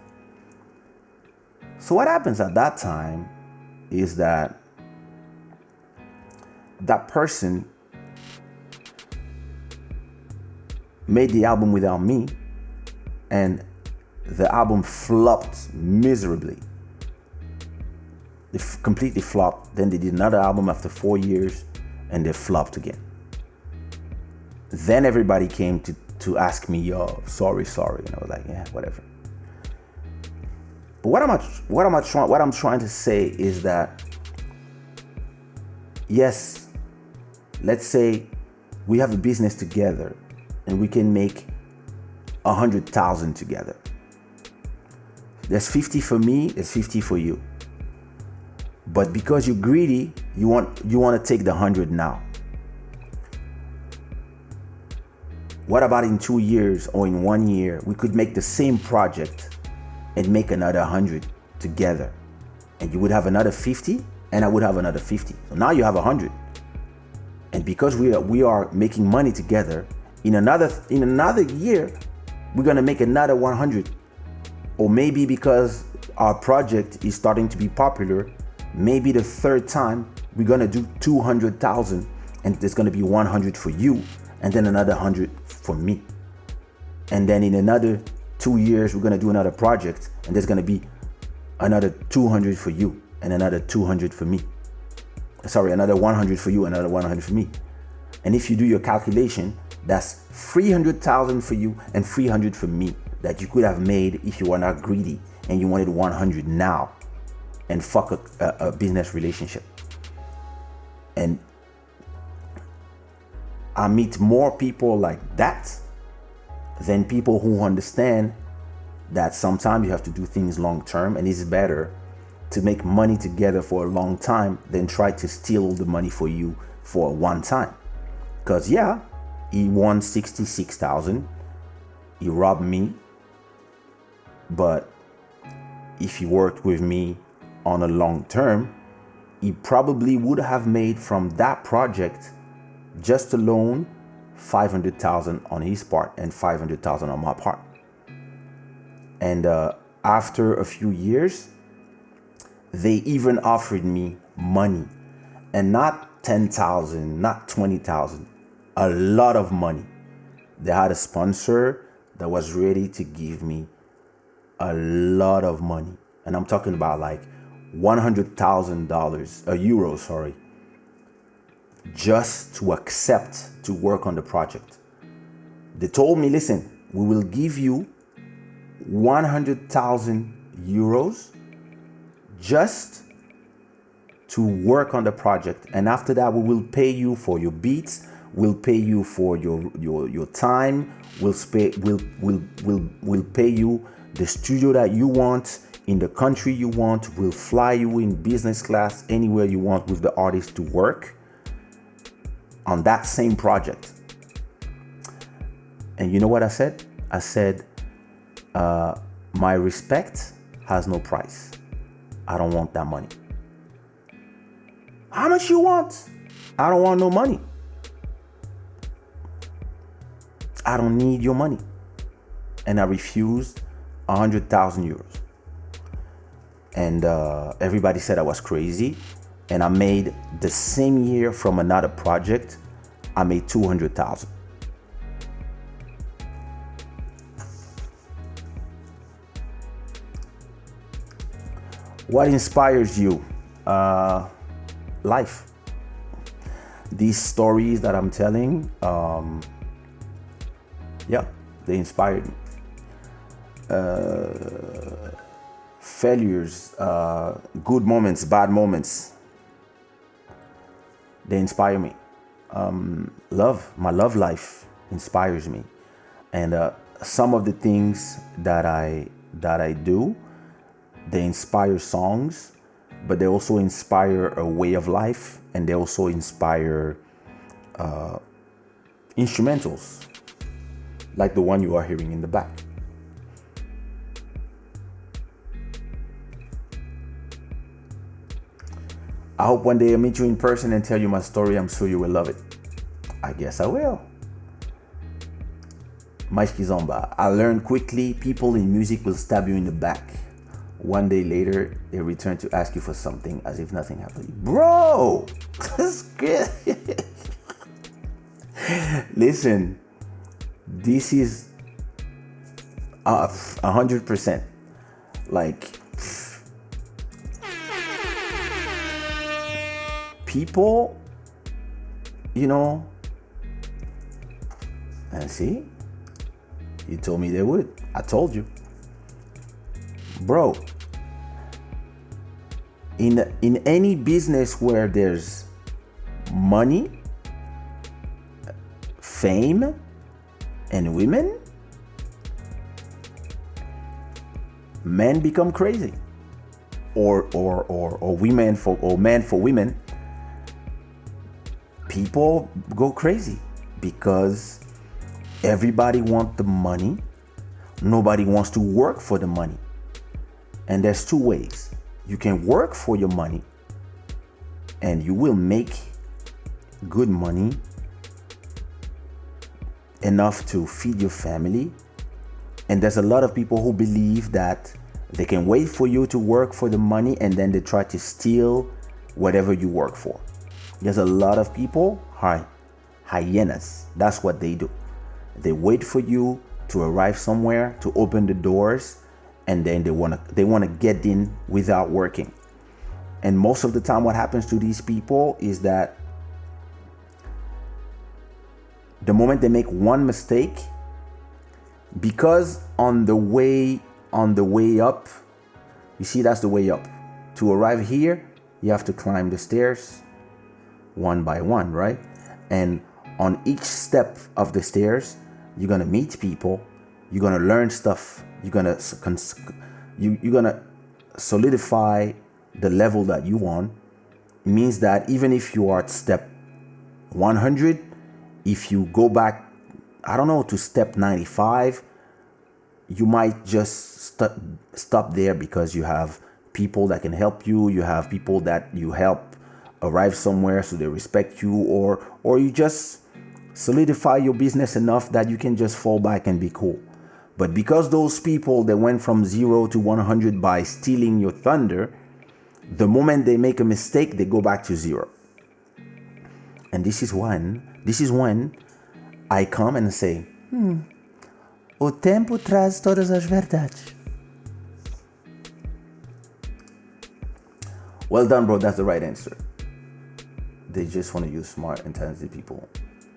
So what happens at that time is that person made the album without me, and the album flopped miserably. They completely flopped. Then they did another album after 4 years, and they flopped again. Then everybody came to ask me, yo, sorry. And I was like, yeah, whatever. But what I'm trying to say is that, yes, let's say we have a business together and we can make 100,000 together. There's 50 for me, there's 50 for you. But because you're greedy, you want to take the 100 now. What about in 2 years or in 1 year, we could make the same project and make another 100 together, and you would have another 50 and I would have another 50. So now you have 100. And because we are making money together, in another year, we're going to make another 100. Or maybe because our project is starting to be popular, maybe the third time we're going to do 200,000, and there's going to be 100 for you and then another 100 for me. And then in another 2 years, we're going to do another project, and there's going to be another 200 for you and another 200 for me. Sorry, another 100 for you, another 100 for me. And if you do your calculation, that's 300,000 for you and 300 for me that you could have made if you were not greedy and you wanted 100 now and fuck a business relationship. And I meet more people like that than people who understand that sometimes you have to do things long term, and it's better to make money together for a long time than try to steal all the money for you for one time. Because yeah, he won 66,000, he robbed me, but if he worked with me on a long term, he probably would have made from that project just alone 500,000 on his part and 500,000 on my part. And after a few years, they even offered me money, and not 10,000, not 20,000, a lot of money. They had a sponsor that was ready to give me a lot of money. And I'm talking about like $100,000, euros, sorry, just to accept to work on the project. They told me, listen, we will give you 100,000 euros just to work on the project, and after that we will pay you for your beats, we'll pay you for your time, we'll pay you the studio that you want in the country you want, we'll fly you in business class anywhere you want with the artist to work on that same project. And you know what I said? I said, my respect has no price. I don't want that money. How much you want? I don't want no money. I don't need your money. And I refused 100,000 euros. And everybody said I was crazy. And I made the same year from another project, I made 200,000. What inspires you? Life. These stories that I'm telling, yeah, they inspired me. Failures, good moments, bad moments, they inspire me. My love life inspires me. And some of the things that I do, they inspire songs, but they also inspire a way of life, and they also inspire instrumentals, like the one you are hearing in the back. I hope one day I meet you in person and tell you my story. I'm sure you will love it. I guess I will. Mais Kizomba. I learned quickly, people in music will stab you in the back. One day later, they return to ask you for something as if nothing happened. Bro, that's good. Listen, this is 100%. Like, people, you know, and see, you told me they would. I told you. Bro, in any business where there's money, fame, and women, men become crazy, or women for, or men for women. People go crazy because everybody wants the money. Nobody wants to work for the money. And there's two ways. You can work for your money and you will make good money, enough to feed your family. And there's a lot of people who believe that they can wait for you to work for the money and then they try to steal whatever you work for. There's a lot of people, hyenas. That's what they do. They wait for you to arrive somewhere, to open the doors, and then they wanna get in without working. And most of the time, what happens to these people is that the moment they make one mistake, because on the way up, you see, that's the way up. To arrive here, you have to climb the stairs one by one, right? And on each step of the stairs, you're gonna meet people, you're gonna learn stuff, you're gonna solidify the level that you want. It means that even if you are at step 100, if you go back, I don't know, to step 95, you might just stop there because you have people that can help you. You have people that you help arrive somewhere, so they respect you, or you just solidify your business enough that you can just fall back and be cool. But because those people, they went from 0 to 100 by stealing your thunder, the moment they make a mistake, they go back to 0. And this is when I come and say, o tempo traz todas as verdades. Well done, bro. That's the right answer. They just want to use smart and talented people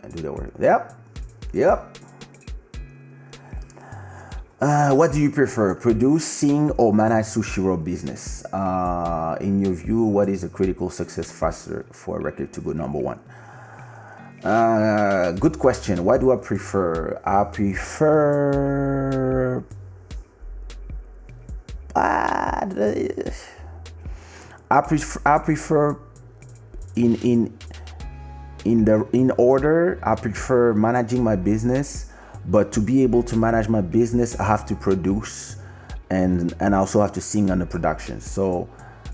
and do their work. Yep. What do you prefer, produce, sing, or manage sushi roll business? In your view, what is a critical success factor for a record to go number one? Good question. What do I prefer? I prefer in order. I prefer managing my business, but to be able to manage my business, I have to produce and I also have to sing on the production. So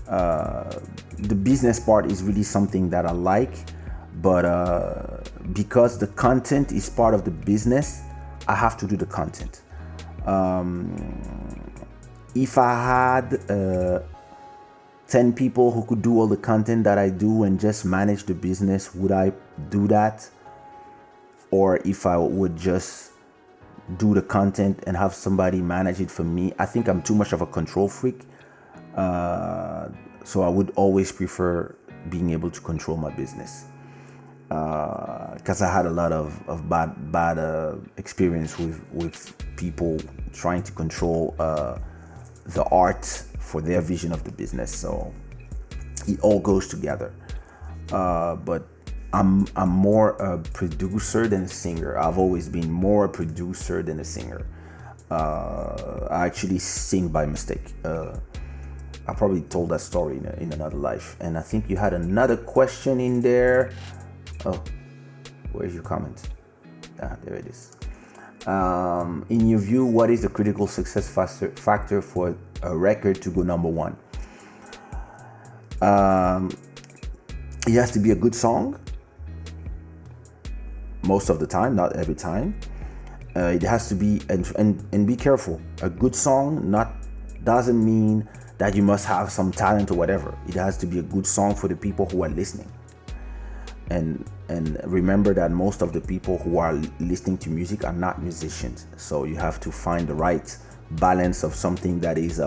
the business part is really something that I like, but because the content is part of the business, I have to do the content. If I had 10 people who could do all the content that I do and just manage the business, would I do that? Or if I would just do the content and have somebody manage it for me, I think I'm too much of a control freak. So I would always prefer being able to control my business. Because I had a lot of bad experience with people trying to control the art for their vision of the business. So it all goes together. But I'm more a producer than a singer. I've always been more a producer than a singer. I actually sing by mistake. I probably told that story in another life. And I think you had another question in there. Oh, where's your comment? There it is. In your view, what is the critical success factor for a record to go number one? It has to be a good song. Most of the time, not every time. It has to be, and be careful. A good song doesn't mean that you must have some talent or whatever. It has to be a good song for the people who are listening. And remember that most of the people who are listening to music are not musicians. So you have to find the right balance of something that is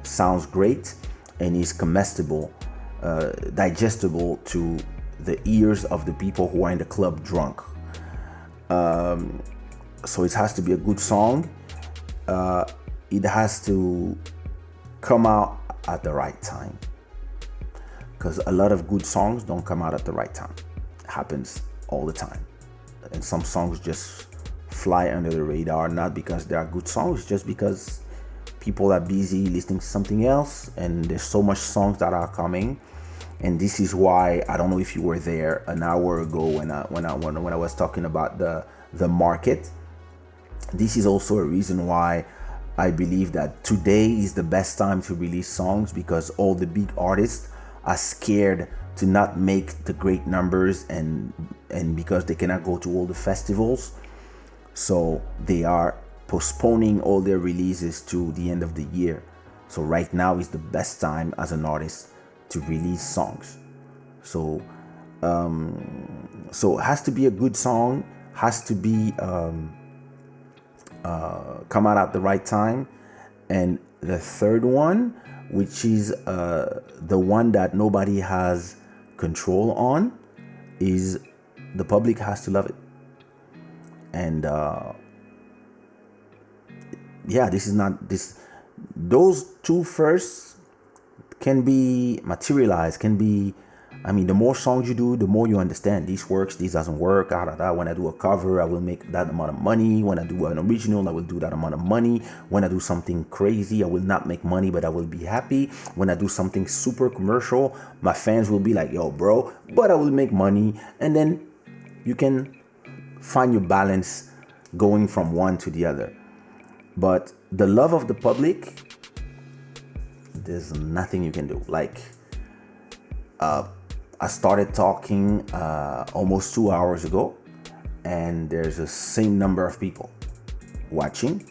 sounds great and is comestible, digestible to the ears of the people who are in the club drunk. So it has to be a good song. It has to come out at the right time, because a lot of good songs don't come out at the right time. It happens all the time, and some songs just fly under the radar, not because they are good songs, just because people are busy listening to something else, and there's so much songs that are coming. And this is why, I don't know if you were there an hour ago when I was talking about the market. This is also a reason why I believe that today is the best time to release songs, because all the big artists are scared to not make the great numbers, and because they cannot go to all the festivals, so they are postponing all their releases to the end of the year. So right now is the best time as an artist to release songs. So it has to be a good song, has to be come out at the right time. And the third one, which is the one that nobody has control on, is the public has to love it. And yeah, this is not this. Those two first can be materialized, can be, I mean, the more songs you do, the more you understand this works, this doesn't work. When I do a cover, I will make that amount of money. When I do an original, I will do that amount of money. When I do something crazy, I will not make money, but I will be happy. When I do something super commercial, my fans will be like, yo, bro, but I will make money. And then you can find your balance going from one to the other. But the love of the public, there's nothing you can do. Like, I started talking almost 2 hours ago, and there's the same number of people watching,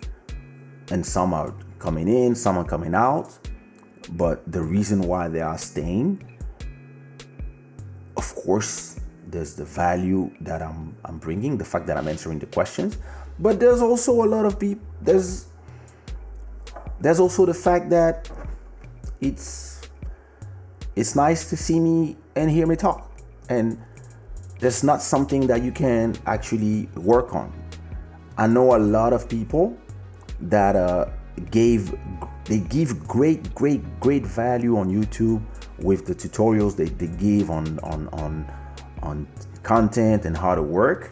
and some are coming in, some are coming out. But the reason why they are staying, of course, there's the value that I'm bringing, the fact that I'm answering the questions. But there's also a lot of people. There's also the fact that it's nice to see me and hear me talk, and that's not something that you can actually work on. I know a lot of people that give great value on YouTube with the tutorials they give on content and how to work.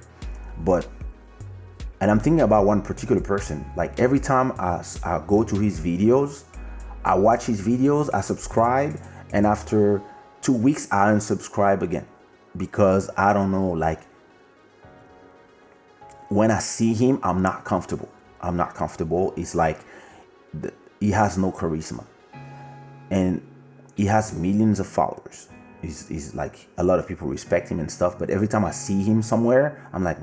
And I'm thinking about one particular person. Like, every time I go to his videos, I watch his videos, I subscribe, and after 2 weeks I unsubscribe again, because I don't know, like, when I see him, I'm not comfortable. It's like he has no charisma, and he has millions of followers. He's like, a lot of people respect him and stuff, but every time I see him somewhere, I'm like,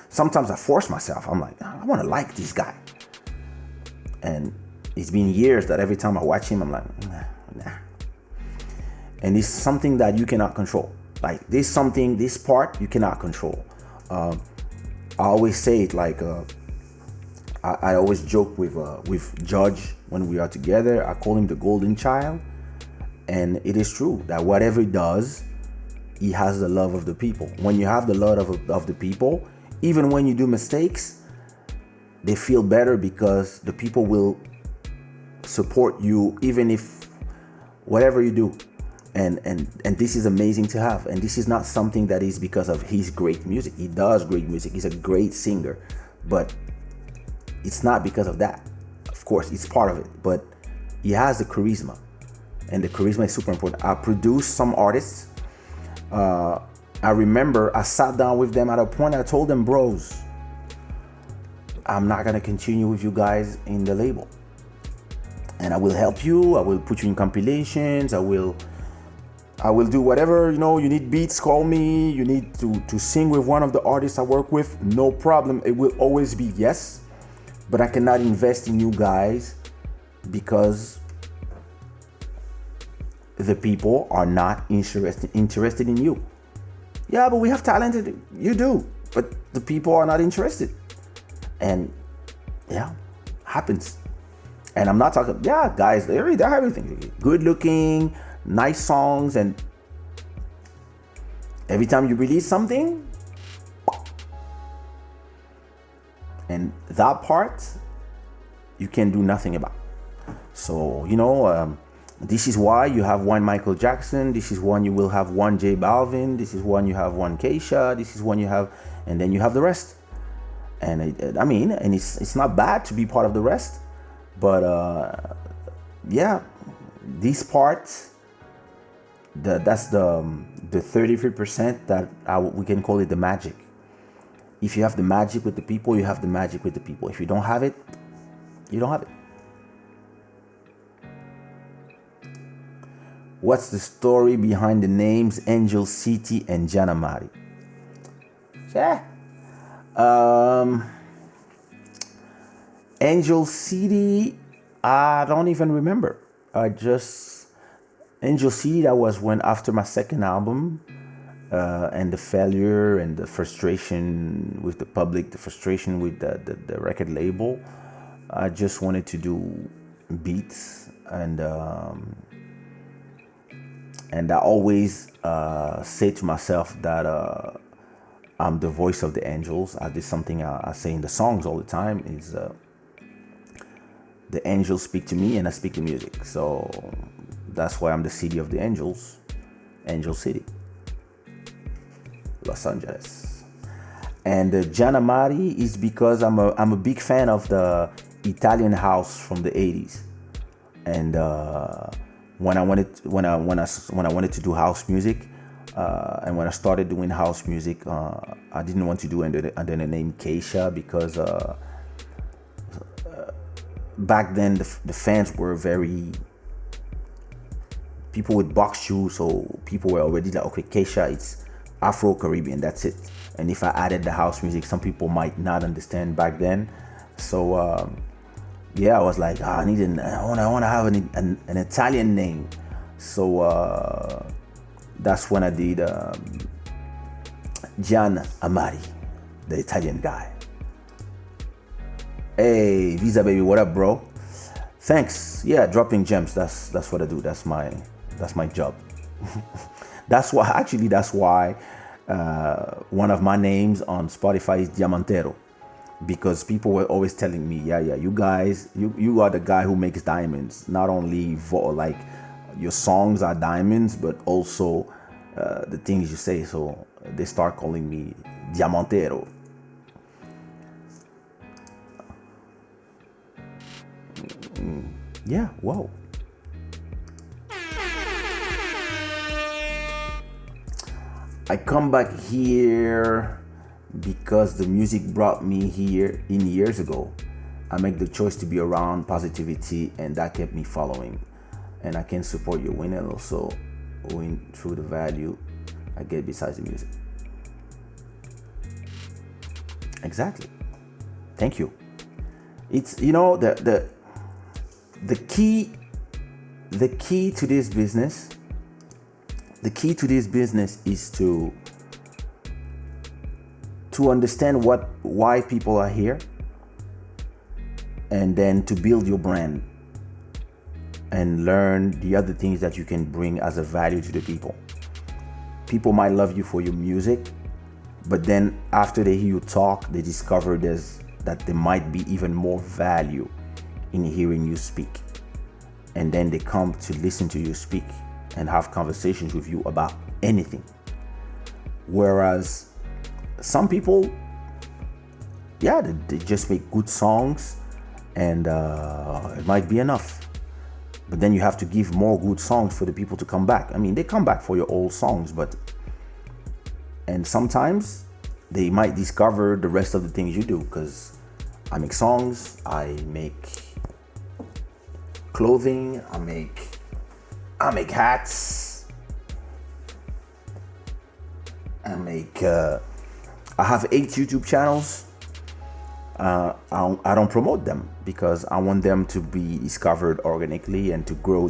sometimes I force myself. I'm like, I want to like this guy. And it's been years that every time I watch him, I'm like, nah. And it's something that you cannot control. Like, this part you cannot control. I always say it, like, I always joke with Judge when we are together. I call him the golden child. And it is true that whatever he does, he has the love of the people. When you have the love of the people, even when you do mistakes, they feel better, because the people will support you even if whatever you do. And this is amazing to have. And this is not something that is because of his great music. He does great music. He's a great singer. But it's not because of that. Of course, it's part of it. But he has the charisma. And the charisma is super important. I produced some artists. I remember I sat down with them at a point. I told them, bros, I'm not going to continue with you guys in the label. And I will help you. I will put you in compilations. I will do whatever, you need beats, call me. You need to sing with one of the artists I work with, no problem. It will always be yes. But I cannot invest in you guys because the people are not interested in you. Yeah, but we have talent. You do, but the people are not interested. And yeah, happens. And I'm not talking, guys, they have everything. Good looking, nice songs, and every time you release something, and that part, you can do nothing about. So, this is why you have one Michael Jackson. This is one you will have one J Balvin. This is one you have one Kaysha. This is one you have, and then you have the rest. And and it's not bad to be part of the rest, but this part, that's the 33% that we can call it the magic. If you have the magic with the people, you have the magic with the people. If you don't have it, you don't have it. What's the story behind the names Angel City and Janamari? Yeah. Angel City, I don't even remember. Angel City, that was when after my second album, and the failure and the frustration with the public, the frustration with the record label. I just wanted to do beats, and I always say to myself that I'm the voice of the angels. I did something I say in the songs all the time is the angels speak to me and I speak to music. So that's why I'm the city of the angels, Angel City, Los Angeles. And Gianamari is because I'm a big fan of the Italian house from the 80s. And when I wanted to do house music, and when I started doing house music, I didn't want to do under the name Kaysha because back then the fans were very, people with box shoes, so people were already like, okay, Kaysha, it's Afro-Caribbean, that's it. And if I added the house music, some people might not understand back then. So yeah, I was like, I want to have an Italian name. So that's when I did Gian Amari, the Italian guy. Hey, Visa baby, what up, bro? Thanks. Yeah, dropping gems. That's what I do. That's my job. That's why one of my names on Spotify is Diamantero, because people were always telling me, yeah, you guys, you are the guy who makes diamonds. Not only like your songs are diamonds, but also the things you say. So they start calling me Diamantero. Yeah, whoa. I come back here because the music brought me here years ago. I make the choice to be around positivity, and that kept me following. And I can support your win and also win through the value I get besides the music. Exactly. Thank you. It's, the key to this business. The key to this business is to understand why people are here, and then to build your brand and learn the other things that you can bring as a value to the people. People might love you for your music, but then after they hear you talk, they discover that there might be even more value in hearing you speak. And then they come to listen to you speak and have conversations with you about anything. Whereas some people, yeah, they just make good songs and it might be enough. But then you have to give more good songs for the people to come back. I mean, they come back for your old songs, and sometimes they might discover the rest of the things you do, because I make songs, I make clothing, I make hats, I have 8 YouTube channels. I don't promote them because I want them to be discovered organically and to grow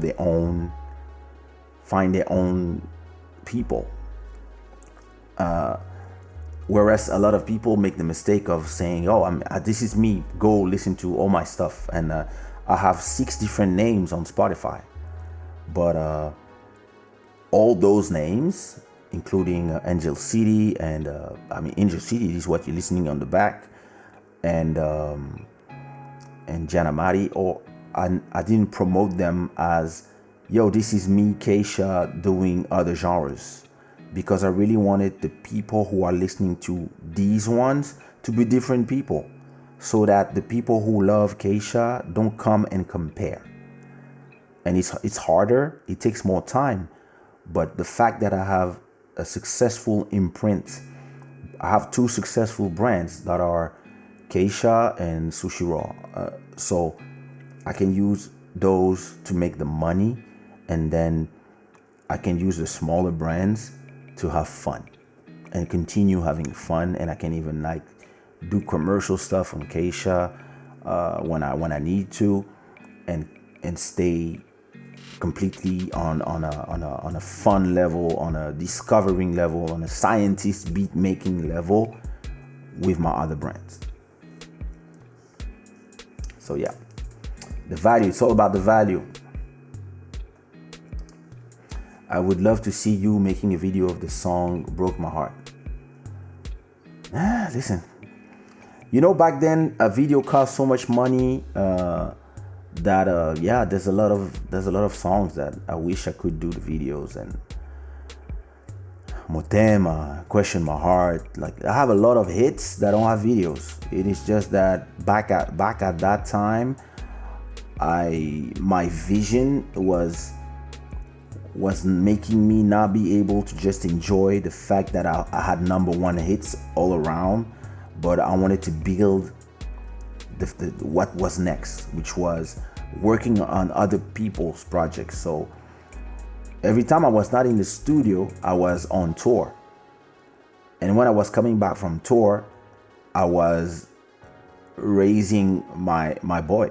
find their own people. Whereas a lot of people make the mistake of saying, oh, this is me, go listen to all my stuff. And I have 6 different names on Spotify. But all those names, including Angel City and Angel City is what you're listening on the back, and Janamari, or I didn't promote them as, yo, this is me, Kaysha, doing other genres, because I really wanted the people who are listening to these ones to be different people, so that the people who love Kaysha don't come and compare. And it's harder, it takes more time, but the fact that I have a successful imprint, I have 2 successful brands that are Kaysha and Sushi Raw. So I can use those to make the money, and then I can use the smaller brands to have fun and continue having fun. And I can even do commercial stuff on Kaysha when I need to, and stay completely on a fun level, on a discovering level, on a scientist beat making level with my other brands. So yeah, the value, it's all about the value. I would love to see you making a video of the song Broke My Heart. Listen, back then a video cost so much money that yeah, there's a lot of songs that I wish I could do the videos. And Motema, Question My Heart, like I have a lot of hits that don't have videos. It is just that back at that time, my vision was making me not be able to just enjoy the fact that I had number one hits all around, but I wanted to build what was next, which was working on other people's projects. So every time I was not in the studio, I was on tour. And when I was coming back from tour, I was raising my boy.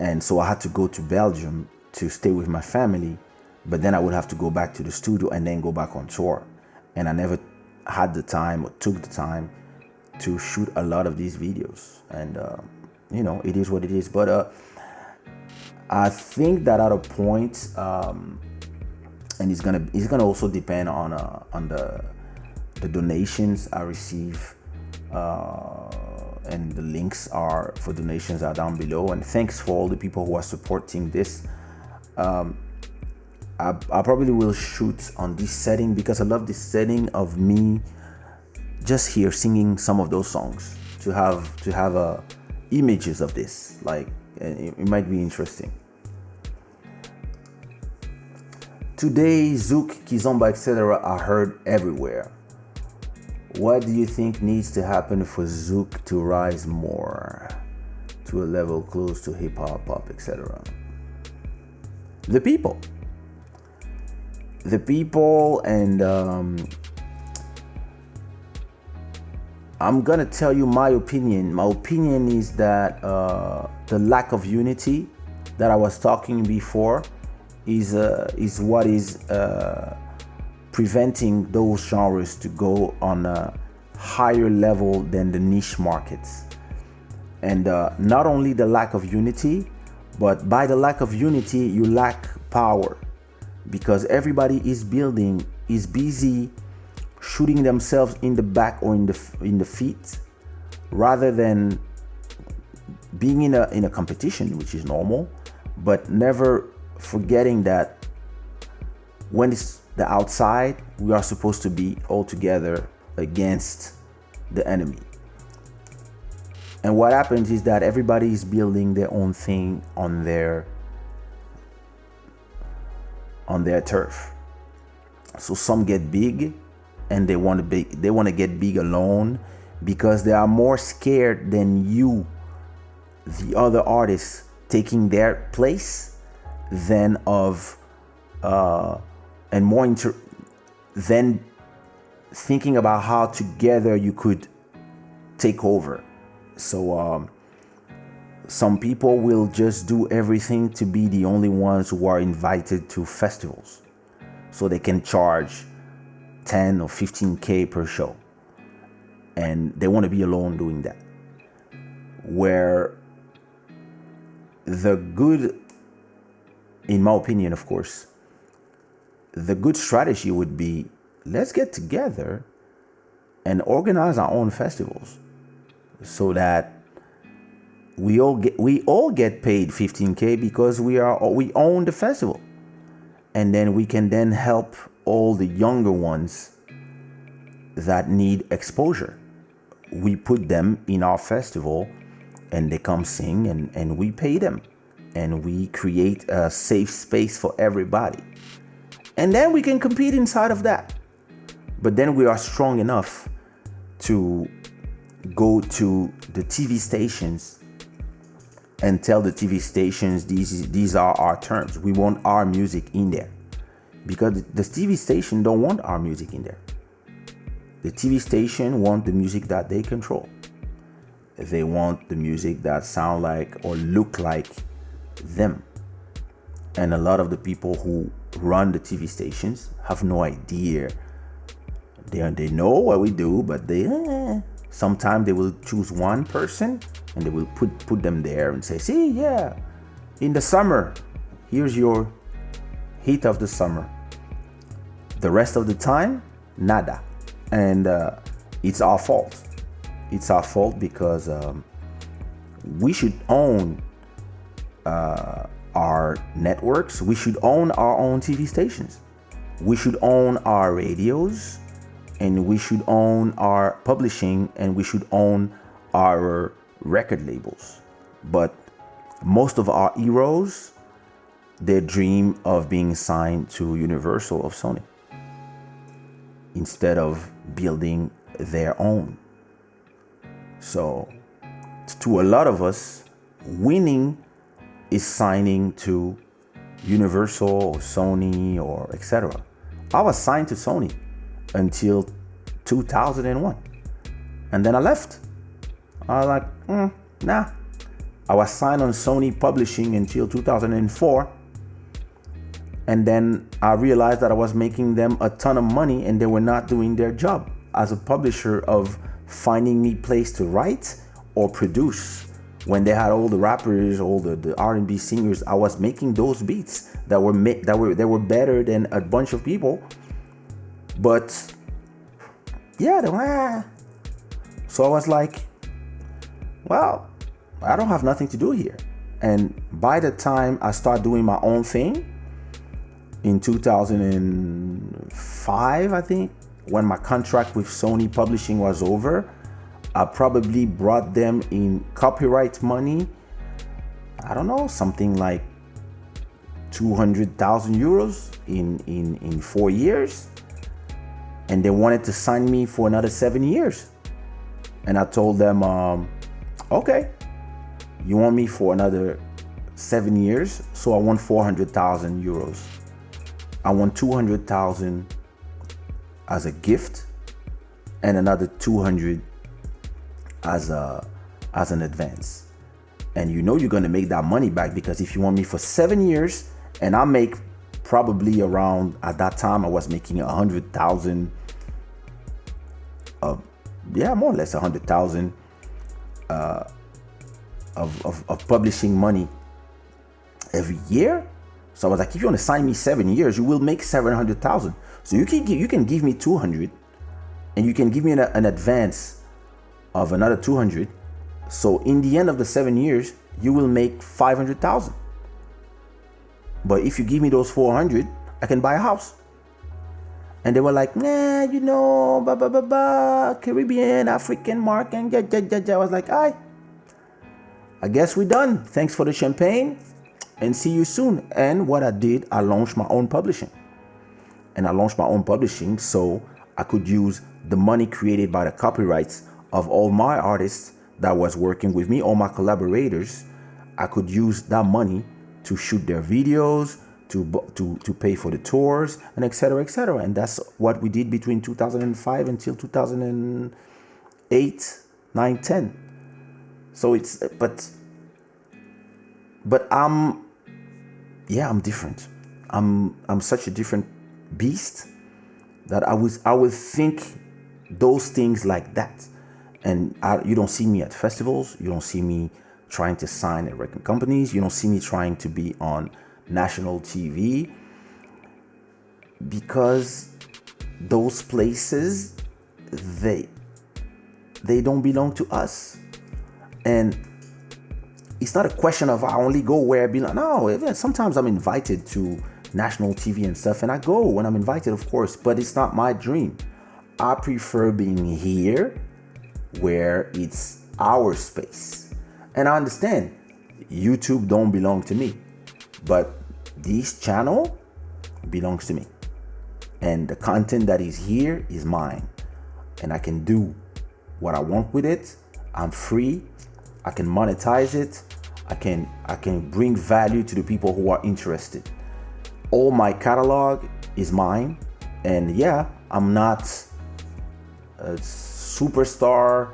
And so I had to go to Belgium to stay with my family. But then I would have to go back to the studio and then go back on tour. And I never had the time or took the time to shoot a lot of these videos. And, it is what it is. But I think that at a point, and it's gonna also depend on the donations I receive, and the links for donations are down below. And thanks for all the people who are supporting this. I probably will shoot on this setting because I love this setting of me just here singing some of those songs, to have images of this. Like it might be interesting. Today, Zouk, Kizomba, etc. are heard everywhere. What do you think needs to happen for Zouk to rise more to a level close to hip hop, pop, etc.? The people, and I'm gonna tell you my opinion. My opinion is that the lack of unity that I was talking before is what is preventing those genres to go on a higher level than the niche markets. And not only the lack of unity, but by the lack of unity, you lack power, because everybody is busy shooting themselves in the back or in the feet, rather than being in a competition, which is normal, but never forgetting that when it's the outside, we are supposed to be all together against the enemy. And what happens is that everybody is building their own thing on their turf. So some get big and they want to get big alone because they are more scared than you, the other artists, taking their place than than thinking about how together you could take over. So some people will just do everything to be the only ones who are invited to festivals, so they can charge 10 or 15K per show, and they want to be alone doing that. Where the good, in my opinion, of course, the good strategy would be, let's get together and organize our own festivals, so that we all get paid 15K because we own the festival, and then we can then help all the younger ones that need exposure. We put them in our festival and they come sing, and we pay them, and we create a safe space for everybody, and then we can compete inside of that. But then we are strong enough to go to the TV stations and tell the TV stations these are our terms. We want our music in there, because the TV station don't want our music in there. The TV station want the music that they control. They want the music that sound like or look like them. And a lot of the people who run the TV stations have no idea. They know what we do, but sometimes they will choose one person and they will put them there and say, see, yeah, in the summer, here's your heat of the summer. The rest of the time, nada. And it's our fault. It's our fault because we should own our networks. We should own our own TV stations. We should own our radios, and we should own our publishing, and we should own our record labels. But most of our heroes, they dream of being signed to Universal of Sony instead of building their own. So to a lot of us, winning is signing to Universal or Sony or etc. I was signed to Sony until 2001, and then I left. I was like, nah. I was signed on Sony Publishing until 2004, and then I realized that I was making them a ton of money and they were not doing their job as a publisher of finding me place to write or produce. When they had all the rappers, all the R&B singers, I was making those beats that were better than a bunch of people. But yeah, so I was like, well, I don't have nothing to do here. And by the time I started doing my own thing in 2005, I think, when my contract with Sony Publishing was over, I probably brought them in copyright money, I don't know, something like 200,000 euros in 4 years. And they wanted to sign me for another 7 years. And I told them, okay, you want me for another 7 years? So I want 400,000 euros. I want 200,000 as a gift and another 200 as an advance. And you know you're gonna make that money back, because if you want me for 7 years and I make probably around, at that time I was making 100,000, more or less 100,000 of publishing money every year. So I was like, if you want to sign me 7 years, you will make 700,000. So you can give me 200, and you can give me an advance of another 200. So in the end of the 7 years, you will make 500,000. But if you give me those 400, I can buy a house. And they were like, nah, Caribbean, African market. I was like, I guess we're done. Thanks for the champagne and see you soon. And what I did, I launched my own publishing. And I launched my own publishing so I could use the money created by the copyrights of all my artists that was working with me, all my collaborators. I could use that money to shoot their videos, to pay for the tours, and etc. etc. And that's what we did between 2005 until 2008, 9, 10. So it's but I'm different. I'm such a different beast that I would think those things like that. And you don't see me at festivals. You don't see me trying to sign at record companies. You don't see me trying to be on national TV, because those places, they don't belong to us. And it's not a question of I only go where I belong. No, sometimes I'm invited to national TV and stuff, and I go when I'm invited, of course, but it's not my dream. I prefer being here where it's our space. And I understand YouTube don't belong to me, but this channel belongs to me. And the content that is here is mine. And I can do what I want with it. I'm free. I can monetize it. I can bring value to the people who are interested. All my catalog is mine. And yeah, I'm not a superstar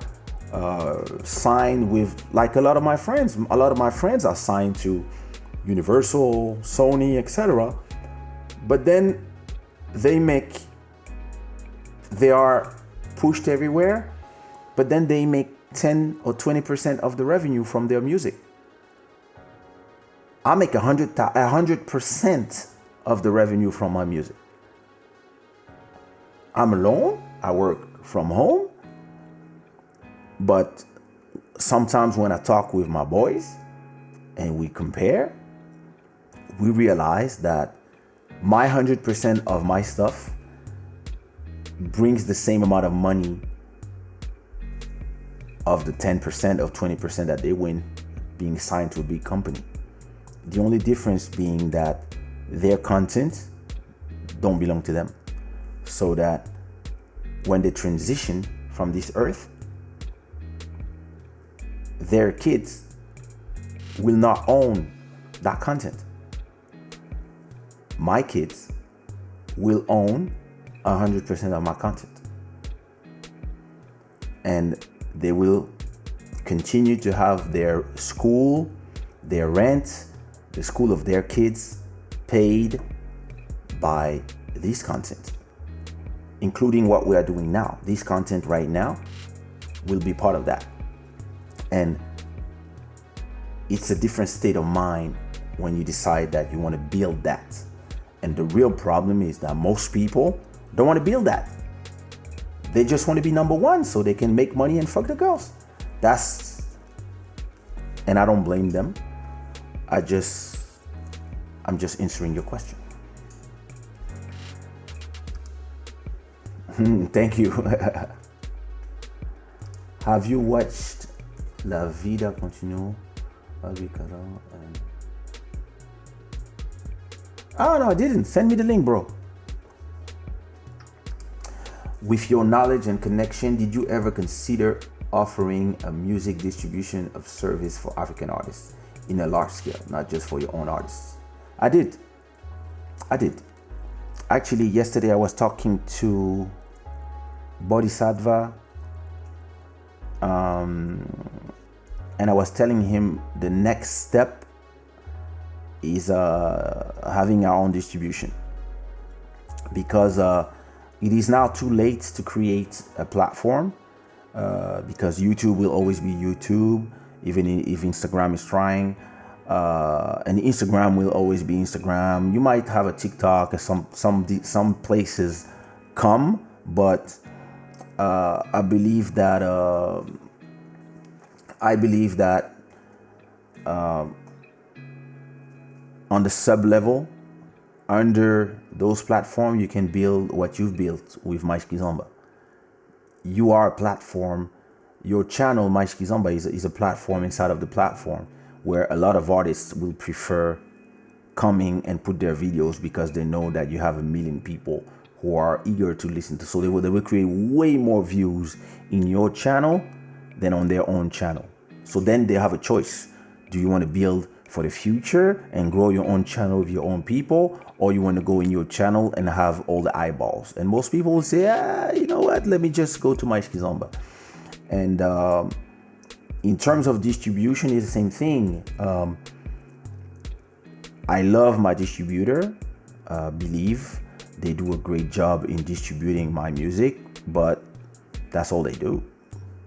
signed with, like a lot of my friends. A lot of my friends are signed to Universal, Sony, etc. But then they are pushed everywhere, but then they make 10 or 20% of the revenue from their music. I make 100% of the revenue from my music. I'm alone, I work from home, but sometimes when I talk with my boys and we compare, we realize that my 100% of my stuff brings the same amount of money of the 10% of 20% that they win being signed to a big company. The only difference being that their content don't belong to them. So that when they transition from this earth, their kids will not own that content. My kids will own 100% of my content. And they will continue to have their school, their rent, the school of their kids paid by this content, including what we are doing now. This content right now will be part of that. And it's a different state of mind when you decide that you want to build that. And the real problem is that most people don't want to build that. They just want to be number one so they can make money and fuck the girls. And I don't blame them. I'm just answering your question. Thank you. Have you watched La Vida Continua? Oh no, I didn't. Send me the link, bro. With your knowledge and connection, did you ever consider offering a music distribution of service for African artists in a large scale, not just for your own artists? I did. Actually, yesterday I was talking to Bodhisattva, and I was telling him the next step is having our own distribution, because it is now too late to create a platform, because YouTube will always be YouTube, even if Instagram is trying, and Instagram will always be Instagram. You might have a TikTok or some places come, but I believe that on the sub level, under those platforms, you can build what you've built with Mais Kizomba. You are a platform. Your channel, Mais Kizomba, is a platform inside of the platform where a lot of artists will prefer coming and put their videos because they know that you have 1 million people who are eager to listen to. So they will create way more views in your channel than on their own channel. So then they have a choice. Do you want to build for the future and grow your own channel with your own people, or you want to go in your channel and have all the eyeballs? And most people will say, you know what, let me just go to Mais Kizomba. And in terms of distribution, it's the same thing. I love my distributor, Believe. They do a great job in distributing my music, but that's all they do.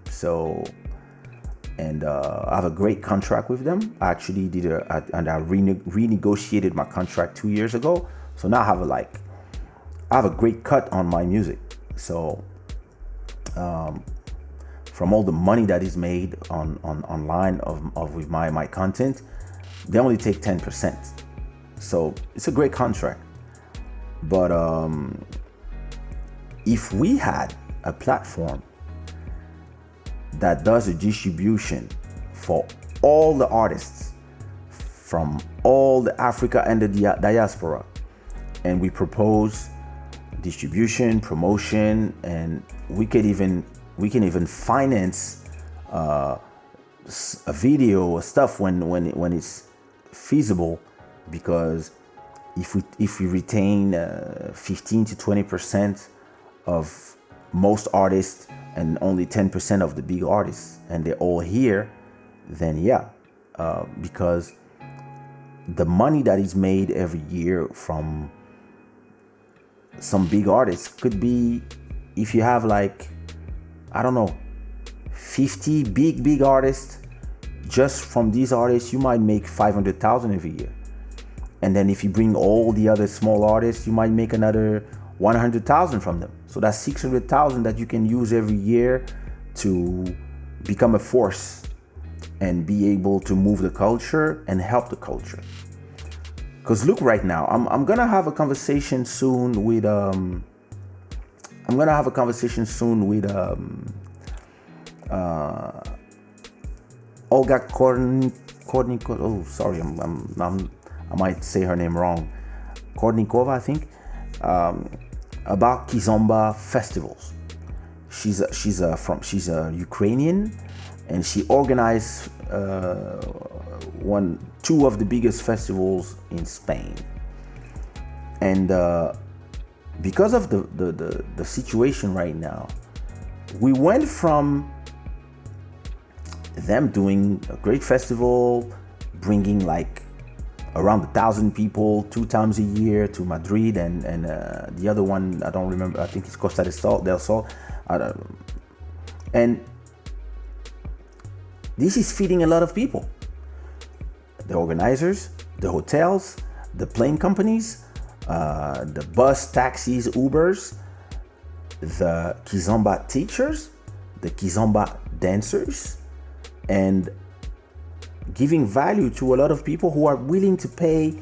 So, and I have a great contract with them. I actually and I renegotiated my contract 2 years ago. So now I have a great cut on my music. So, from all the money that is made online with my content, they only take 10%. So it's a great contract. But if we had a platform that does a distribution for all the artists from all the Africa and the diaspora, and we propose distribution, promotion, and we can even finance a video or stuff when it's feasible, because if we retain 15 to 20% of most artists and only 10% of the big artists, and they're all here, then yeah, because the money that is made every year from some big artists could be, if you have like, I don't know, 50 big artists, just from these artists you might make 500,000 every year. And then if you bring all the other small artists, you might make another 100,000 from them. So that's 600,000 that you can use every year to become a force and be able to move the culture and help the culture. Because look, right now, I'm gonna have a conversation soon with Olga Kornikova. Oh, sorry, I might say her name wrong. Kornikova, I think, about Kizomba festivals. She's a Ukrainian, and she organized two of the biggest festivals in Spain. And because of the situation right now, we went from them doing a great festival, bringing like around 1,000 people 2 times a year to Madrid, and the other one, I don't remember, I think it's Costa del Sol. And this is feeding a lot of people. The organizers, the hotels, the plane companies, the bus, taxis, Ubers, the Kizomba teachers, the Kizomba dancers, and giving value to a lot of people who are willing to pay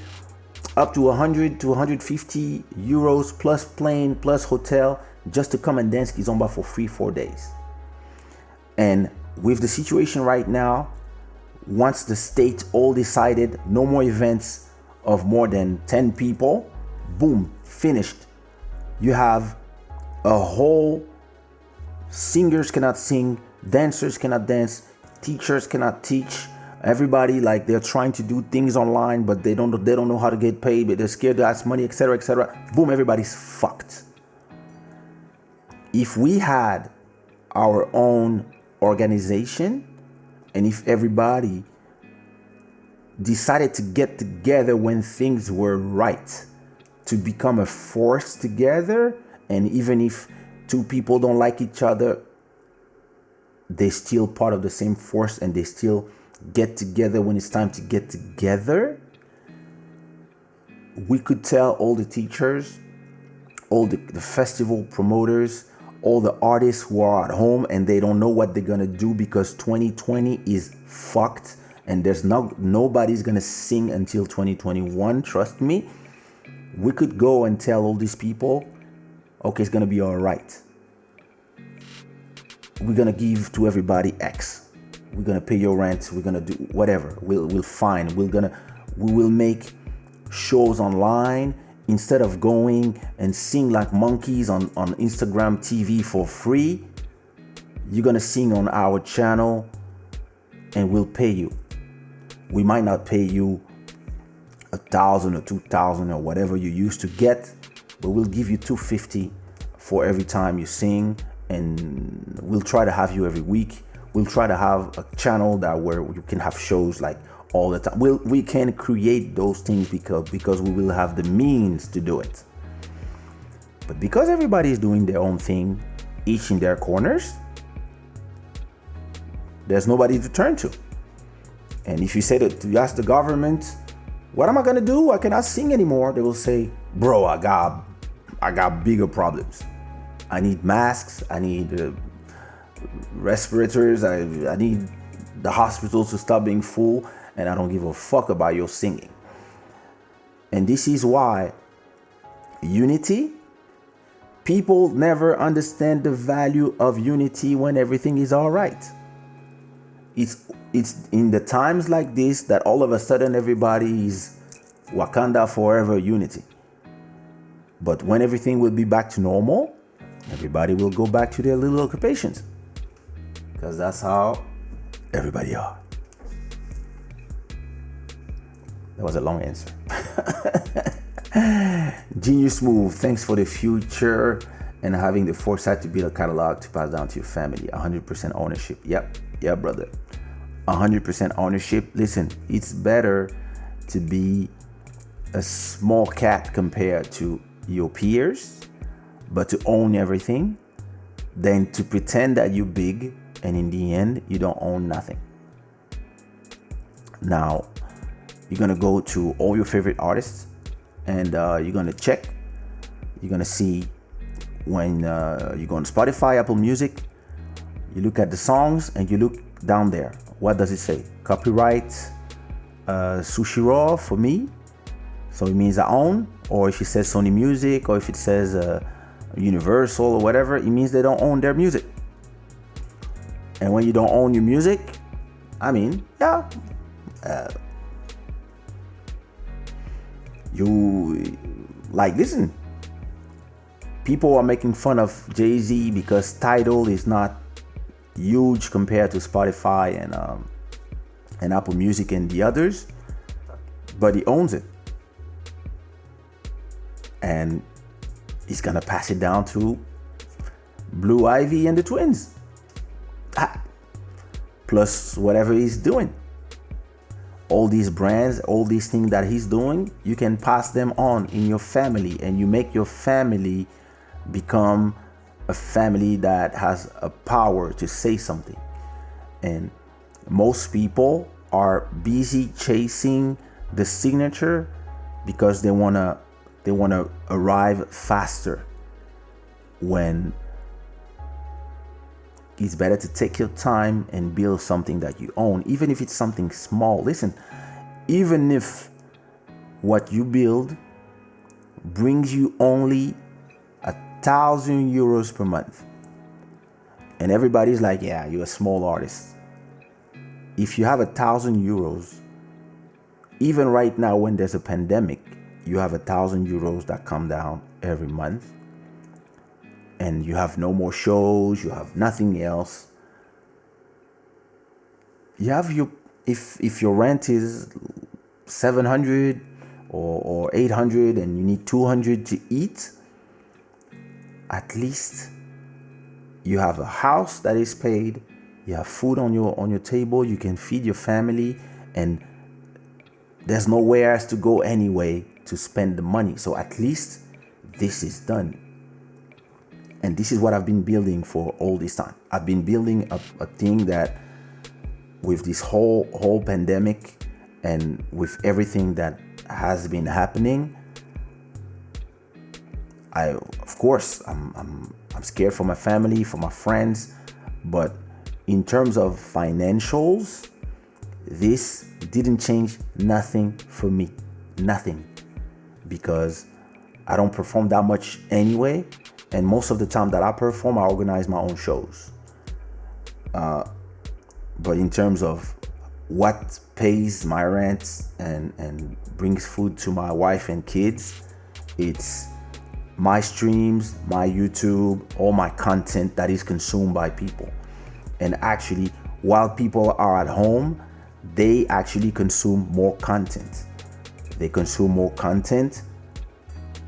up to 100 to 150 euros plus plane plus hotel just to come and dance Kizomba for 3-4 days. And with the situation right now, once the state all decided no more events of more than 10 people, boom, finished. You have a whole, singers cannot sing, dancers cannot dance, teachers cannot teach. Everybody, like, they're trying to do things online, but they don't know how to get paid, but they're scared to ask money, etc., etc. Boom, everybody's fucked. If we had our own organization, and if everybody decided to get together when things were right, to become a force together, and even if 2 people don't like each other, they're still part of the same force, and they still get together when it's time to get together, we could tell all the teachers, all the festival promoters, all the artists who are at home and they don't know what they're gonna do because 2020 is fucked, and there's nobody's gonna sing until 2021. Trust me. We could go and tell all these people, okay, it's gonna be all right. We're gonna give to everybody X. We're gonna pay your rent. We're gonna do whatever. We'll find. We will make shows online. Instead of going and sing like monkeys on Instagram TV for free, you're gonna sing on our channel and we'll pay you. We might not pay you 1,000 or 2,000 or whatever you used to get, but we'll give you 250 for every time you sing, and we'll try to have you every week. We'll try to have a channel that where you can have shows like all the time. We can create those things because we will have the means to do it. But because everybody is doing their own thing, each in their corners, there's nobody to turn to. And if you say that, you ask the government, what am I gonna do? I cannot sing anymore. They will say, bro, I got bigger problems. I need masks. I need respirators. I need the hospitals to stop being full. And I don't give a fuck about your singing. And this is why unity, people never understand the value of unity when everything is all right. It's in the times like this that all of a sudden everybody is Wakanda forever unity. But when everything will be back to normal, everybody will go back to their little occupations. Because that's how everybody are. That was a long answer. Genius move. Thanks for the future and having the foresight to build a catalog to pass down to your family. 100% ownership. Yep, brother. 100% ownership. Listen, it's better to be a small cat compared to your peers, but to own everything, than to pretend that you're big and in the end you don't own nothing. Now, you're gonna go to all your favorite artists and you're gonna check. You're gonna see when you go on Spotify, Apple Music, you look at the songs and you look down there. What does it say? Copyright Sushi Raw for me. So it means I own. Or if it says Sony Music, or if it says Universal or whatever, it means they don't own their music. And when you don't own your music, I mean, yeah, you like, listen, people are making fun of Jay-Z because Tidal is not huge compared to Spotify and Apple Music and the others, but he owns it, and he's gonna pass it down to Blue Ivy and the Twins, plus whatever he's doing. All these brands, all these things that he's doing, you can pass them on in your family, and you make your family become a family that has a power to say something. And most people are busy chasing the signature because they wanna arrive faster, when it's better to take your time and build something that you own, even if it's something small. Listen, even if what you build brings you only 1,000 euros per month, and everybody's like, yeah, you're a small artist. If you have 1,000 euros, even right now when there's a pandemic, you have 1,000 euros that come down every month, and you have no more shows, you have nothing else. You have your, if your rent is 700 or 800 and you need 200 to eat, at least you have a house that is paid, you have food on your table, you can feed your family, and there's nowhere else to go anyway to spend the money. So at least this is done. And this is what I've been building for all this time. I've been building a thing that, with this whole pandemic and with everything that has been happening, I'm scared for my family, for my friends, but in terms of financials, this didn't change nothing for me. Nothing. Because I don't perform that much anyway. And most of the time that I perform, I organize my own shows. But in terms of what pays my rent and brings food to my wife and kids, it's my streams, my YouTube, all my content that is consumed by people. And actually, while people are at home, they actually consume more content. They consume more content,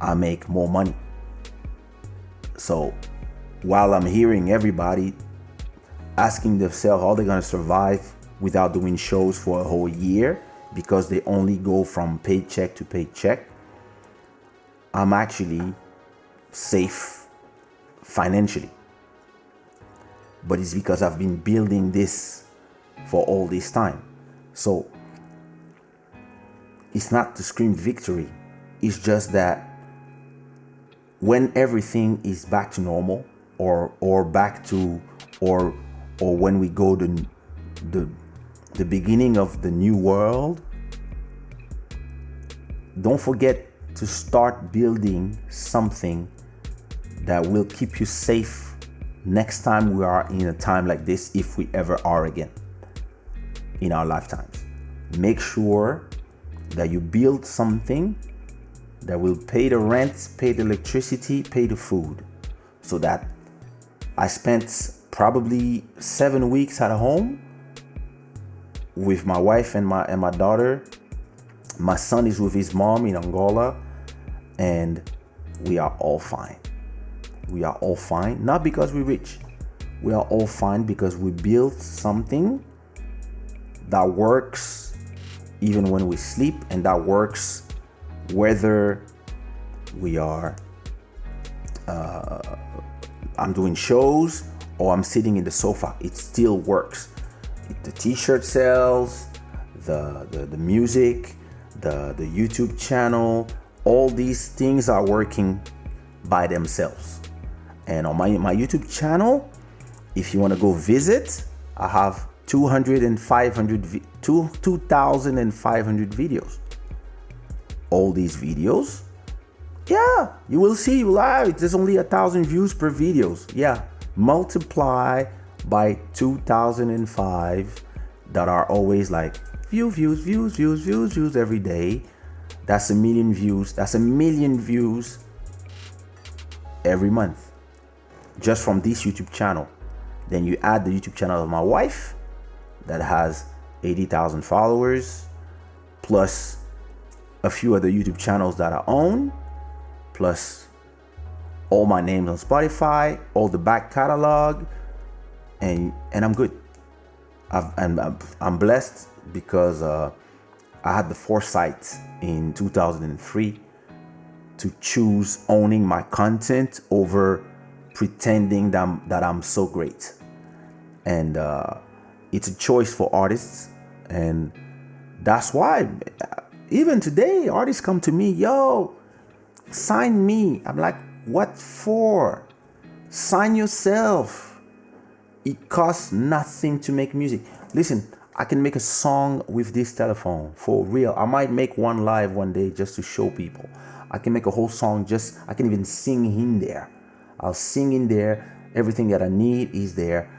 I make more money. So while I'm hearing everybody asking themselves how they're gonna survive without doing shows for a whole year because they only go from paycheck to paycheck, I'm actually safe financially. But it's because I've been building this for all this time. So it's not to scream victory. It's just that when everything is back to normal, or back to, or when we go to the beginning of the new world, don't forget to start building something that will keep you safe next time we are in a time like this, if we ever are again in our lifetimes. Make sure that you build something that will pay the rent, pay the electricity, pay the food. So that I spent probably 7 weeks at home with my wife and my daughter. My son is with his mom in Angola, and we are all fine. We are all fine, not because we're rich. We are all fine because we built something that works even when we sleep, and that works whether we are I'm doing shows or I'm sitting in the sofa. It still works. The t-shirt sells, the music, the YouTube channel, all these things are working by themselves. And on my YouTube channel, if you want to go visit, I have 2,500 videos. All these videos, yeah, you will see live. There's only 1,000 views per videos. Yeah, multiply by 2005 that are always like views every day. That's 1 million views. That's 1 million views every month just from this YouTube channel. Then you add the YouTube channel of my wife that has 80,000 followers, plus a few other YouTube channels that I own, plus all my names on Spotify, all the back catalog, and I'm good. I'm blessed because I had the foresight in 2003 to choose owning my content over pretending that I'm so great. And it's a choice for artists, and that's why even today artists come to me, yo, sign me. I'm like, what for? Sign yourself. It costs nothing to make music. Listen, I can make a song with this telephone for real. I might make one live one day just to show people. I can make a whole song I can even sing in there. I'll sing in there. Everything that I need is there.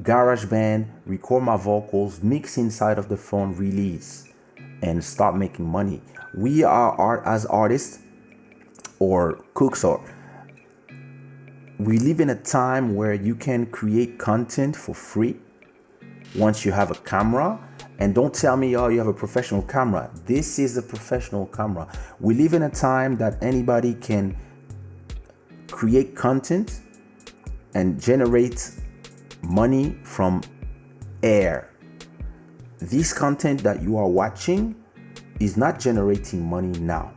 GarageBand, record my vocals, mix inside of the phone, release, and start making money. We are as artists or cooks, or we live in a time where you can create content for free once you have a camera. And don't tell me, oh, you have a professional camera. This is a professional camera. We live in a time that anybody can create content and generate money from air. This content that you are watching is not generating money now.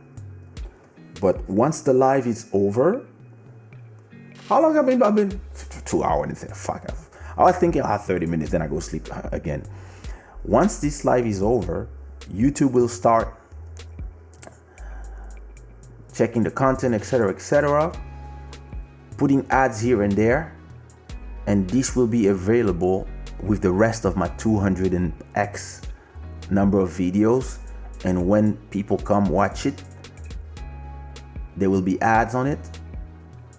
But once the live is over, how long have I been? 2 hours and say, fuck. I was thinking I have 30 minutes, then I go sleep again. Once this live is over, YouTube will start checking the content, etc., putting ads here and there, and this will be available with the rest of my 200 and X number of videos. And when people come watch it, there will be ads on it,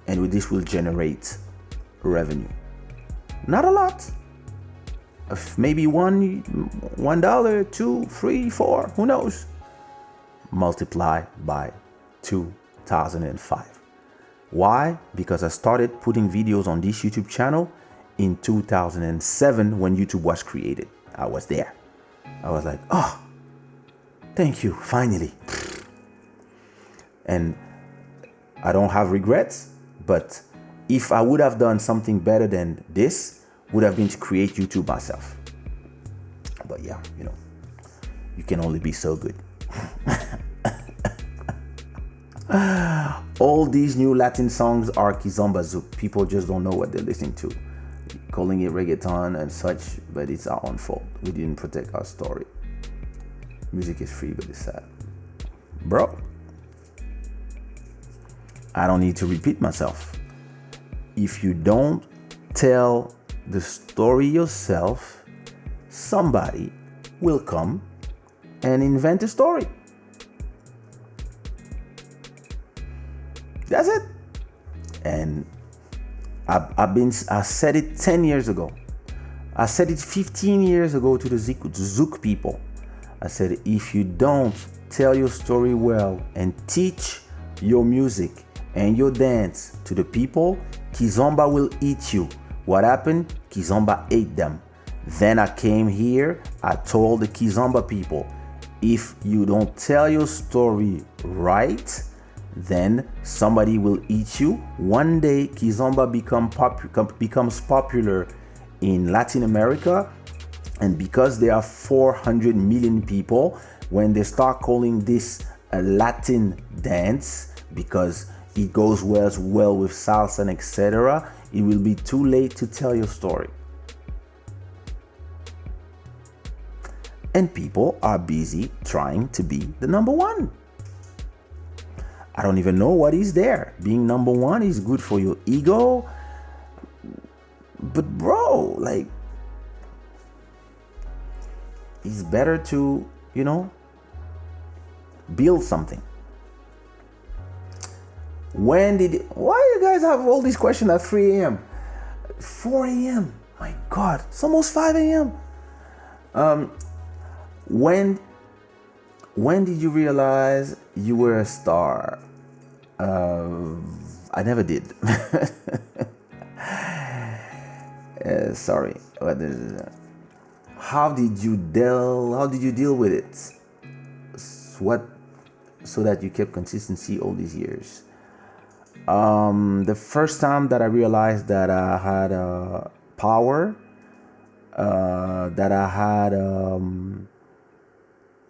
and with this will generate revenue. Not a lot. Maybe $1, $2, $3, $4, who knows? Multiply by 2005. Why? Because I started putting videos on this YouTube channel in 2007 when YouTube was created. I was there. I was like, oh, thank you, finally. And I don't have regrets, but if I would have done something better than this, would have been to create YouTube myself. But yeah, you can only be so good. All these new Latin songs are kizomba zouk. People just don't know what they're listening to, calling it reggaeton and such, but it's our own fault. We didn't protect our story. Music is free, but it's sad. Bro, I don't need to repeat myself. If you don't tell the story yourself, somebody will come and invent a story. That's it. And I said it 10 years ago. I said it 15 years ago to the Zouk people. I said, if you don't tell your story well and teach your music and your dance to the people, Kizomba will eat you. What happened? Kizomba ate them. Then I came here, I told the Kizomba people, if you don't tell your story right, then somebody will eat you. One day Kizomba becomes popular in Latin America, And because there are 400 million people, when they start calling this a Latin dance, because it goes well with salsa and etc., it will be too late to tell your story. And people are busy trying to be the number one. I don't even know what is there. Being number one is good for your ego. But bro, like, it's better to, build something. Why you guys have all these questions at 3 a.m.? 4 a.m. My God, it's almost 5 a.m. When did you realize you were a star? I never did. Sorry. How did you deal with it? So that you kept consistency all these years? The first time that I realized that I had power, that I had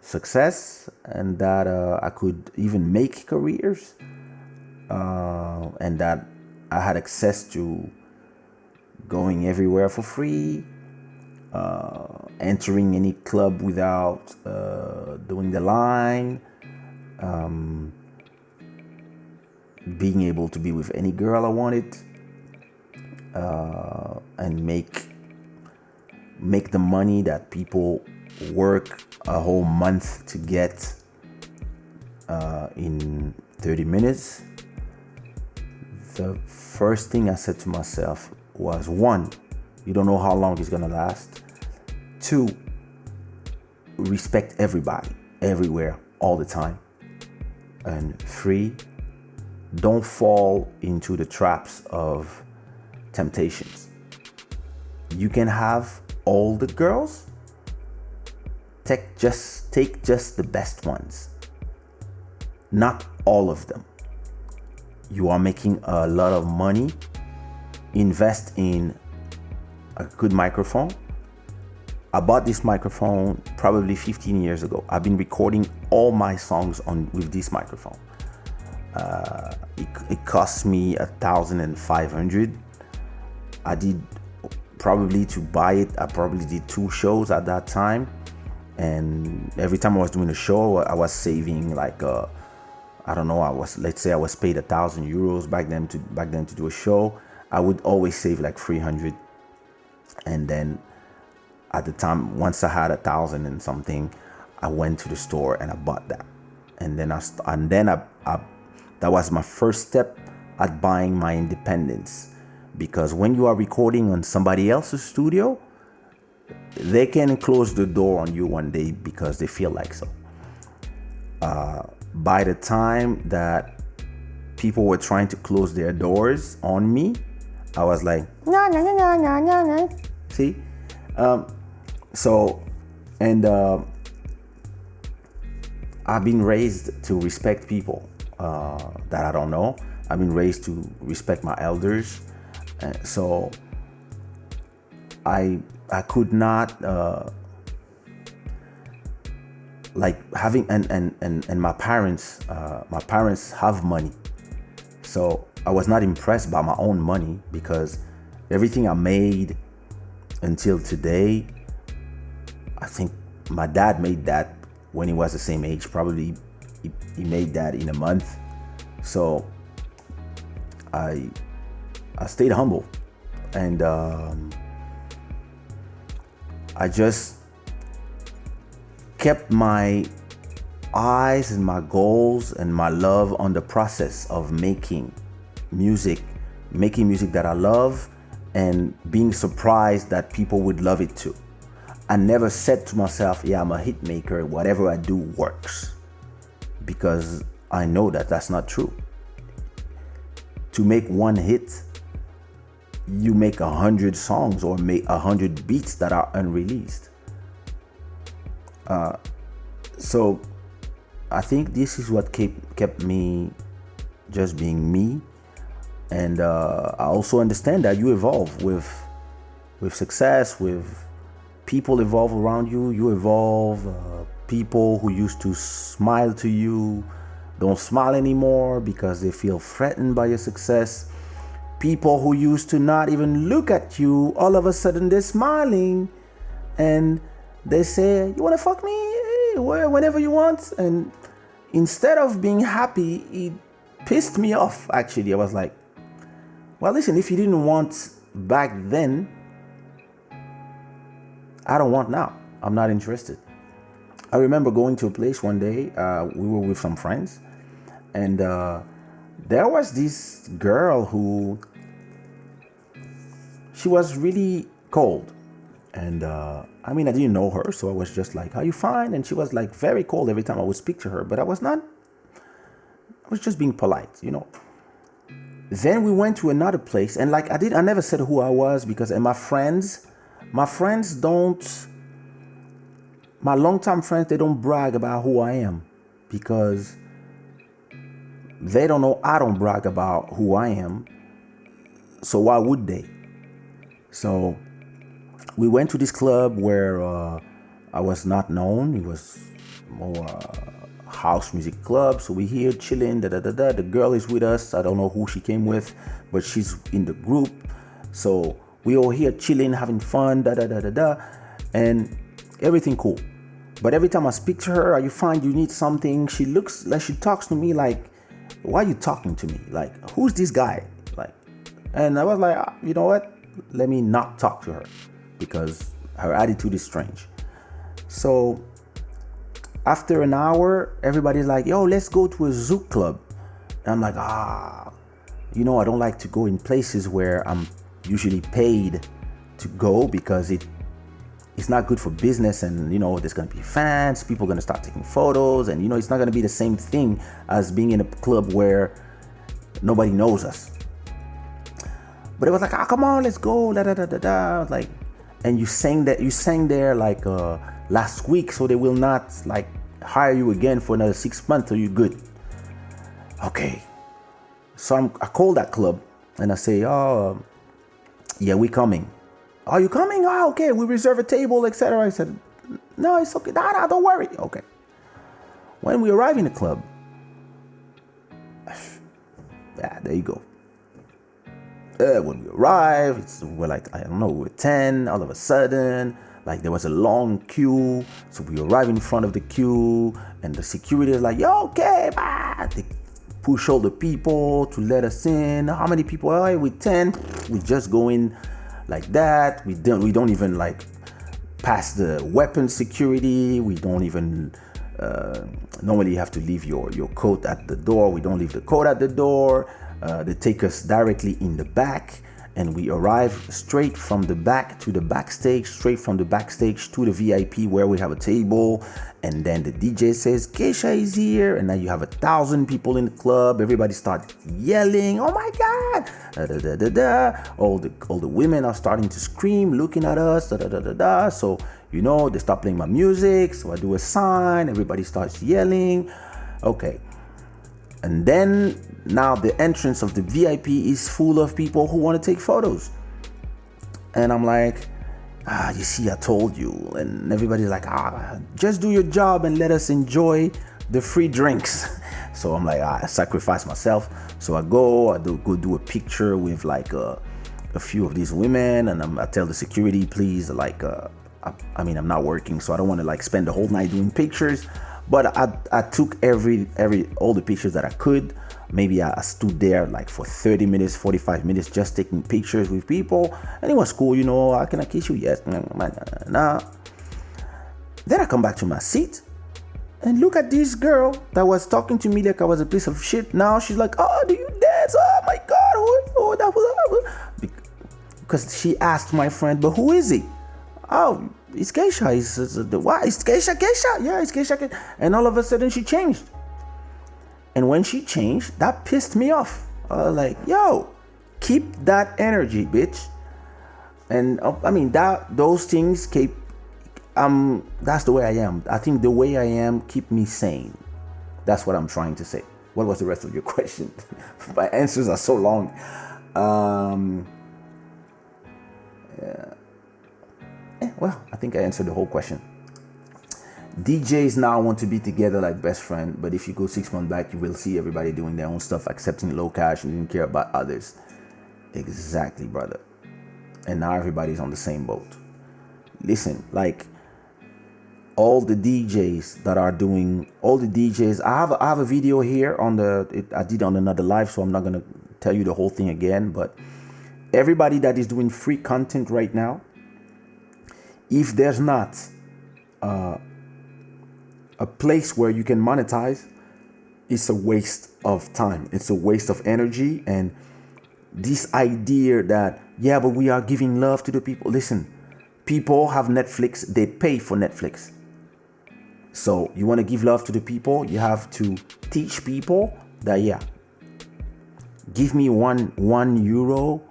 success, and that I could even make careers, and that I had access to going everywhere for free, entering any club without doing the line, being able to be with any girl I wanted, and make the money that people work a whole month to get in 30 minutes. The first thing I said to myself was, 1, you don't know how long it's gonna last. 2, respect everybody, everywhere, all the time. And 3, don't fall into the traps of temptations. You can have all the girls, take just the best ones, not all of them. You are making a lot of money. Invest in a good microphone. I bought this microphone probably 15 years ago. I've been recording all my songs with this microphone. It cost me $1,500. I did probably to buy it. I probably did 2 shows at that time, and every time I was doing a show, I was saving like I don't know. Let's say I was paid €1,000 back then to do a show. I would always save like 300, and then at the time, once I had 1,000 and something, I went to the store and I bought that, and then I that was my first step at buying my independence. Because when you are recording on somebody else's studio, they can close the door on you one day because they feel like so. By the time that people were trying to close their doors on me, I was like, no. See? I've been raised to respect people that I don't know. I've been raised to respect my elders. So I could not like having and my parents have money, so I was not impressed by my own money, because everything I made until today, I think my dad made that when he was the same age. Probably he made that in a month. So I stayed humble, and I just kept my eyes and my goals and my love on the process of making music that I love, and being surprised that people would love it too. I never said to myself, yeah, I'm a hit maker, whatever I do works, because I know that that's not true. To make one hit, you make 100 songs or make 100 beats that are unreleased. So I think this is what kept me just being me. And I also understand that you evolve with success, with people evolve around you. You evolve. People who used to smile to you don't smile anymore because they feel threatened by your success. People who used to not even look at you, all of a sudden they're smiling and they say, "You want to fuck me? Whenever you want." And instead of being happy, it pissed me off, actually. I was like, well, listen, if you didn't want back then, I don't want now. I'm not interested. I remember going to a place one day. We were with some friends, and there was this girl who, she was really cold. And I didn't know her, so I was just like, "Are you fine?" And she was like very cold every time I would speak to her, but I was just being polite. Then we went to another place, and like I never said who I was, because my longtime friends, they don't brag about who I am, because they don't know I don't brag about who I am. So why would they? So we went to this club where I was not known. It was more house music club. So we here chilling. The girl is with us. I don't know who she came with, but she's in the group. So we all here chilling, having fun. And everything cool. But every time I speak to her, "Are you fine? Do you need something?" She looks like, she talks to me like, "Why are you talking to me? Like, who's this guy?" Like, and I was like, you know what? Let me not talk to her, because her attitude is strange. So after an hour, everybody's like, "Yo, let's go to a Zouk club." And I'm like, I don't like to go in places where I'm usually paid to go, because it's not good for business, and there's gonna be fans, people gonna start taking photos, and it's not gonna be the same thing as being in a club where nobody knows us. But it was like, come on, let's go, like, and you sang there like last week, so they will not like hire you again for another 6 months, so you're good. Okay, so I called that club and I say, "Oh, yeah, we coming." "Are you coming?" "Oh, okay, we reserve a table, etc." I said, "No, it's okay. No, don't worry." Okay. When we arrive in the club, yeah, there you go. When we arrive, we're like, I don't know, we're 10. All of a sudden, like, there was a long queue. So we arrive in front of the queue, and the security is like, "Yo, okay, bye." They push all the people to let us in. "How many people are we? 10. We just go in like that. We don't even like pass the weapon security. We don't even normally you have to leave your coat at the door. We don't leave the coat at the door. They take us directly in the back, and we arrive straight from the back to the backstage, straight from the backstage to the VIP, where we have a table. And then the DJ says, "Kaysha is here," and now you have 1,000 people in the club. Everybody starts yelling, "Oh my God!" All the women are starting to scream, looking at us. So they start playing my music. So I do a sign. Everybody starts yelling. Okay. And then now the entrance of the VIP is full of people who want to take photos. And I'm like, "You see, I told you." And everybody's like, "Just do your job and let us enjoy the free drinks." So I'm like, I sacrifice myself. So I go do a picture with like a few of these women, and I tell the security, "Please, like, I'm not working, so I don't want to like spend the whole night doing pictures." But I took all the pictures that I could. Maybe I stood there like for 30 minutes, 45 minutes, just taking pictures with people. And it was cool, "Can I kiss you?" "Yes." Nah. Then I come back to my seat and look at this girl that was talking to me like I was a piece of shit. Now she's like, "Oh, do you dance? Oh my God. Oh, that was..." Because she asked my friend, "But who is he?" "Oh, it's Kaysha." It's Kaysha? Yeah, it's Kaysha. And all of a sudden she changed. And when she changed, that pissed me off. I was like, "Yo, keep that energy, bitch." And those things keep, that's the way I am. I think the way I am keep me sane. That's what I'm trying to say. What was the rest of your question? My answers are so long. Yeah. Well, I think I answered the whole question. DJs now want to be together like best friend, but if you go 6 months back, you will see everybody doing their own stuff, accepting low cash, and didn't care about others. Exactly, brother. And now everybody's on the same boat. Listen, like all the DJs that are doing, all the DJs, I have a video here on I did on another live, so I'm not gonna tell you the whole thing again, but everybody that is doing free content right now, if there's not a place where you can monetize, it's a waste of time. It's a waste of energy. And this idea that, yeah, but we are giving love to the people. Listen, people have Netflix. They pay for Netflix. So you want to give love to the people, you have to teach people that, yeah, give me one euro,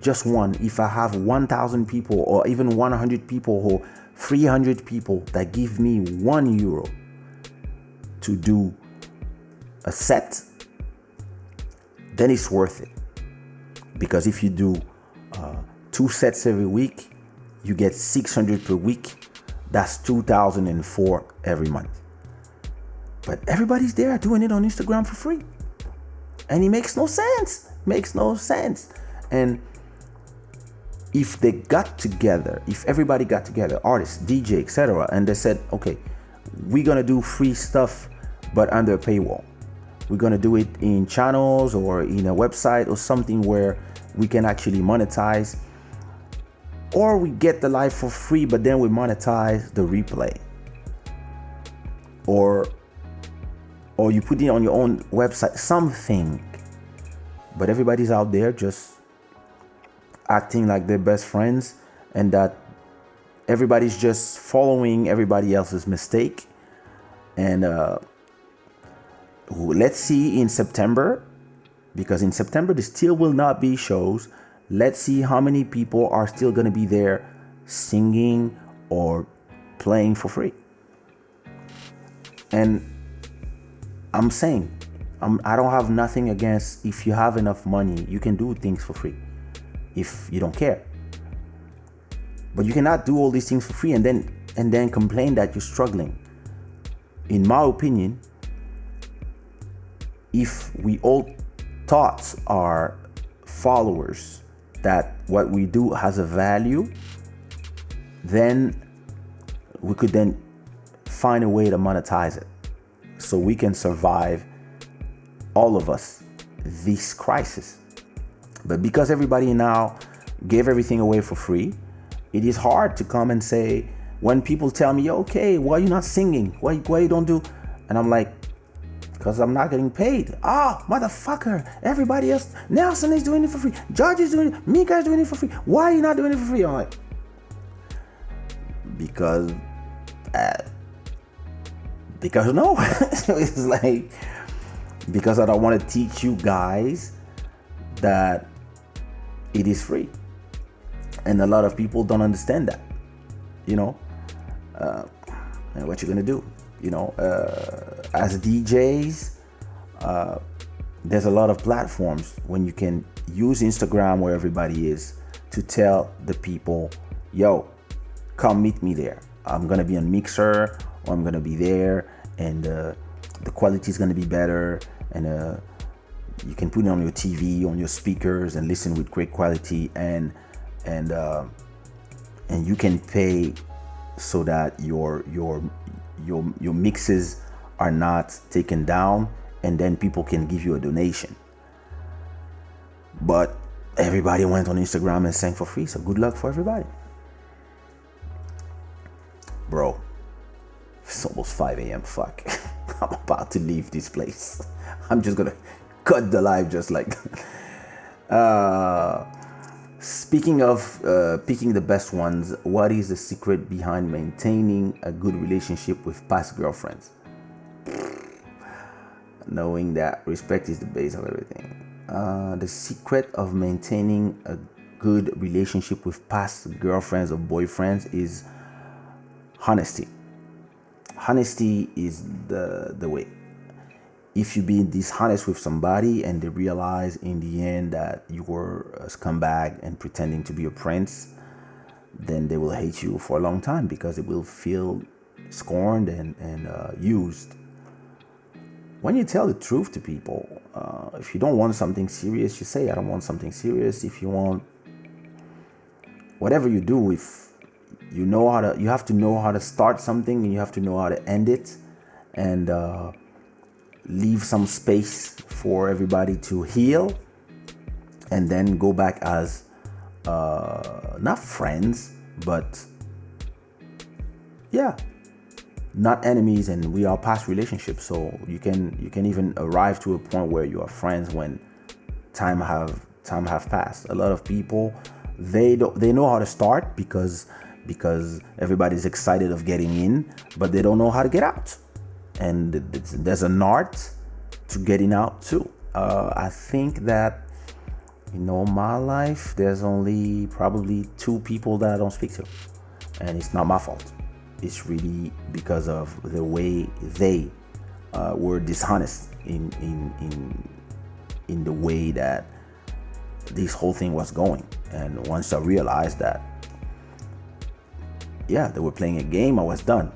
just one. If I have 1,000 people or even 100 people or 300 people that give me €1 to do a set, then it's worth it. Because if you do 2 sets every week, you get 600 per week. That's 2,004 every month. But everybody's there doing it on Instagram for free. And it makes no sense. Makes no sense. And if they got together, if everybody got together, artists, DJ, etc., and they said, okay, we're gonna do free stuff, but under a paywall. We're gonna do it in channels or in a website or something where we can actually monetize, or we get the live for free, but then we monetize the replay, or you put it on your own website, something. But everybody's out there just acting like they're best friends, and that everybody's just following everybody else's mistake. And let's see in September, because in September there still will not be shows. Let's see how many people are still going to be there singing or playing for free. And I'm saying, I don't have nothing against, if you have enough money, you can do things for free if you don't care. But you cannot do all these things for free and then complain that you're struggling. In my opinion, if we all taught our followers that what we do has a value, then we could then find a way to monetize it so we can survive, all of us, this crisis. But because everybody now gave everything away for free, it is hard to come and say, when people tell me, okay, why are you not singing? Why you don't do? And I'm like, because I'm not getting paid. Motherfucker, everybody else, Nelson is doing it for free, George is doing it, Mika is doing it for free. Why are you not doing it for free? I'm like, because no. It's like, because I don't want to teach you guys that it is free. And a lot of people don't understand that, and what you're gonna do, as DJs, there's a lot of platforms when you can use Instagram, where everybody is, to tell the people, yo, come meet me there. I'm gonna be on Mixer, or I'm gonna be there, and the quality is gonna be better, and you can put it on your TV, on your speakers, and listen with great quality, and you can pay so that your mixes are not taken down, and then people can give you a donation. But everybody went on Instagram and sang for free, so good luck for everybody. Bro, it's almost 5 a.m. Fuck. I'm about to leave this place. I'm just gonna cut the live just like speaking of picking the best ones, what is the secret behind maintaining a good relationship with past girlfriends? Knowing that respect is the base of everything. The secret of maintaining a good relationship with past girlfriends or boyfriends is honesty. Honesty is the way. If you be dishonest with somebody and they realize in the end that you were a scumbag and pretending to be a prince, then they will hate you for a long time because it will feel scorned and used. When you tell the truth to people, if you don't want something serious, you say, I don't want something serious. If you want, whatever you do, if you know how to, you have to know how to start something and you have to know how to end it, and leave some space for everybody to heal, and then go back as not friends, but yeah, not enemies, and we are past relationships. So you can even arrive to a point where you are friends when time have passed. A lot of people, they know how to start because everybody's excited of getting in, but they don't know how to get out. And there's an art to getting out too. I think that, my life, there's only probably 2 people that I don't speak to, and it's not my fault. It's really because of the way they were dishonest in the way that this whole thing was going. And once I realized that, yeah, they were playing a game, I was done.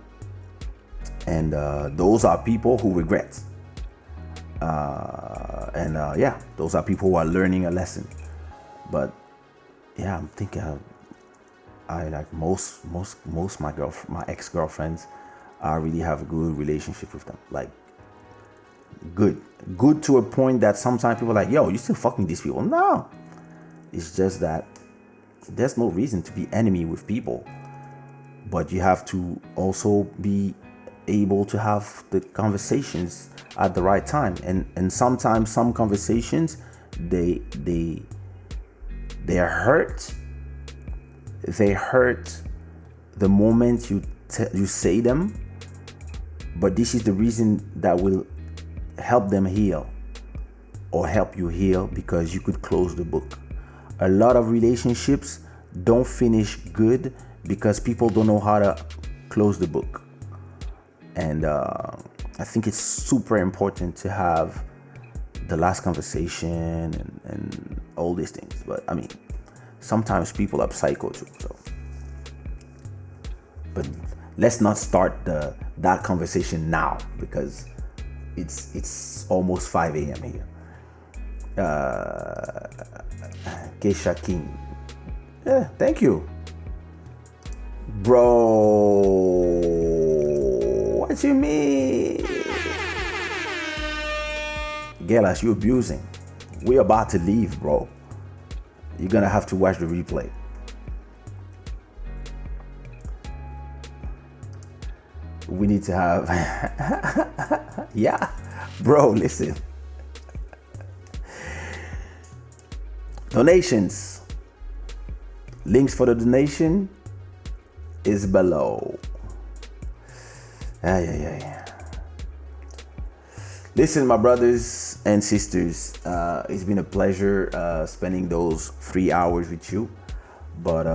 And those are people who regret. Yeah, those are people who are learning a lesson. But yeah, I'm thinking I like most my ex-girlfriends, I really have a good relationship with them. Like good to a point that sometimes people are like, yo, you still fucking these people? No, it's just that there's no reason to be enemy with people, but you have to also be able to have the conversations at the right time. And sometimes some conversations, they hurt the moment you say them, but this is the reason that will help them heal, or help you heal, because you could close the book. A lot of relationships don't finish good because people don't know how to close the book. And I think it's super important to have the last conversation and all these things. But I mean, sometimes people are psycho too. So, but let's not start that conversation now, because it's almost 5 a.m. here. Kaysha King, yeah, thank you, bro. What you mean? Gelas, you abusing. We're about to leave, bro. You're gonna have to watch the replay. We need to have yeah, bro, listen. Donations. Links for the donation is below. Yeah. Listen, my brothers and sisters, it's been a pleasure spending those 3 hours with you. But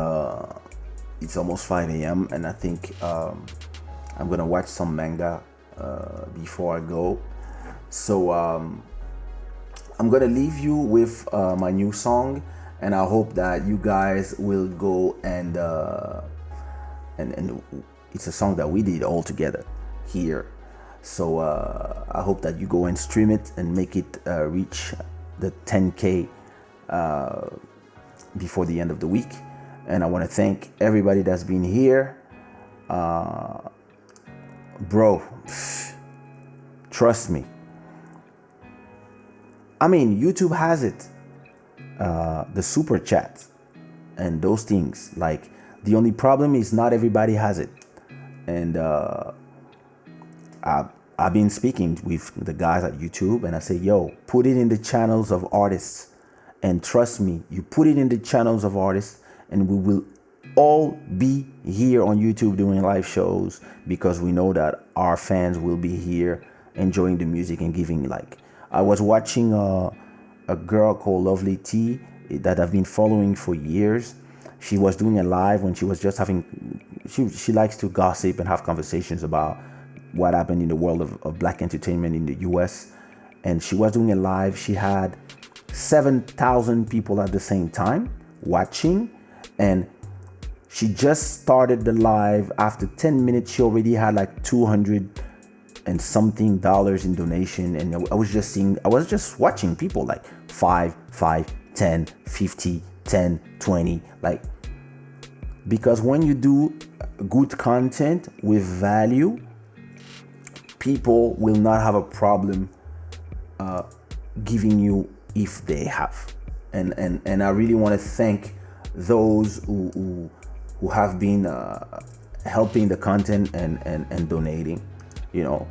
it's almost 5 a.m. and I think I'm gonna watch some manga before I go. So I'm gonna leave you with my new song, and I hope that you guys will go and it's a song that we did all together here. So I hope that you go and stream it and make it reach the 10K before the end of the week. And I want to thank everybody that's been here. Bro, trust me. I mean, YouTube has it. The super chat and those things. Like, the only problem is not everybody has it. And I've been speaking with the guys at YouTube, and I say, yo, put it in the channels of artists. And trust me, you put it in the channels of artists, and we will all be here on YouTube doing live shows, because we know that our fans will be here enjoying the music and giving. Like, I was watching a girl called Lovely T that I've been following for years. She was doing a live when she was just having, she likes to gossip and have conversations about what happened in the world of black entertainment in the US. And she was doing a live. She had 7,000 people at the same time watching. And She just started the live. After 10 minutes, she already had like 200 and something dollars in donation. And I was just watching people like 5, 10, 50, 10, 20. Like, because when you do good content with value, people will not have a problem giving you if they have. And I really want to thank those who have been helping the content and donating, you know,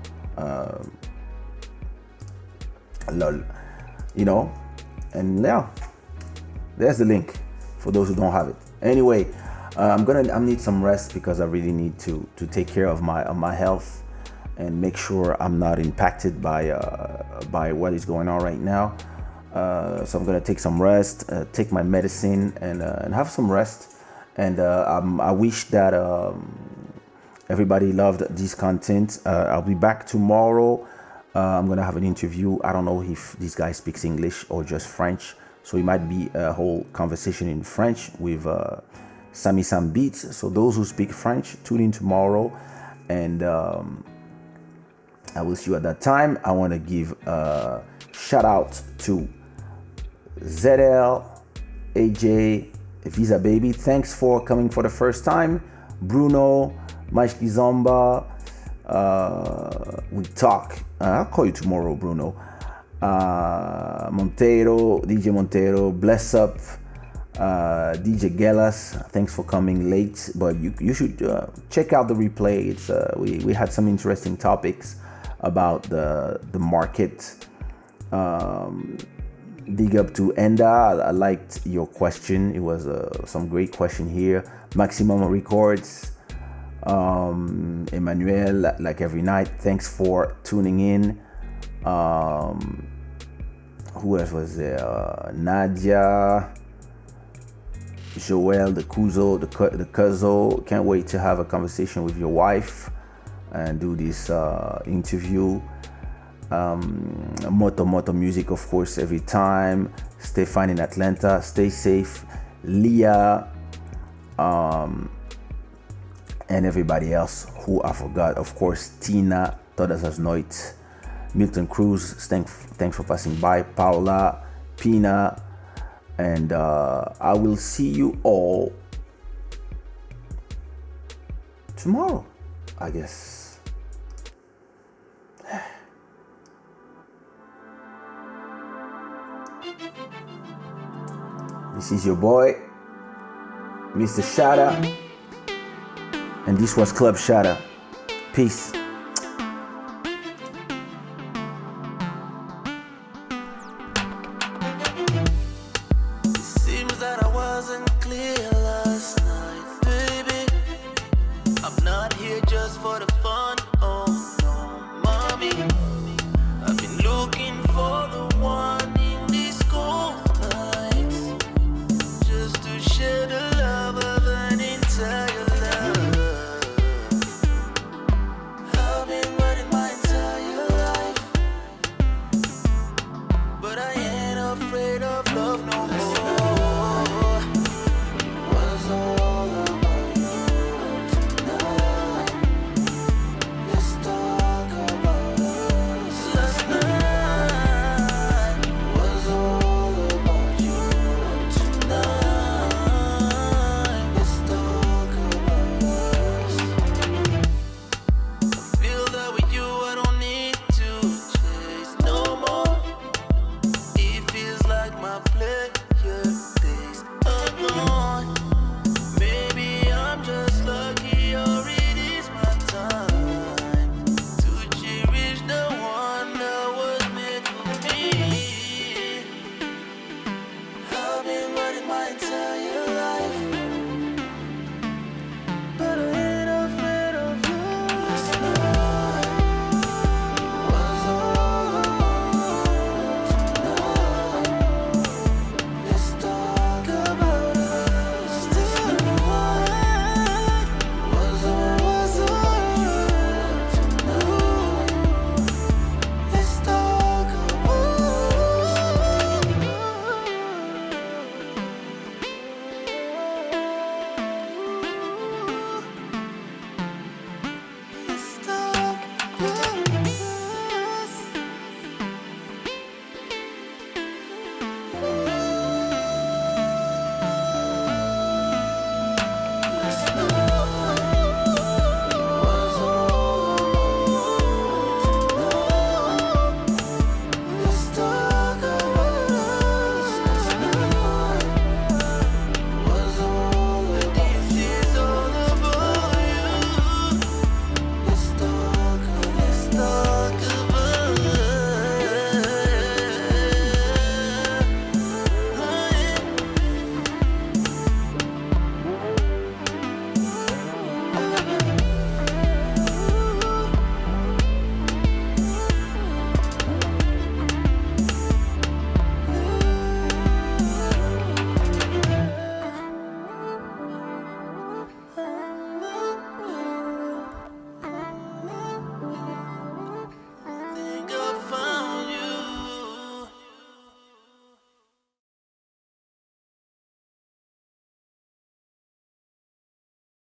lol, you know, and yeah, there's the link for those who don't have it. Anyway, I need some rest because I really need to take care of my health and make sure I'm not impacted by what is going on right now. So I'm gonna take some rest, take my medicine, and have some rest. And I wish that everybody loved this content. I'll be back tomorrow. I'm gonna have an interview. I don't know if this guy speaks English or just French, so it might be a whole conversation in French with Sami Sam Beats. So those who speak French, tune in tomorrow, and I will see you at that time. I want to give a shout out to ZL, AJ, Visa Baby. Thanks for coming for the first time. Bruno, Maishki Zomba, we talk. I'll call you tomorrow, Bruno. Montero, DJ Montero, Bless Up, DJ Gelas. Thanks for coming late, but you should check out the replay. It's we had some interesting topics about the market. Big up to Enda. I liked your question. It was some great question here. Maximum Records. Emmanuel, like every night. Thanks for tuning in. Who else was there? Nadia, Joel, the Kuzo, the Kuzo. Can't wait to have a conversation with your wife and do this interview. Moto Music, of course, every time. Stefan in Atlanta, stay safe. Leah, and everybody else who I forgot. Of course, Tina, Todas as Noites. Milton Cruz, thanks for passing by. Paula, Pina, and I will see you all tomorrow, I guess. This is your boy, Mr. Shada, and this was Club Shada. Peace.